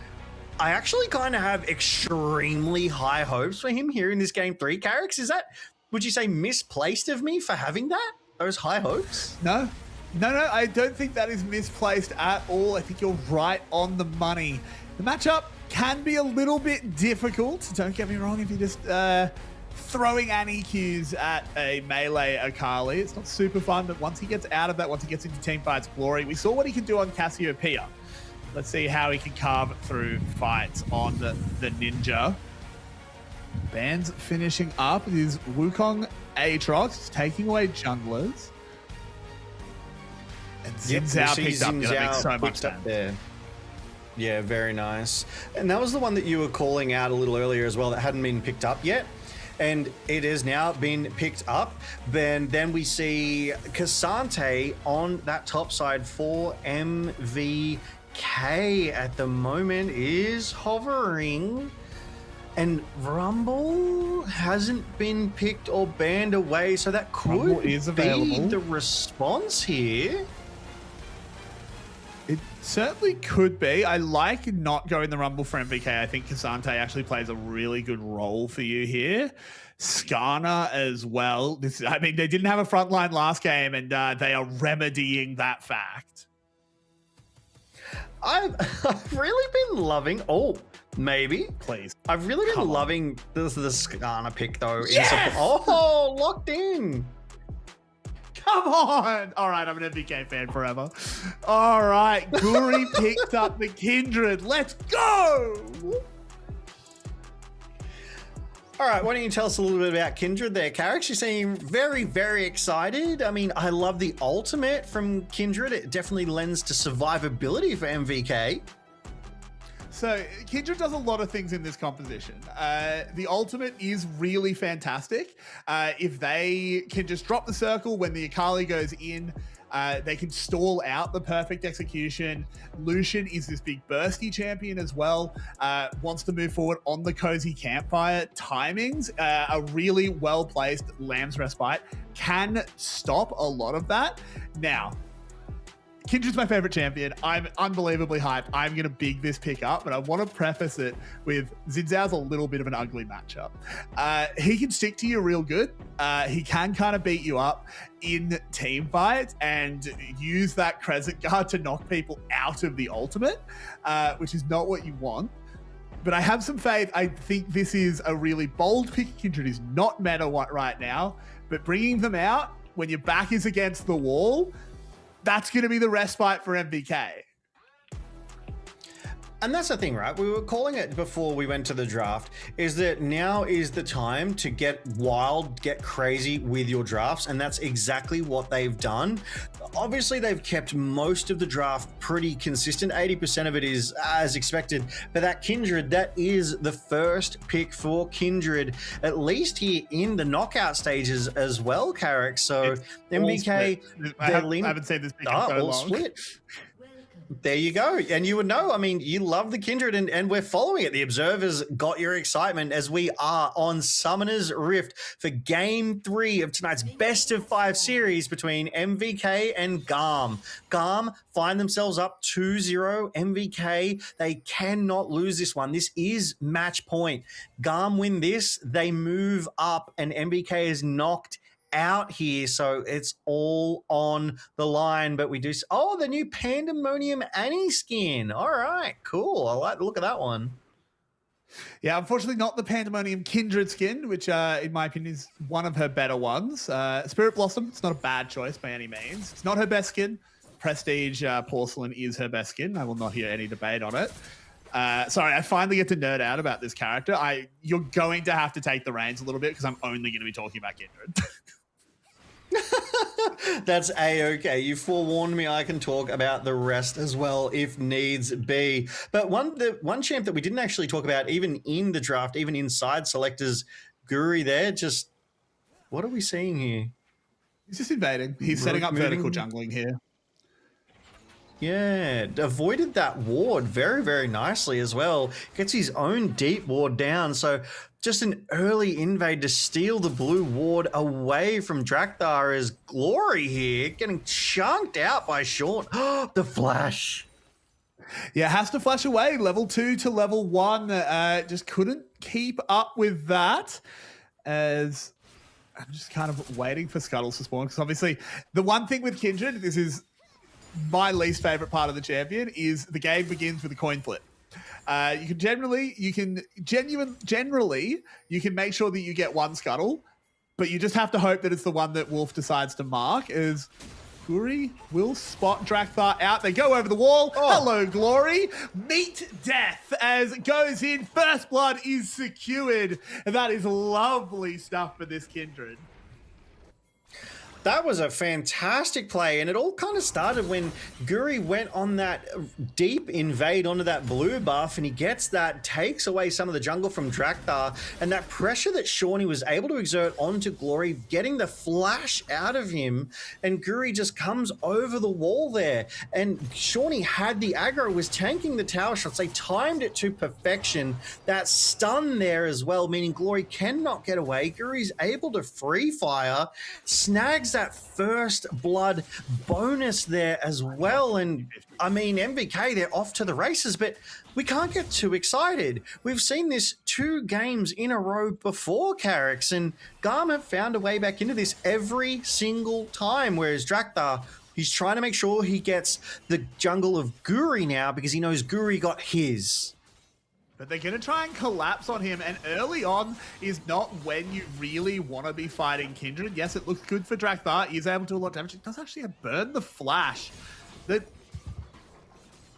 I actually kind of have extremely high hopes for him here in this game 3. Carrix, is that, would you say, misplaced of me for having those high hopes? No, I don't think that is misplaced at all. I think you're right on the money. The matchup can be a little bit difficult. Don't get me wrong, if you're just throwing AniQs at a melee Akali, it's not super fun, but once he gets out of that, once he gets into team fights, Glory, we saw what he can do on Cassiopeia. Let's see how he can carve through fights on the Ninja. Ban's finishing up. It is Wukong Aatrox taking away junglers. And Xin Zhao picked up. That makes so much sense. There. Yeah, very nice. And that was the one that you were calling out a little earlier as well that hadn't been picked up yet. And it has now been picked up. Then we see Cassante on that top side for MVK at the moment is hovering. And Rumble hasn't been picked or banned away, so that could be the response here. It certainly could be. I like not going the Rumble for MVK. I think Cassante actually plays a really good role for you here. Skarner as well. I mean, they didn't have a front line last game, and they are remedying that fact. I've really been loving... Oh, maybe. Please. I've really been loving the Skarner pick, though. Yes! Oh, locked in. Come on. All right, I'm an MVK fan forever. All right, Guri picked up the Kindred. Let's go. All right, why don't you tell us a little bit about Kindred there, Carrick? You seem very, very excited. I mean, I love the ultimate from Kindred. It definitely lends to survivability for MVK. So Kindred does a lot of things in this composition. The ultimate is really fantastic. If they can just drop the circle when the Akali goes in, they can stall out the perfect execution. Lucian is this big bursty champion as well. Wants to move forward on the cozy campfire. Timings, a really well-placed Lamb's Respite can stop a lot of that. Now, Kindred's my favorite champion. I'm unbelievably hyped. I'm going to big this pick up, but I want to preface it with Xin Zhao's a little bit of an ugly matchup. He can stick to you real good. He can kind of beat you up in team fights and use that Crescent Guard to knock people out of the ultimate, which is not what you want. But I have some faith. I think this is a really bold pick. Kindred is not meta right now, but bringing them out when your back is against the wall, that's going to be the respite for MVK. And that's the thing, right? We were calling it before we went to the draft, is that now is the time to get wild, get crazy with your drafts, and that's exactly what they've done. Obviously, they've kept most of the draft pretty consistent. 80% of it is as expected, but that Kindred, that is the first pick for Kindred, at least here in the knockout stages as well, Carrick. So It's MVK, I haven't seen this pick in so long. Split. There you go. And you would know, I mean, you love the Kindred and we're following it. The observers got your excitement as we are on Summoner's Rift for Game 3 of tonight's best of 5 series between MVK and GAM. GAM find themselves up 2-0. MVK, they cannot lose this one. This is match point. GAM win this, they move up, and MVK is knocked out here, so it's all on the line. But we do the new Pandemonium Annie skin. All right, cool. I like the look of that one. Yeah, unfortunately not the Pandemonium Kindred skin, which in my opinion is one of her better ones. Spirit Blossom, it's not a bad choice by any means. It's not her best skin. Prestige Porcelain is her best skin. I will not hear any debate on it. Sorry, I finally get to nerd out about this character. You're going to have to take the reins a little bit because I'm only going to be talking about Kindred. That's A-okay. You forewarned me. I can talk about the rest as well if needs be. But one champ that we didn't actually talk about, even in the draft, even inside selectors, Guri there, just what are we seeing here? He's just invading. He's setting up vertical jungling here. Yeah, avoided that ward very, very nicely as well. Gets his own deep ward down. So just an early invade to steal the blue ward away from Drakthar as Glory here getting chunked out by Sean. The flash. Yeah, has to flash away. Level 2 to level 1. Just couldn't keep up with that as I'm just kind of waiting for Scuttles to spawn because obviously the one thing with Kindred, this is my least favorite part of the champion, is the game begins with a coin flip. You can generally make sure that you get one Scuttle, but you just have to hope that it's the one that Wolf decides to mark. As Guri will spot Drakthar out. They go over the wall. Oh. Hello, Glory. Meet death as it goes in. First blood is secured. And that is lovely stuff for this Kindred. That was a fantastic play, and it all kind of started when Guri went on that deep invade onto that blue buff, and he gets that, takes away some of the jungle from Drakthar, and that pressure that Shawnee was able to exert onto Glory, getting the flash out of him, and Guri just comes over the wall there, and Shawnee had the aggro, was tanking the tower shots. They timed it to perfection. That stun there as well, meaning Glory cannot get away. Guri's able to free fire, snags that first blood bonus there as well. And I mean, MVK, they're off to the races, but we can't get too excited. We've seen this 2 games in a row before, Carrix, and GAM have found a way back into this every single time, whereas Drakthar, he's trying to make sure he gets the jungle of Guri now because he knows Guri got his. But they're going to try and collapse on him, and early on is not when you really want to be fighting Kindred. Yes, it looks good for Drakthar. He's able to do a lot of damage. It does actually burn the flash. The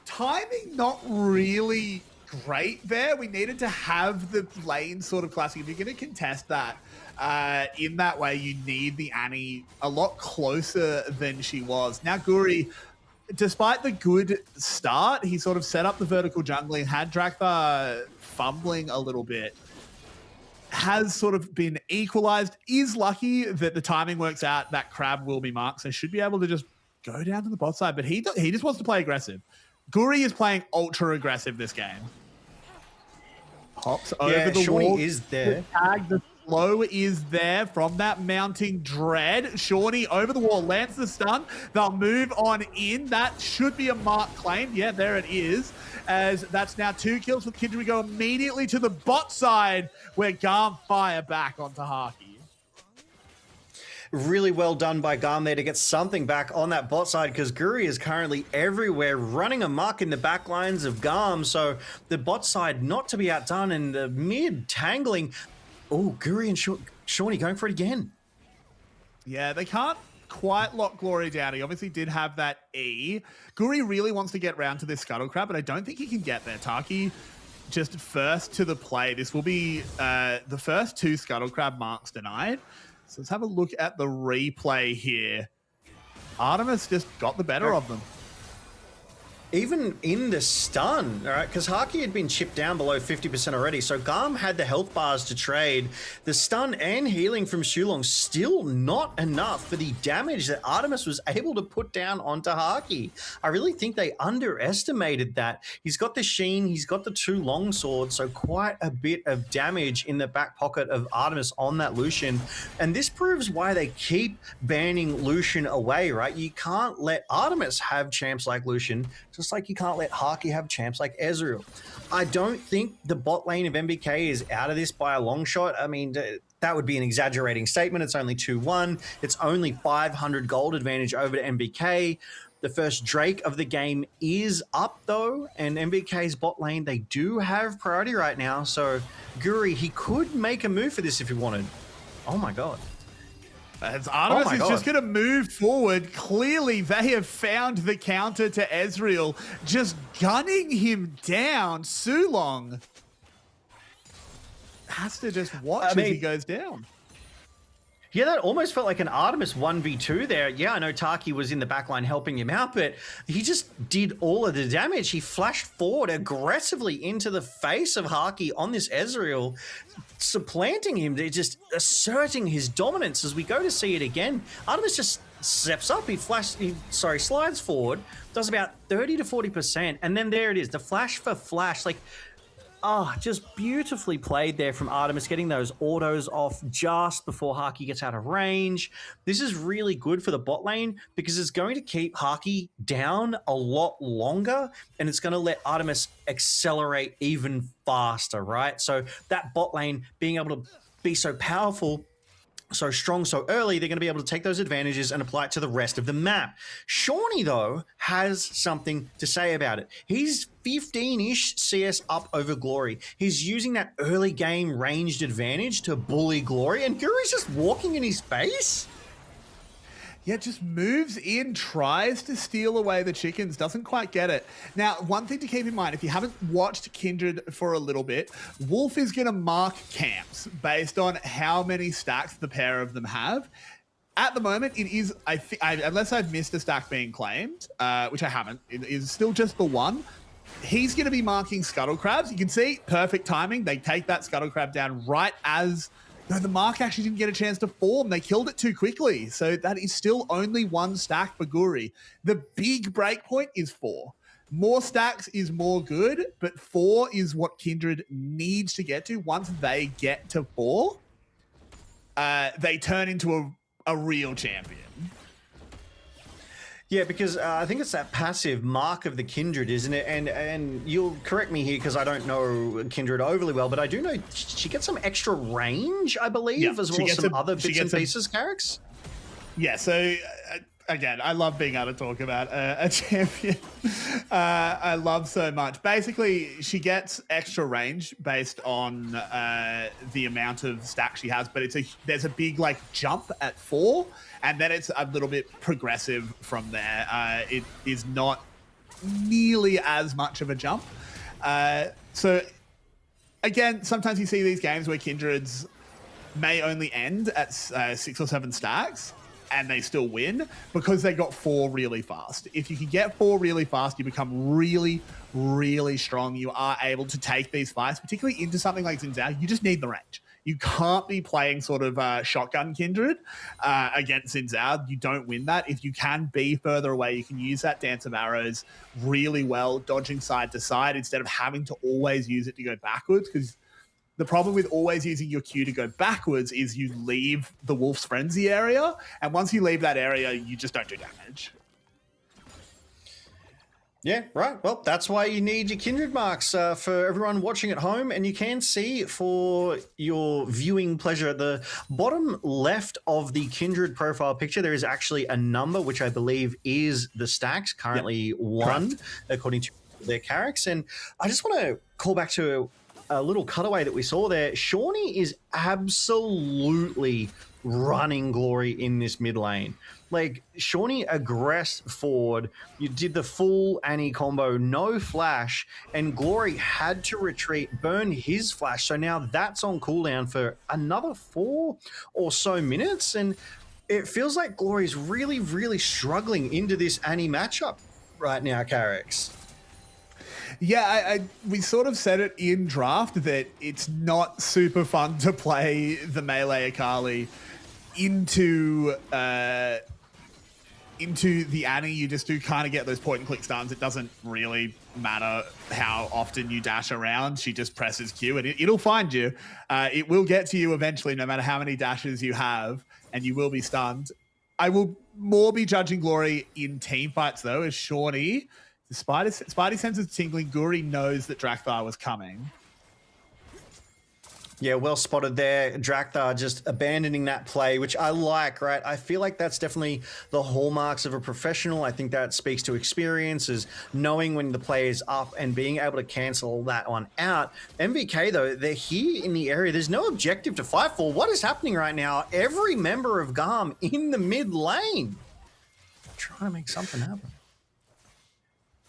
timing not really great there. We needed to have the lane sort of classic. If you're going to contest that in that way, you need the Annie a lot closer than she was. Now, Guri, despite the good start, he sort of set up the vertical jungling, had Drakthar fumbling a little bit, has sort of been equalized, is lucky that the timing works out, that crab will be marked, so should be able to just go down to the bot side, but he just wants to play aggressive. Guri is playing ultra aggressive this game. Hops over the Shawnee wall. is there. The slow is there from that mounting dread. Shawnee over the wall, lands the stun. They'll move on in. That should be a mark claim. Yeah, there it is. As that's now 2 kills with Kindred. We go immediately to the bot side where GAM fire back onto Haki. Really well done by GAM there to get something back on that bot side because Guri is currently everywhere, running amok in the back lines of GAM. So the bot side not to be outdone, and the mid tangling. Oh, Guri and Shawnee going for it again. Yeah, they can't quite lock Glory down. He obviously did have that E. Guri really wants to get round to this Scuttle Crab, but I don't think he can get there. Taki just first to the play. This will be the first 2 Scuttle Crab marks denied. So let's have a look at the replay here. Artemis just got the better of them. Even in the stun, all right, because Haki had been chipped down below 50% already, so GAM had the health bars to trade. The stun and healing from Shulong still not enough for the damage that Artemis was able to put down onto Haki. I really think they underestimated that. He's got the Sheen, he's got the 2 long swords, so quite a bit of damage in the back pocket of Artemis on that Lucian. And this proves why they keep banning Lucian away, right? You can't let Artemis have champs like Lucian, just like you can't let Haki have champs like Ezreal. I don't think the bot lane of MVK is out of this by a long shot. I mean, that would be an exaggerating statement. It's only 2-1. It's only 500 gold advantage over to MVK. The first Drake of the game is up, though, and MVK's bot lane, they do have priority right now, so Guri, he could make a move for this if he wanted. Oh my god. As Artemis is just going to move forward. Clearly, they have found the counter to Ezreal, just gunning him down. Sulong has to just watch as he goes down. Yeah, that almost felt like an Artemis 1v2 there. Yeah, I know Taki was in the backline helping him out, but he just did all of the damage. He flashed forward aggressively into the face of Haki on this Ezreal, supplanting him, just asserting his dominance. As we go to see it again, Artemis just steps up, he slides forward, does about 30 to 40%, and then there it is, the flash for flash, like, just beautifully played there from Artemis, getting those autos off just before Haki gets out of range. This is really good for the bot lane because it's going to keep Haki down a lot longer and it's going to let Artemis accelerate even faster, right? So that bot lane being able to be so powerful, so strong, so early, they're going to be able to take those advantages and apply it to the rest of the map. Shawnee, though, has something to say about it. He's 15-ish CS up over Glory. He's using that early game ranged advantage to bully Glory, and Guru's just walking in his face. Yeah, just moves in, tries to steal away the chickens, doesn't quite get it. Now, one thing to keep in mind, if you haven't watched Kindred for a little bit, Wolf is going to mark camps based on how many stacks the pair of them have. At the moment, it is, unless I've missed a stack being claimed, which I haven't, it is still just the one. He's going to be marking Scuttle Crabs. You can see, perfect timing. They take that Scuttle Crab down right as... No, the mark actually didn't get a chance to form. They killed it too quickly. So that is still only one stack for Guri. The big breakpoint is 4. More stacks is more good, but 4 is what Kindred needs to get to. Once they get to 4, they turn into a real champion. Yeah, because I think it's that passive mark of the Kindred, isn't it? And you'll correct me here because I don't know Kindred overly well, but I do know she gets some extra range, I believe, as well as some other bits and pieces, Carrix. Yeah, so again, I love being able to talk about a champion. I love so much. Basically, she gets extra range based on the amount of stack she has, but there's a big like jump at 4, and then it's a little bit progressive from there. It is not nearly as much of a jump. So again, sometimes you see these games where Kindreds may only end at 6 or 7 stacks, and they still win because they got 4 really fast. If you can get 4 really fast, you become really, really strong. You are able to take these fights, particularly into something like Xin Zhao. You just need the range. You can't be playing sort of shotgun Kindred against Xin Zhao. You don't win that. If you can be further away, you can use that Dance of Arrows really well, dodging side to side instead of having to always use it to go backwards, because the problem with always using your Q to go backwards is you leave the Wolf's Frenzy area, and once you leave that area, you just don't do damage. Yeah, right. Well, that's why you need your Kindred marks for everyone watching at home. And you can see for your viewing pleasure at the bottom left of the Kindred profile picture, there is actually a number, which I believe is the stacks, currently 1, correct, according to their Carrix. And I just want to call back to a little cutaway that we saw there. Shawnee is absolutely running Glory in this mid lane. Like, Shawnee aggressed forward. You did the full Annie combo, no flash, and Glory had to retreat, burn his flash. So now that's on cooldown for another 4 or so minutes. And it feels like Glory's really, really struggling into this Annie matchup right now, Carrix. Yeah, we sort of said it in draft that it's not super fun to play the melee Akali into the Annie. You just do kind of get those point and click stuns. It doesn't really matter how often you dash around. She just presses Q and it'll find you. It will get to you eventually, no matter how many dashes you have, and you will be stunned. I will more be judging Glory in team fights though, as Shawnee, the Spidey senses tingling. Guri knows that Drakthar was coming. Yeah, well spotted there. Drakthar just abandoning that play, which I like, right? I feel like that's definitely the hallmarks of a professional. I think that speaks to experience, is knowing when the play is up and being able to cancel that one out. MVK, though, they're here in the area. There's no objective to fight for. What is happening right now? Every member of GAM in the mid lane trying to make something happen.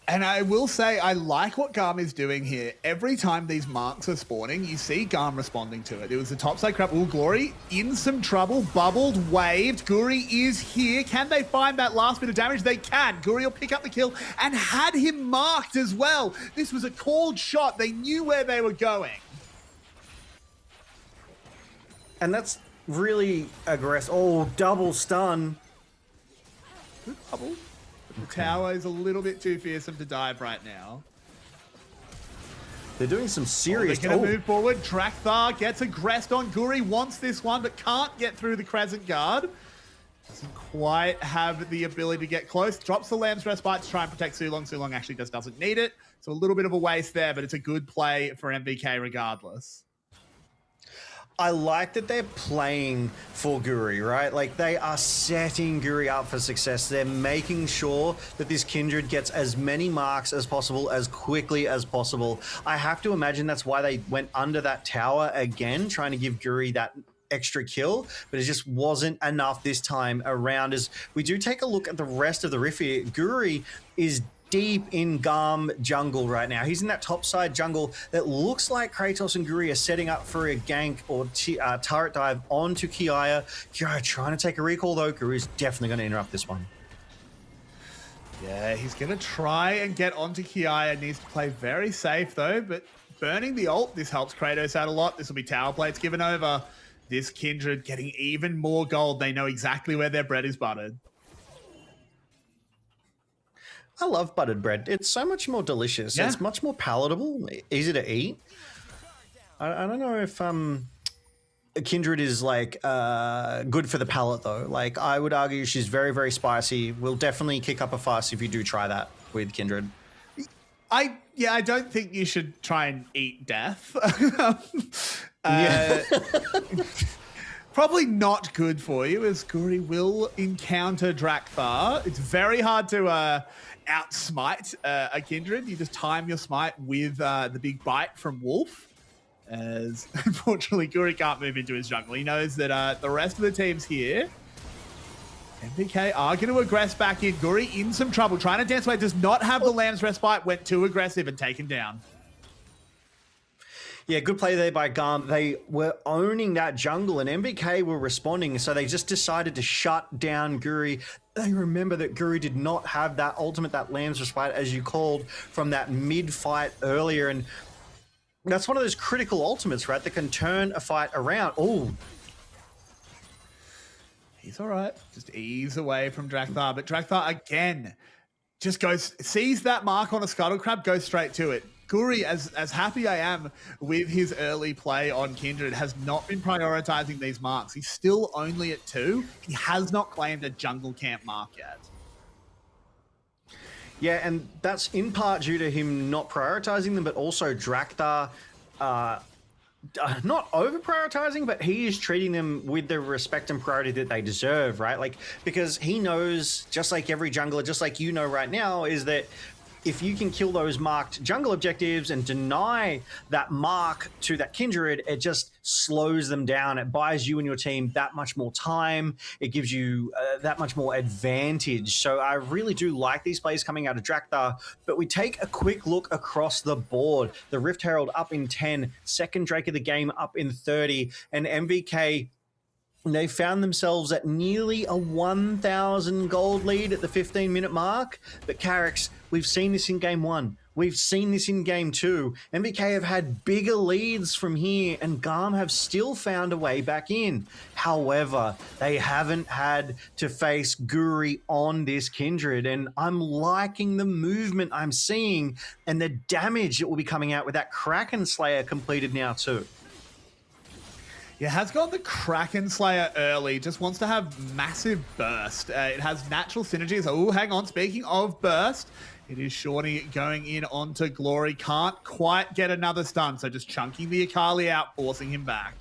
And I will say, I like what GAM is doing here. Every time these marks are spawning, you see GAM responding to it. It was the topside crap. Ooh, Glory in some trouble. Bubbled, waved. Guri is here. Can they find that last bit of damage? They can. Guri will pick up the kill and had him marked as well. This was a called shot. They knew where they were going. And that's really aggressive. Oh, double stun. Good bubble. The tower is a little bit too fearsome to dive right now. They're doing some serious... They're going to move forward. Drakthar gets aggressed on. Guri wants this one, but can't get through the Crescent Guard. Doesn't quite have the ability to get close. Drops the Lamb's Respite to try and protect Sulong. Sulong actually just doesn't need it. So a little bit of a waste there, but it's a good play for MVK regardless. I like that they're playing for Guri, right? Like, they are setting Guri up for success. They're making sure that this Kindred gets as many marks as possible, as quickly as possible. I have to imagine that's why they went under that tower again, trying to give Guri that extra kill, but it just wasn't enough this time around. As we do take a look at the rest of the riff here, Guri is deep in GAM jungle right now. He's in that top side jungle that looks like Kratos and Guri are setting up for a gank or turret dive onto Kiaya. Kiaya trying to take a recall though. Guri's definitely going to interrupt this one. Yeah, he's going to try and get onto Kiaya. Needs to play very safe though, but burning the ult, this helps Kratos out a lot. This will be tower plates given over. This Kindred getting even more gold. They know exactly where their bread is buttered. I love buttered bread. It's so much more delicious. Yeah. It's much more palatable, easy to eat. I don't know if Kindred is like good for the palate though. Like, I would argue she's very, very spicy. Will definitely kick up a fuss if you do try that with Kindred. I don't think you should try and eat death. Probably not good for you, as Guri will encounter Drakthar. It's very hard to outsmite a Kindred. You just time your smite with the big bite from Wolf, as unfortunately Guri can't move into his jungle. He knows that the rest of the team's here. MVK are going to aggress back in. Guri in some trouble, trying to dance away. Does not have the Lamb's Respite, went too aggressive and taken down. Yeah, good play there by GAM. They were owning that jungle and MVK were responding, so they just decided to shut down Guri. They remember that Guri did not have that ultimate, that Lamb's Respite, as you called, from that mid-fight earlier, and that's one of those critical ultimates, right, that can turn a fight around. Oh, he's all right. Just ease away from Drakthar, but Drakthar again just sees that mark on a Scuttle Crab, goes straight to it. Guri, as happy I am with his early play on Kindred, has not been prioritizing these marks. He's still only at 2. He has not claimed a jungle camp mark yet. Yeah, and that's in part due to him not prioritizing them, but also Drakthar not over-prioritizing, but he is treating them with the respect and priority that they deserve, right? Like, because he knows, just like every jungler, just like you know right now, is that if you can kill those marked jungle objectives and deny that mark to that Kindred, it just slows them down. It buys you and your team that much more time. It gives you that much more advantage. So I really do like these plays coming out of Drakthar, but we take a quick look across the board. The Rift Herald up in 10, second Drake of the game up in 30, and MVK, they found themselves at nearly a 1,000 gold lead at the 15-minute mark. But Carrix, we've seen this in game 1. We've seen this in game 2. MVK have had bigger leads from here, and GAM have still found a way back in. However, they haven't had to face Guri on this Kindred, and I'm liking the movement I'm seeing and the damage that will be coming out with that Kraken Slayer completed now too. Yeah, has got the Kraken Slayer early. Just wants to have massive burst. It has natural synergies. Oh, hang on. Speaking of burst, It is Shawnee going in onto Glory. Can't quite get another stun, so just chunking the Akali out, forcing him back.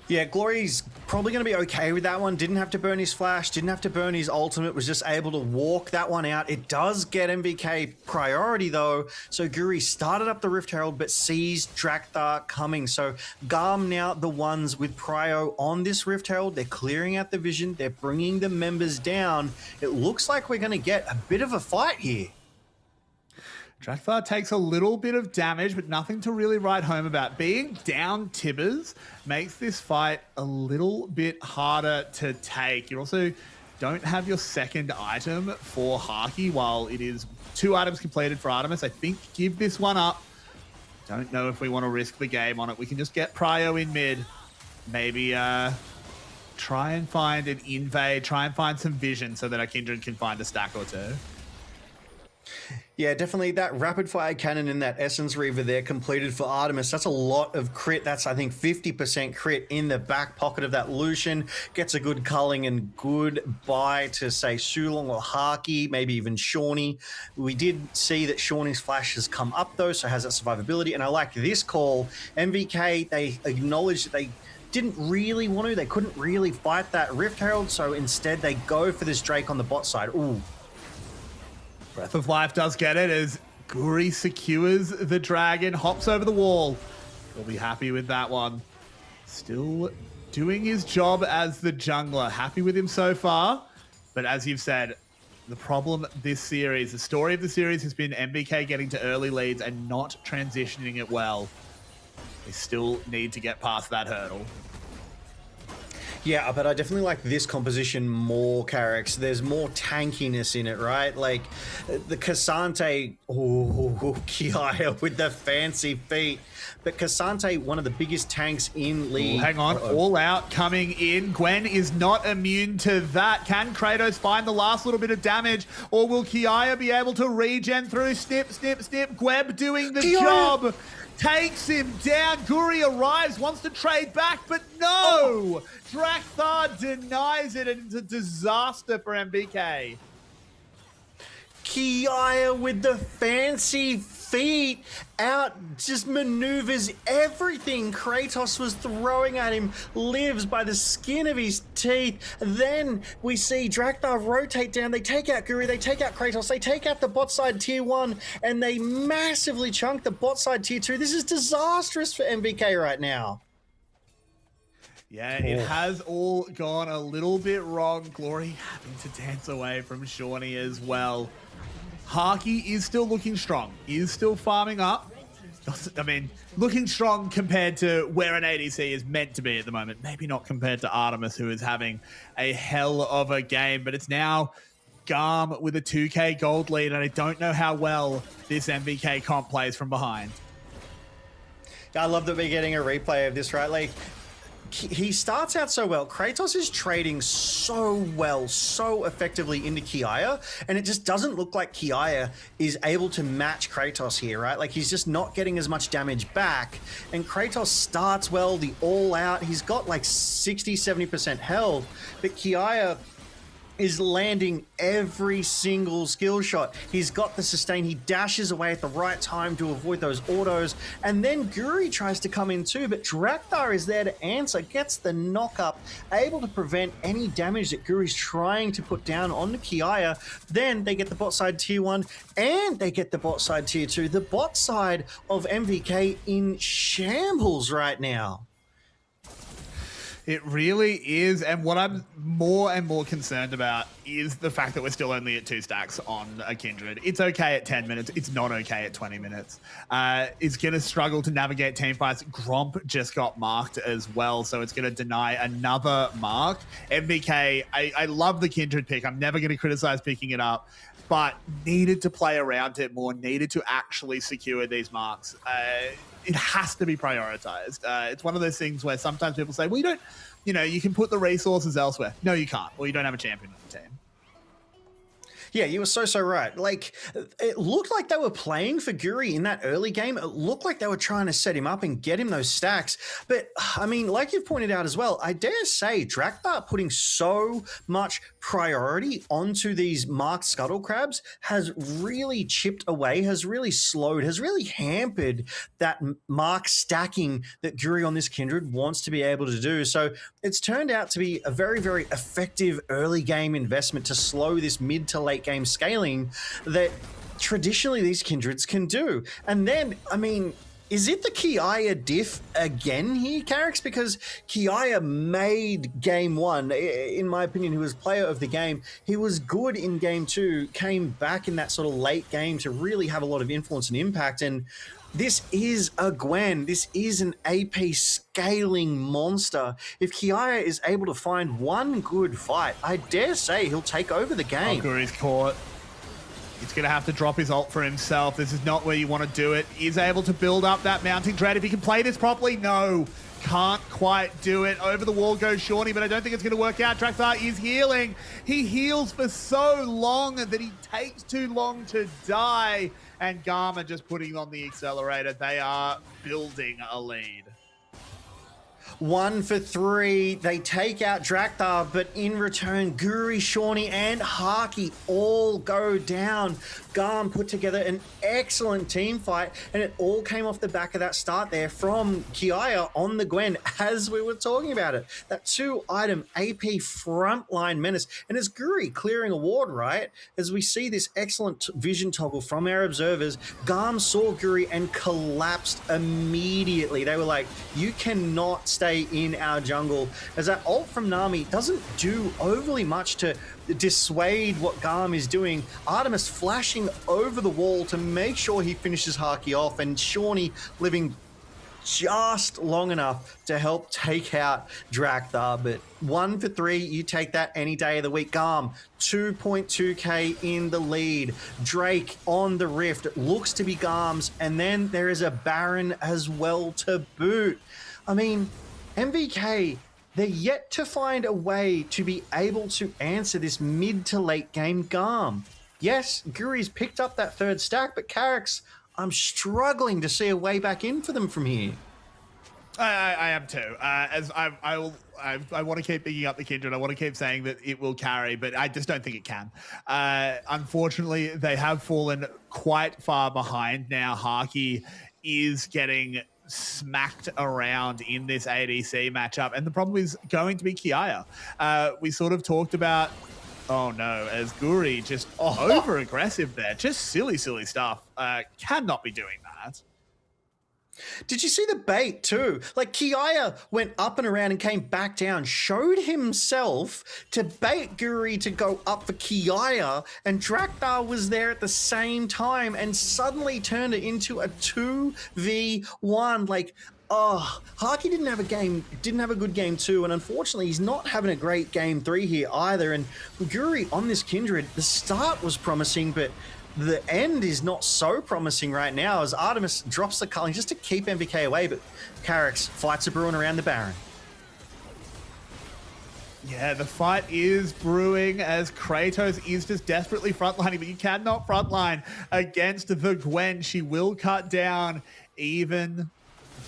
Yeah, Glory's probably going to be okay with that one. Didn't have to burn his flash, didn't have to burn his ultimate, was just able to walk that one out. It does get MVK priority though, so Guri started up the Rift Herald but sees Drakthar coming. So GAM now the ones with prio on this Rift Herald. They're clearing out the vision, they're bringing the members down. It looks like we're going to get a bit of a fight here. Drakthar takes a little bit of damage, but nothing to really write home about. Being down Tibbers makes this fight a little bit harder to take. You also don't have your second item for Haki while it is 2 items completed for Artemis. I think give this one up. Don't know if we want to risk the game on it. We can just get Prio in mid. Maybe try and find an invade, try and find some vision so that our Kindred can find a stack or two. Yeah, definitely that rapid fire cannon and that Essence Reaver there completed for Artemis. That's a lot of crit. That's, I think, 50% crit in the back pocket of that Lucian. Gets a good culling and good buy to, say, Sulong or Haki, maybe even Shawnee. We did see that Shawnee's flash has come up, though, so has that survivability. And I like this call. MVK, they acknowledged that they didn't really want to. They couldn't really fight that Rift Herald, so instead they go for this Drake on the bot side. Ooh. Breath of Life does get it as Guri secures the dragon, hops over the wall. We'll be happy with that one. Still doing his job as the jungler. Happy with him so far. But as you've said, the problem this series, the story of the series has been MVK getting to early leads and not transitioning it well. They still need to get past that hurdle. Yeah, but I definitely like this composition more, Carrix. There's more tankiness in it, right? Like the Cassante, Kiaya with the fancy feet. But Cassante, one of the biggest tanks in League. Hang on, all out coming in. Gwen is not immune to that. Can Kratos find the last little bit of damage, or will Kiaya be able to regen through? Snip, snip, snip. Gweb doing the job. Takes him down. Guri arrives, wants to trade back, but no! Drakthar denies it, and it's a disaster for MVK. Kiaya with the fancy feet out, just maneuvers everything Kratos was throwing at him, lives by the skin of his teeth. Then we see Drakthar rotate down, they take out Guri, they take out Kratos, they take out the bot side tier 1, and they massively chunk the bot side tier 2. This is disastrous for MVK right now. Yeah, it has all gone a little bit wrong. Glory having to dance away from Shawnee as well. Haki is still looking strong, is still farming up. I mean, looking strong compared to where an ADC is meant to be at the moment. Maybe not compared to Artemis, who is having a hell of a game, but it's now GAM with a 2k gold lead, and I don't know how well this MVK comp plays from behind. I love that we're getting a replay of this, right? Like, he starts out so well. Kratos is trading so well, so effectively into Kiaya, and it just doesn't look like Kiaya is able to match Kratos here, right? Like, he's just not getting as much damage back, and Kratos starts well, the all out. He's got like 60, 70% health, but Kiaya is landing every single skill shot. He's got the sustain. He dashes away at the right time to avoid those autos. And then Guri tries to come in too, but Drakthar is there to answer, gets the knock up, able to prevent any damage that Guri's trying to put down on the Kiaya. Then they get the bot side tier 1 and they get the bot side tier 2. The bot side of MVK in shambles right now. It really is, and what I'm more and more concerned about is the fact that we're still only at 2 stacks on a Kindred. It's okay at 10 minutes. It's not okay at 20 minutes. It's going to struggle to navigate team fights. Gromp just got marked as well, so it's going to deny another mark. MVK, I love the Kindred pick. I'm never going to criticize picking it up, but needed to play around it more, needed to actually secure these marks. It has to be prioritized. It's one of those things where sometimes people say, well, you can put the resources elsewhere. No, you can't. Well, you don't have a champion on the team. Yeah, you were so right. Like, it looked like they were playing for Guri in that early game. It looked like they were trying to set him up and get him those stacks. But, I mean, like you've pointed out as well, I dare say Drakthar putting so much priority onto these marked scuttle crabs has really chipped away, has really slowed, has really hampered that mark stacking that Guri on this Kindred wants to be able to do. So it's turned out to be a very, very effective early game investment to slow this mid to late game scaling that traditionally these Kindreds can do. And then, I mean, is it the Kiaya diff again here, Carrix? Because Kiaya made game one. In my opinion, he was player of the game. He was good in game two, came back in that sort of late game to really have a lot of influence and impact. And this is a Gwen. This is an AP scaling monster. If Kiaya is able to find one good fight, I dare say he'll take over the game. Guri's caught. He's going to have to drop his ult for himself. This is not where you want to do it. He's able to build up that mounting dread. If he can play this properly, no. Can't quite do it. Over the wall goes Shawnee, but I don't think it's going to work out. Drakthar is healing. He heals for so long that he takes too long to die. And GAM are just putting on the accelerator. They are building a lead. 1 for 3. They take out Drakthar, but in return, Guri, Shawnee, and Haki all go down. GAM put together an excellent team fight, and it all came off the back of that start there from Kiaya on the Gwen, as we were talking about it. That 2-item AP frontline menace. And as Guri clearing a ward, right, as we see this excellent vision toggle from our observers, GAM saw Guri and collapsed immediately. They were like, you cannot stay in our jungle, as that ult from Nami doesn't do overly much to dissuade what GAM is doing. Artemis flashing over the wall to make sure he finishes Haki off, and Shawnee living just long enough to help take out Drakthar. But 1 for 3, you take that any day of the week. GAM 2.2k in the lead. Drake on the Rift, it looks to be GAM's, and then there is a Baron as well to boot. I mean, MVK, they're yet to find a way to be able to answer this mid to late game GAM. Yes, Guri's picked up that third stack, but Carrix, I'm struggling to see a way back in for them from here. I am too. As I want to keep picking up the Kindred. I want to keep saying that it will carry, but I just don't think it can. Unfortunately, they have fallen quite far behind now. Haki is getting smacked around in this ADC matchup, and the problem is going to be Kiaya. We sort of talked about, oh no, as Guri just over aggressive there, just silly stuff. Cannot be doing that. Did you see the bait too? Like, Kiaya went up and around and came back down, showed himself to bait Guri to go up for Kiaya, and Drakthar was there at the same time and suddenly turned it into a 2v1. Like, Haki didn't have a good game 2, and unfortunately he's not having a great game 3 here either. And Guri on this Kindred, the start was promising, but the end is not so promising right now as Artemis drops the culling just to keep MVK away, but Carrix fights are brewing around the Baron. Yeah, the fight is brewing as Kratos is just desperately frontlining, but you cannot frontline against the Gwen. She will cut down even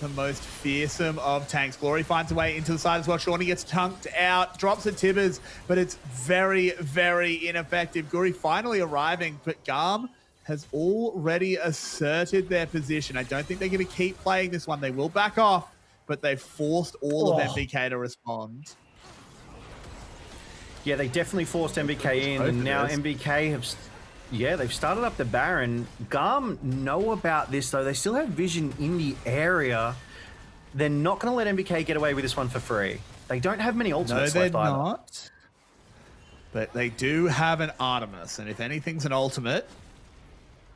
the most fearsome of tanks. Glory finds a way into the side as well. Shawnee gets chunked out, drops a Tibbers, but it's very, very ineffective. Guri finally arriving, but GAM has already asserted their position. I don't think they're going to keep playing this one. They will back off, but they've forced all of MVK to respond. Yeah, they definitely forced MVK in, and now MVK have... Yeah, they've started up the Baron. GAM know about this, though. They still have vision in the area. They're not going to let MVK get away with this one for free. They don't have many ultimates left either. No, they're not. But they do have an Artemis, and if anything's an ultimate,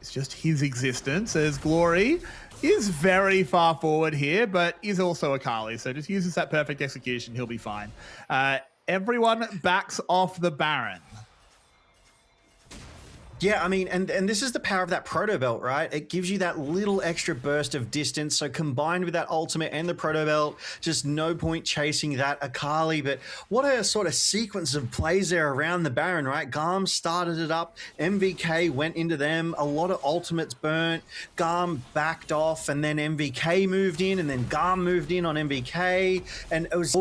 it's just his existence, as Glory is very far forward here, but is also a Kali, so just uses that perfect execution, he'll be fine. Everyone backs off the Baron. Yeah, I mean, and this is the power of that proto belt, right? It gives you that little extra burst of distance. So combined with that ultimate and the proto belt, just no point chasing that Akali. But what a sort of sequence of plays there around the Baron, right? GAM started it up. MVK went into them. A lot of ultimates burnt. GAM backed off, and then MVK moved in, and then GAM moved in on MVK. And it was...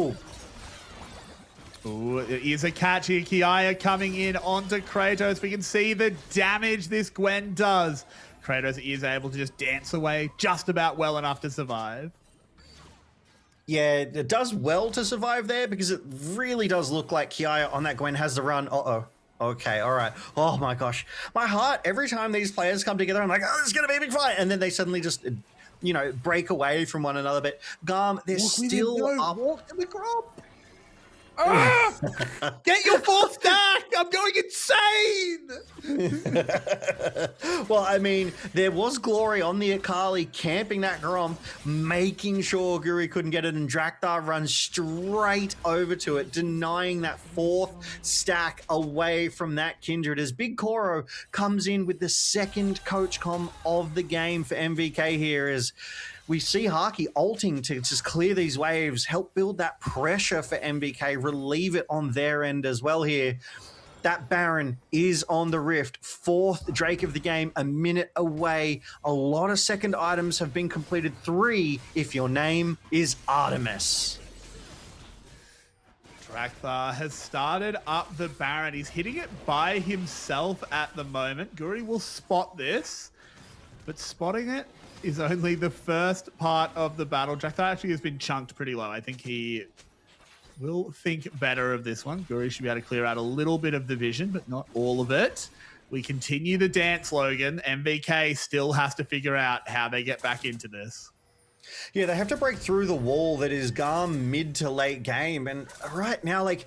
Ooh, it is a catch here. Kiaya coming in onto Kratos. We can see the damage this Gwen does. Kratos is able to just dance away just about well enough to survive. Yeah, it does well to survive there because it really does look like Kiaya on that Gwen has the run. Uh-oh. Okay, all right. Oh my gosh. My heart, every time these players come together, I'm like, oh, this is going to be a big fight. And then they suddenly just, you know, break away from one another. But GAM, they're still up. Walk to the crop. Ah! Get your fourth stack! I'm going insane! Well, I mean, there was glory on the Akali camping that Grom, making sure Guri couldn't get it, and Drakthar runs straight over to it, denying that fourth stack away from that Kindred as Big Koro comes in with the second coach comm of the game for MVK here as we see Haki ulting to just clear these waves, help build that pressure for MVK, relieve it on their end as well here. That Baron is on the Rift. Fourth Drake of the game, a minute away. A lot of second items have been completed. 3 if your name is Artemis. Drakthar has started up the Baron. He's hitting it by himself at the moment. Guri will spot this, but spotting it is only the first part of the battle. Drakthar actually has been chunked pretty low. I think he will think better of this one. Guri should be able to clear out a little bit of the vision, but not all of it. We continue the dance, Logan. MVK still has to figure out how they get back into this. Yeah, they have to break through the wall that is GAM mid to late game. And right now, like...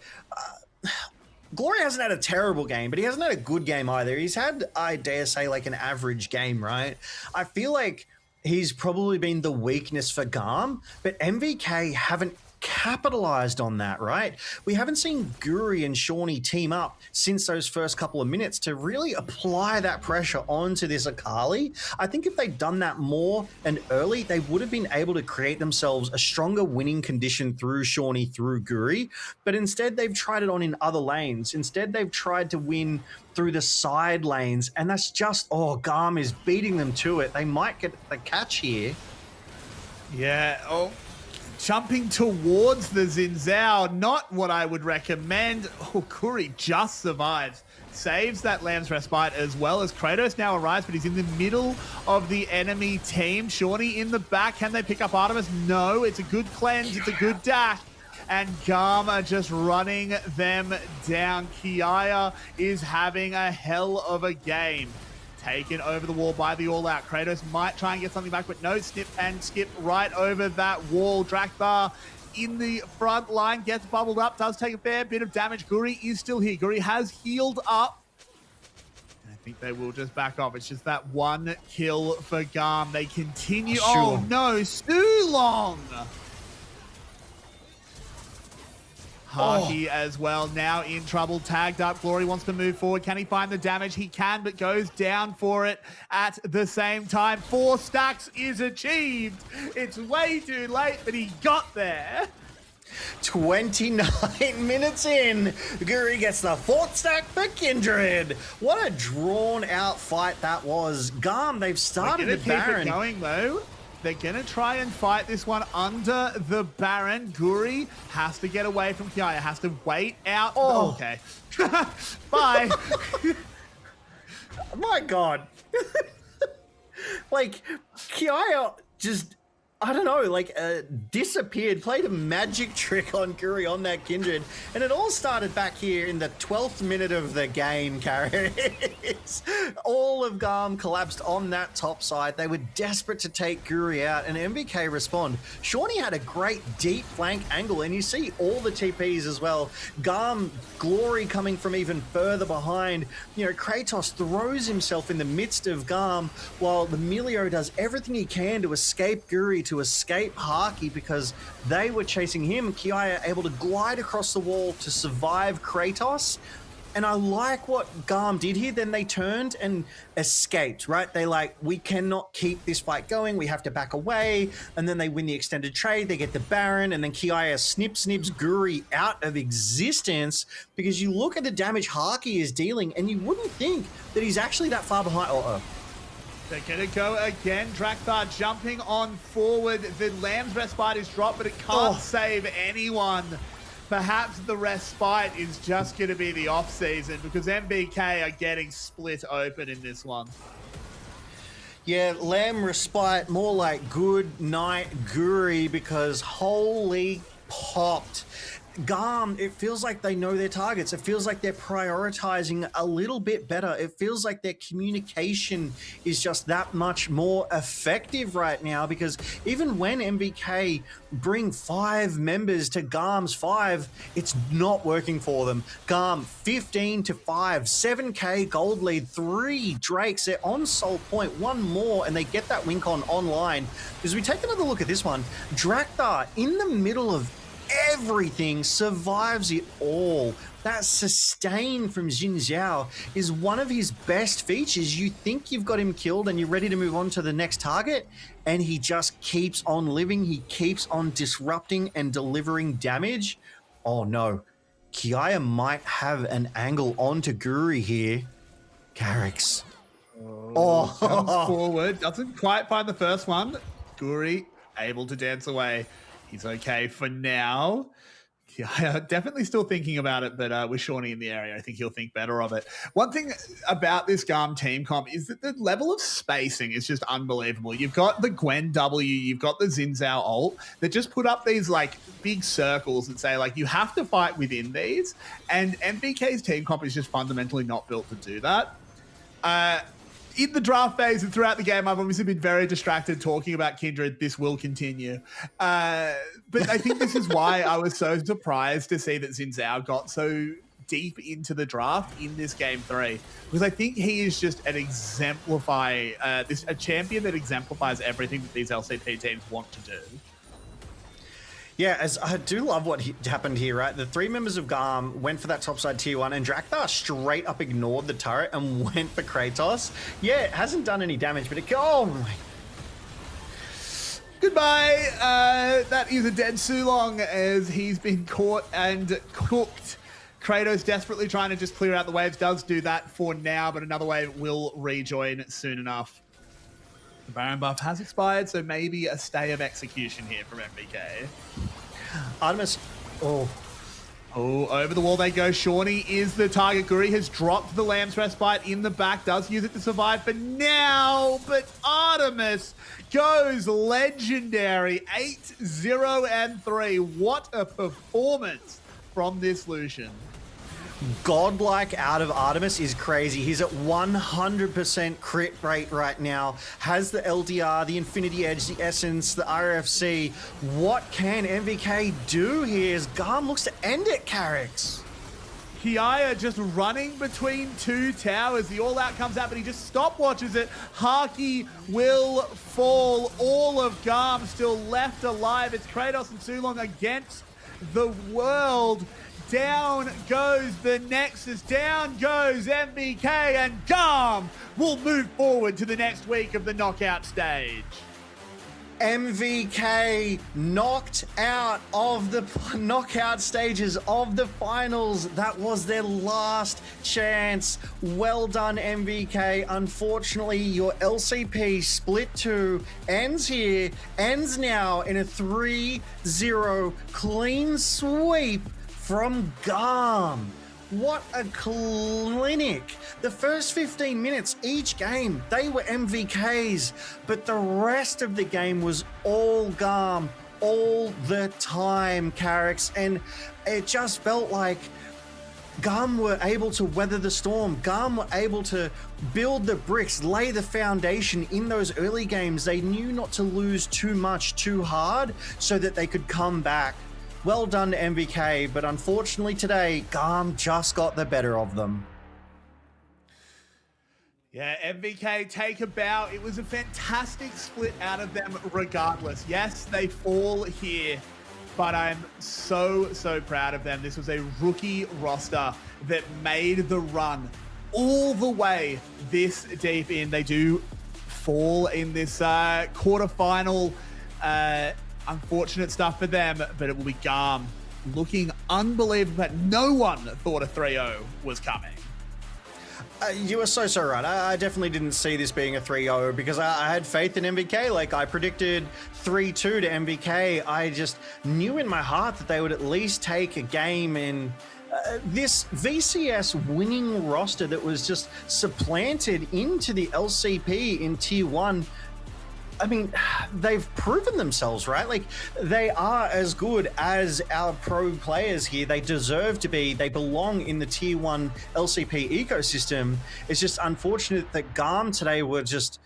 Glory hasn't had a terrible game, but he hasn't had a good game either. He's had, I dare say, like an average game, right? I feel like he's probably been the weakness for GAM, but MVK haven't capitalized on that, right? We haven't seen Guri and Shawnee team up since those first couple of minutes to really apply that pressure onto this Akali. I think if they'd done that more and early, they would have been able to create themselves a stronger winning condition through Shawnee, through Guri, but instead they've tried it on in other lanes. Instead, they've tried to win through the side lanes, and that's just, oh, GAM is beating them to it. They might get the catch here. Yeah, oh, jumping towards the Xin Zhao, not what I would recommend. Oh, Guri just survives. Saves that Lamb's Respite as well as Kratos now arrives, but he's in the middle of the enemy team. Shawnee in the back. Can they pick up Artemis? No, it's a good cleanse. It's a good dash. And GAM are just running them down. Kiaya is having a hell of a game. Taken over the wall by the All Out. Kratos might try and get something back, but no, snip and skip right over that wall. Drakthar in the front line, gets bubbled up, does take a fair bit of damage. Guri is still here. Guri has healed up. And I think they will just back off. It's just that one kill for GAM. They continue. Sure. Oh no, Sulong! Haki as well, now in trouble, tagged up. Glory wants to move forward. Can he find the damage? He can, but goes down for it at the same time. 4 stacks is achieved. It's way too late, but he got there. 29 minutes in, Guri gets the 4th stack for Kindred. What a drawn out fight that was. GAM, they've started the Baron. Keep it going though. They're going to try and fight this one under the Baron. Guri has to get away from Kiaya, has to wait out. Oh. Okay. Bye. My God. Like, Kiaya just, I don't know, like disappeared, played a magic trick on Guri on that Kindred. And it all started back here in the 12th minute of the game, Carrots. All of GAM collapsed on that top side. They were desperate to take Guri out, and MVK respond. Shawnee had a great deep flank angle, and you see all the TPs as well. GAM, Glory coming from even further behind. You know, Kratos throws himself in the midst of GAM, while the Milio does everything he can to escape Guri, to escape Haki, because they were chasing him. Kiaya able to glide across the wall to survive Kratos. And I like what GAM did here. Then they turned and escaped, right? They we cannot keep this fight going. We have to back away. And then they win the extended trade. They get the Baron. And then Kiaya snips Guri out of existence, because you look at the damage Haki is dealing and you wouldn't think that he's actually that far behind. They're going to go again. Drakthar jumping on forward. The Lamb's respite is dropped, but it can't save anyone. Perhaps the respite is just going to be the off-season, because MVK are getting split open in this one. Yeah, Lamb respite, more like good night Guri, because holy popped. GAM, it feels like they know their targets. It feels like they're prioritizing a little bit better. It feels like their communication is just that much more effective right now, because even when MVK bring 5 members to GAM's 5, it's not working for them. GAM 15-5, 7k gold lead, 3 Drakes. They're on Soul Point, 1 more, and they get that Wincon online. As we take another look at this one, Drakthar in the middle of everything, survives it all. That sustain from Xin Zhao is one of his best features. You think you've got him killed and you're ready to move on to the next target, and he just keeps on living. He keeps on disrupting and delivering damage. Oh no, Kiaya might have an angle onto Guri here. Carrix. Comes forward, doesn't quite find the first one. Guri able to dance away. He's okay for now. Yeah, definitely still thinking about it, but with Shawnee in the area, I think he'll think better of it. One thing about this GAM team comp is that the level of spacing is just unbelievable. You've got the Gwen W, you've got the Xin Zhao ult that just put up these big circles and say you have to fight within these. And MVK's team comp is just fundamentally not built to do that. In the draft phase and throughout the game, I've obviously been very distracted talking about Kindred. This will continue. But I think this is why I was so surprised to see that Xin Zhao got so deep into the draft in this game 3. Because I think he is just a champion that exemplifies everything that these LCP teams want to do. Yeah, as I do love what happened here, right? The 3 members of GAM went for that topside tier 1, and Drakthar straight up ignored the turret and went for Kratos. Yeah, it hasn't done any damage, but oh my. Goodbye. That is a dead Sulong, as he's been caught and cooked. Kratos desperately trying to just clear out the waves, does do that for now, but another wave will rejoin soon enough. The Baron buff has expired, so maybe a stay of execution here from MVK. Artemis. Over the wall they go. Shawnee is the target. Guri has dropped the Lamb's respite in the back, does use it to survive for now, but Artemis goes legendary. 8-0-3. What a performance from this Lucian. Godlike out of Artemis is crazy. He's at 100% crit rate right now. Has the LDR, the Infinity Edge, the Essence, the RFC. What can MVK do here as GAM looks to end it, Carrix? Kiaya just running between 2 towers. The all-out comes out, but he just stopwatches it. Haki will fall. All of GAM still left alive. It's Kratos and Sulong against the world. Down goes the Nexus, down goes MVK, and GAM will move forward to the next week of the knockout stage. MVK knocked out of the knockout stages of the finals. That was their last chance. Well done, MVK. Unfortunately, your LCP split 2 ends here, ends now in a 3-0 clean sweep from GAM. What a clinic. The first 15 minutes each game, they were MVKs, but the rest of the game was all GAM all the time, Carrix, and it just felt like GAM were able to weather the storm. GAM were able to build the bricks, lay the foundation in those early games. They knew not to lose too much too hard so that they could come back. Well done to MVK, but unfortunately today, GAM just got the better of them. Yeah, MVK take a bow. It was a fantastic split out of them regardless. Yes, they fall here, but I'm so proud of them. This was a rookie roster that made the run all the way this deep in. They do fall in this quarterfinal. Unfortunate stuff for them, but it will be GAM looking unbelievable. But no one thought a 3-0 was coming. You were so right. I definitely didn't see this being a 3-0 because I had faith in MVK. Like, I predicted 3-2 to MVK. I just knew in my heart that they would at least take a game in this VCS winning roster that was just supplanted into the LCP in Tier 1. I mean, they've proven themselves, right? Like, they are as good as our pro players here. They deserve to be. They belong in the Tier 1 LCP ecosystem. It's just unfortunate that GAM today were just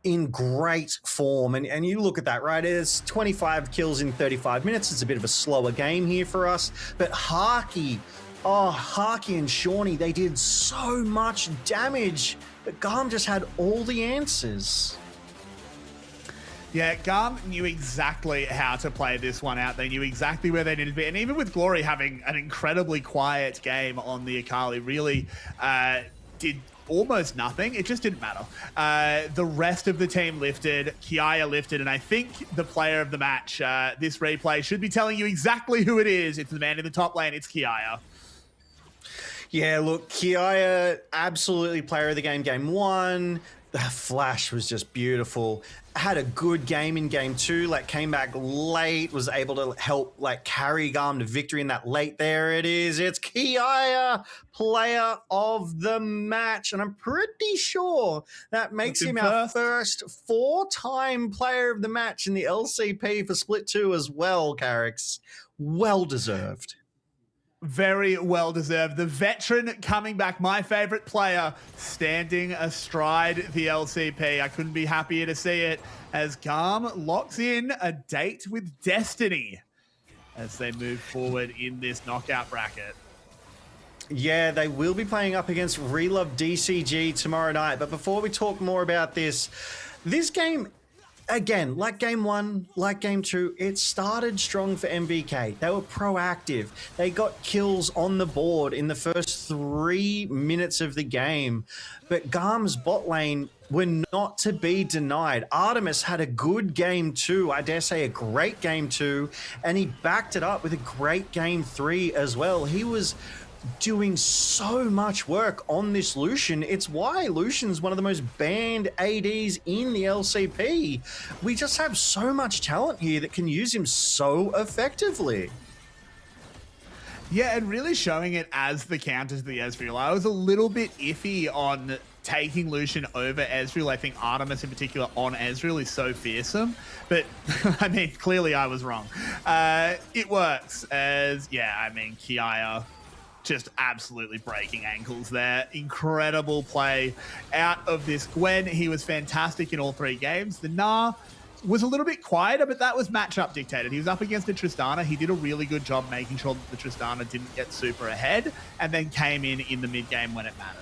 in great form. And you look at that, right? It's 25 kills in 35 minutes. It's a bit of a slower game here for us. But Harky and Shawnee, they did so much damage. But GAM just had all the answers. Yeah, GAM knew exactly how to play this one out. They knew exactly where they needed to be. And even with Glory having an incredibly quiet game on the Akali, really did almost nothing. It just didn't matter. The rest of the team lifted. Kiaya lifted. And I think the player of the match, this replay, should be telling you exactly who it is. It's the man in the top lane. It's Kiaya. Yeah, look, Kiaya, absolutely player of the game. Game 1, the flash was just beautiful. Had a good game in game 2, like came back late, was able to help like carry GAM to victory in that late. There it is. It's Kiaya, player of the match. And I'm pretty sure that makes him our first 4-time player of the match in the LCP for Split 2 as well, Carrix. Well deserved. Very well deserved. The veteran coming back, my favorite player, standing astride the LCP. I couldn't be happier to see it as GAM locks in a date with Destiny as they move forward in this knockout bracket. Yeah, they will be playing up against Relove DCG tomorrow night. But before we talk more about this game, again, like game 1, like game 2, it started strong for MVK. They were proactive. They got kills on the board in the first 3 minutes of the game. But GAM's bot lane were not to be denied. Artemis had a good game 2, I dare say a great game 2, and he backed it up with a great game 3 as well. He was doing so much work on this Lucian. It's why Lucian's one of the most banned ADs in the LCP. We just have so much talent here that can use him so effectively. Yeah, and really showing it as the counter to the Ezreal. I was a little bit iffy on taking Lucian over Ezreal. I think Artemis in particular on Ezreal is so fearsome. But, I mean, clearly I was wrong. It works as, yeah, I mean, Kiaya just absolutely breaking ankles there. Incredible play out of this Gwen. He was fantastic in all 3 games. The Gnar was a little bit quieter, but that was matchup dictated. He was up against the Tristana. He did a really good job making sure that the Tristana didn't get super ahead and then came in the mid game when it mattered.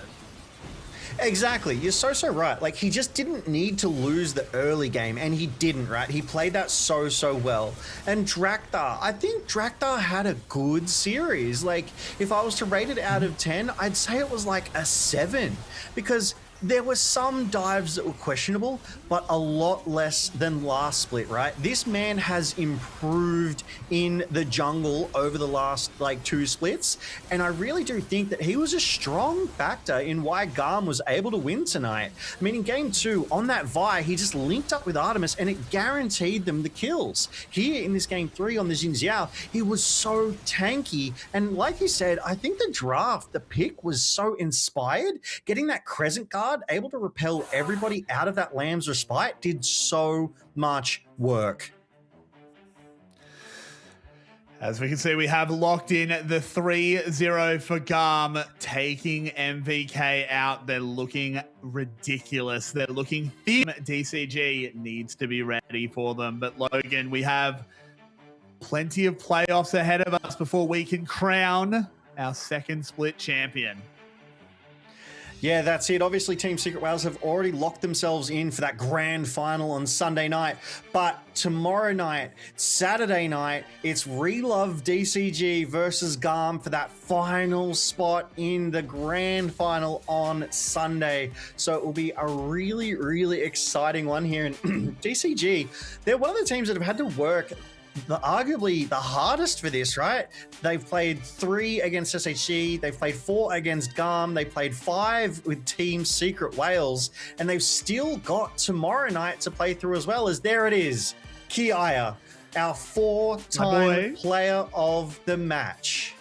Exactly. You're so right. Like, he just didn't need to lose the early game, and he didn't, right? He played that so well. And Drakthar, I think Drakthar had a good series. Like, if I was to rate it out of 10, I'd say it was like a 7, because there were some dives that were questionable, but a lot less than last split, right? This man has improved in the jungle over the last, like, 2 splits, and I really do think that he was a strong factor in why GAM was able to win tonight. I mean, in game 2, on that Vi, he just linked up with Artemis, and it guaranteed them the kills. Here in this game 3 on the Xin Zhao, he was so tanky, and like you said, I think the draft, the pick was so inspired. Getting that Crescent Guard, able to repel everybody out of that Lamb's Respite, did so much work. As we can see, we have locked in the 3-0 for GAM, taking MVK out. They're looking ridiculous. They're looking thin. DCG needs to be ready for them. But Logan, we have plenty of playoffs ahead of us before we can crown our second split champion. Yeah, that's it. Obviously, Team Secret Wales have already locked themselves in for that grand final on Sunday night. But tomorrow night, Saturday night, it's Relove DCG versus GAM for that final spot in the grand final on Sunday. So it will be a really, really exciting one here. And DCG, they're one of the teams that have had to work arguably the hardest for this, right? They've played 3 against SHG, they've played 4 against GAM, they played 5 with Team Secret Wales, and they've still got tomorrow night to play through as well. As there it is, Kiaya, our 4-time player of the match.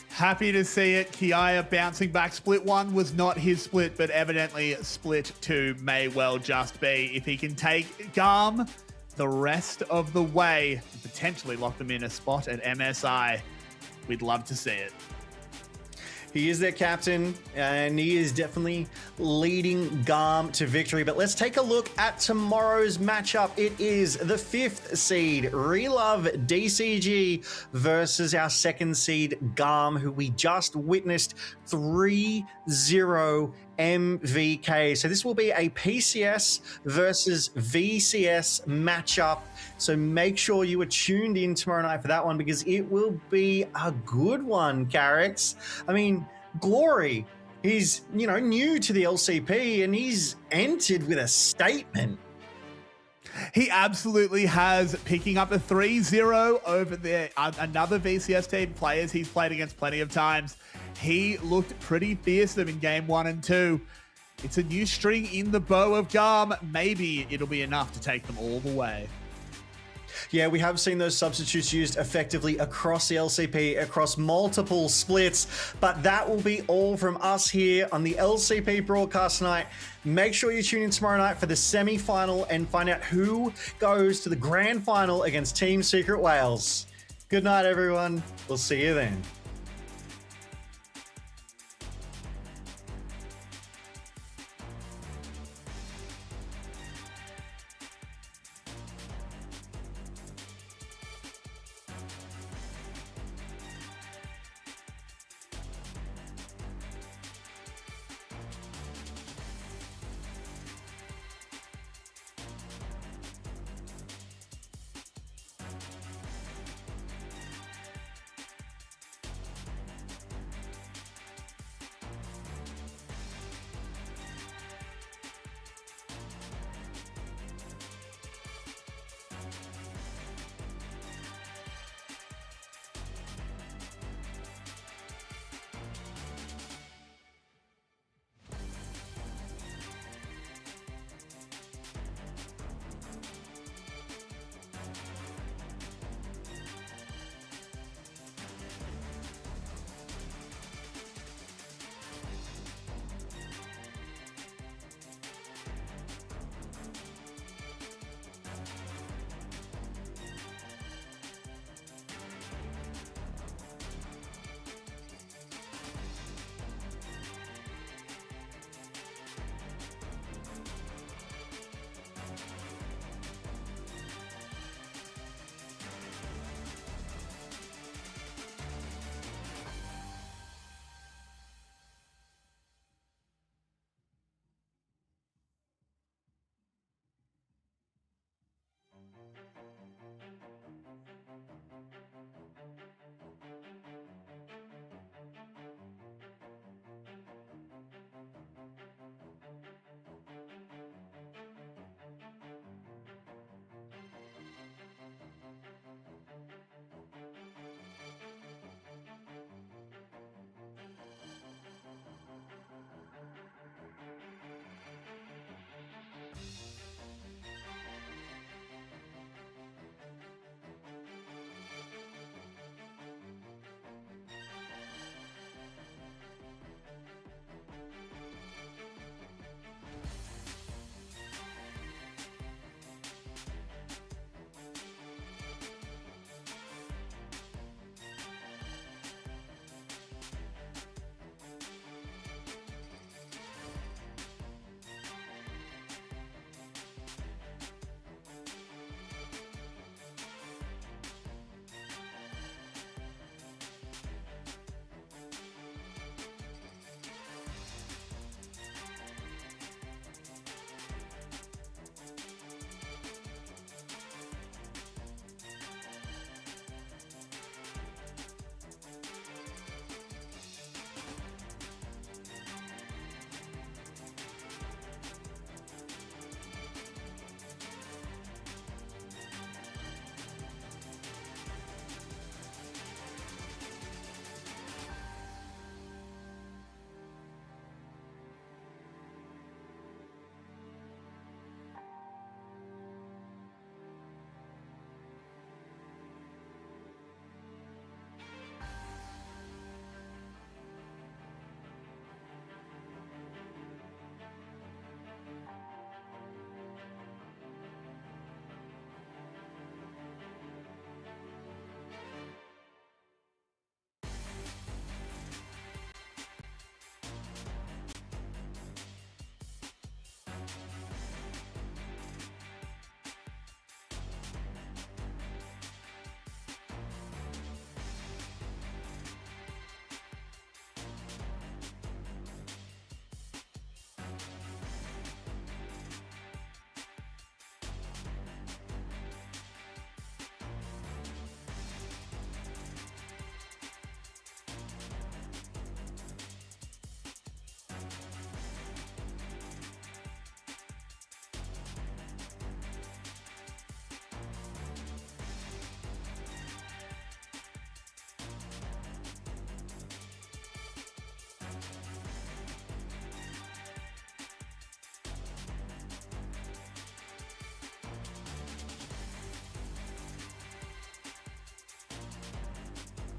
Happy to see it. Kiaya bouncing back. Split 1 was not his split, but evidently split 2 may well just be. If he can take GAM the rest of the way and potentially lock them in a spot at MSI, we'd love to see it. He is their captain, and he is definitely leading GAM to victory. But let's take a look at tomorrow's matchup. It is the 5th seed, Relove DCG, versus our 2nd seed, GAM, who we just witnessed 3-0 MVK. So this will be a PCS versus VCS matchup. So make sure you are tuned in tomorrow night for that one, because it will be a good one, Carrix. I mean, Glory, he's, new to the LCP, and he's entered with a statement. He absolutely has, picking up a 3-0 over there. Another VCS team, players he's played against plenty of times. He looked pretty fearsome in game 1 and 2. It's a new string in the bow of GAM. Maybe it'll be enough to take them all the way. Yeah, we have seen those substitutes used effectively across the LCP, across multiple splits, but that will be all from us here on the LCP broadcast tonight. Make sure you tune in tomorrow night for the semi-final and find out who goes to the grand final against Team Secret Wales. Good night, everyone. We'll see you then.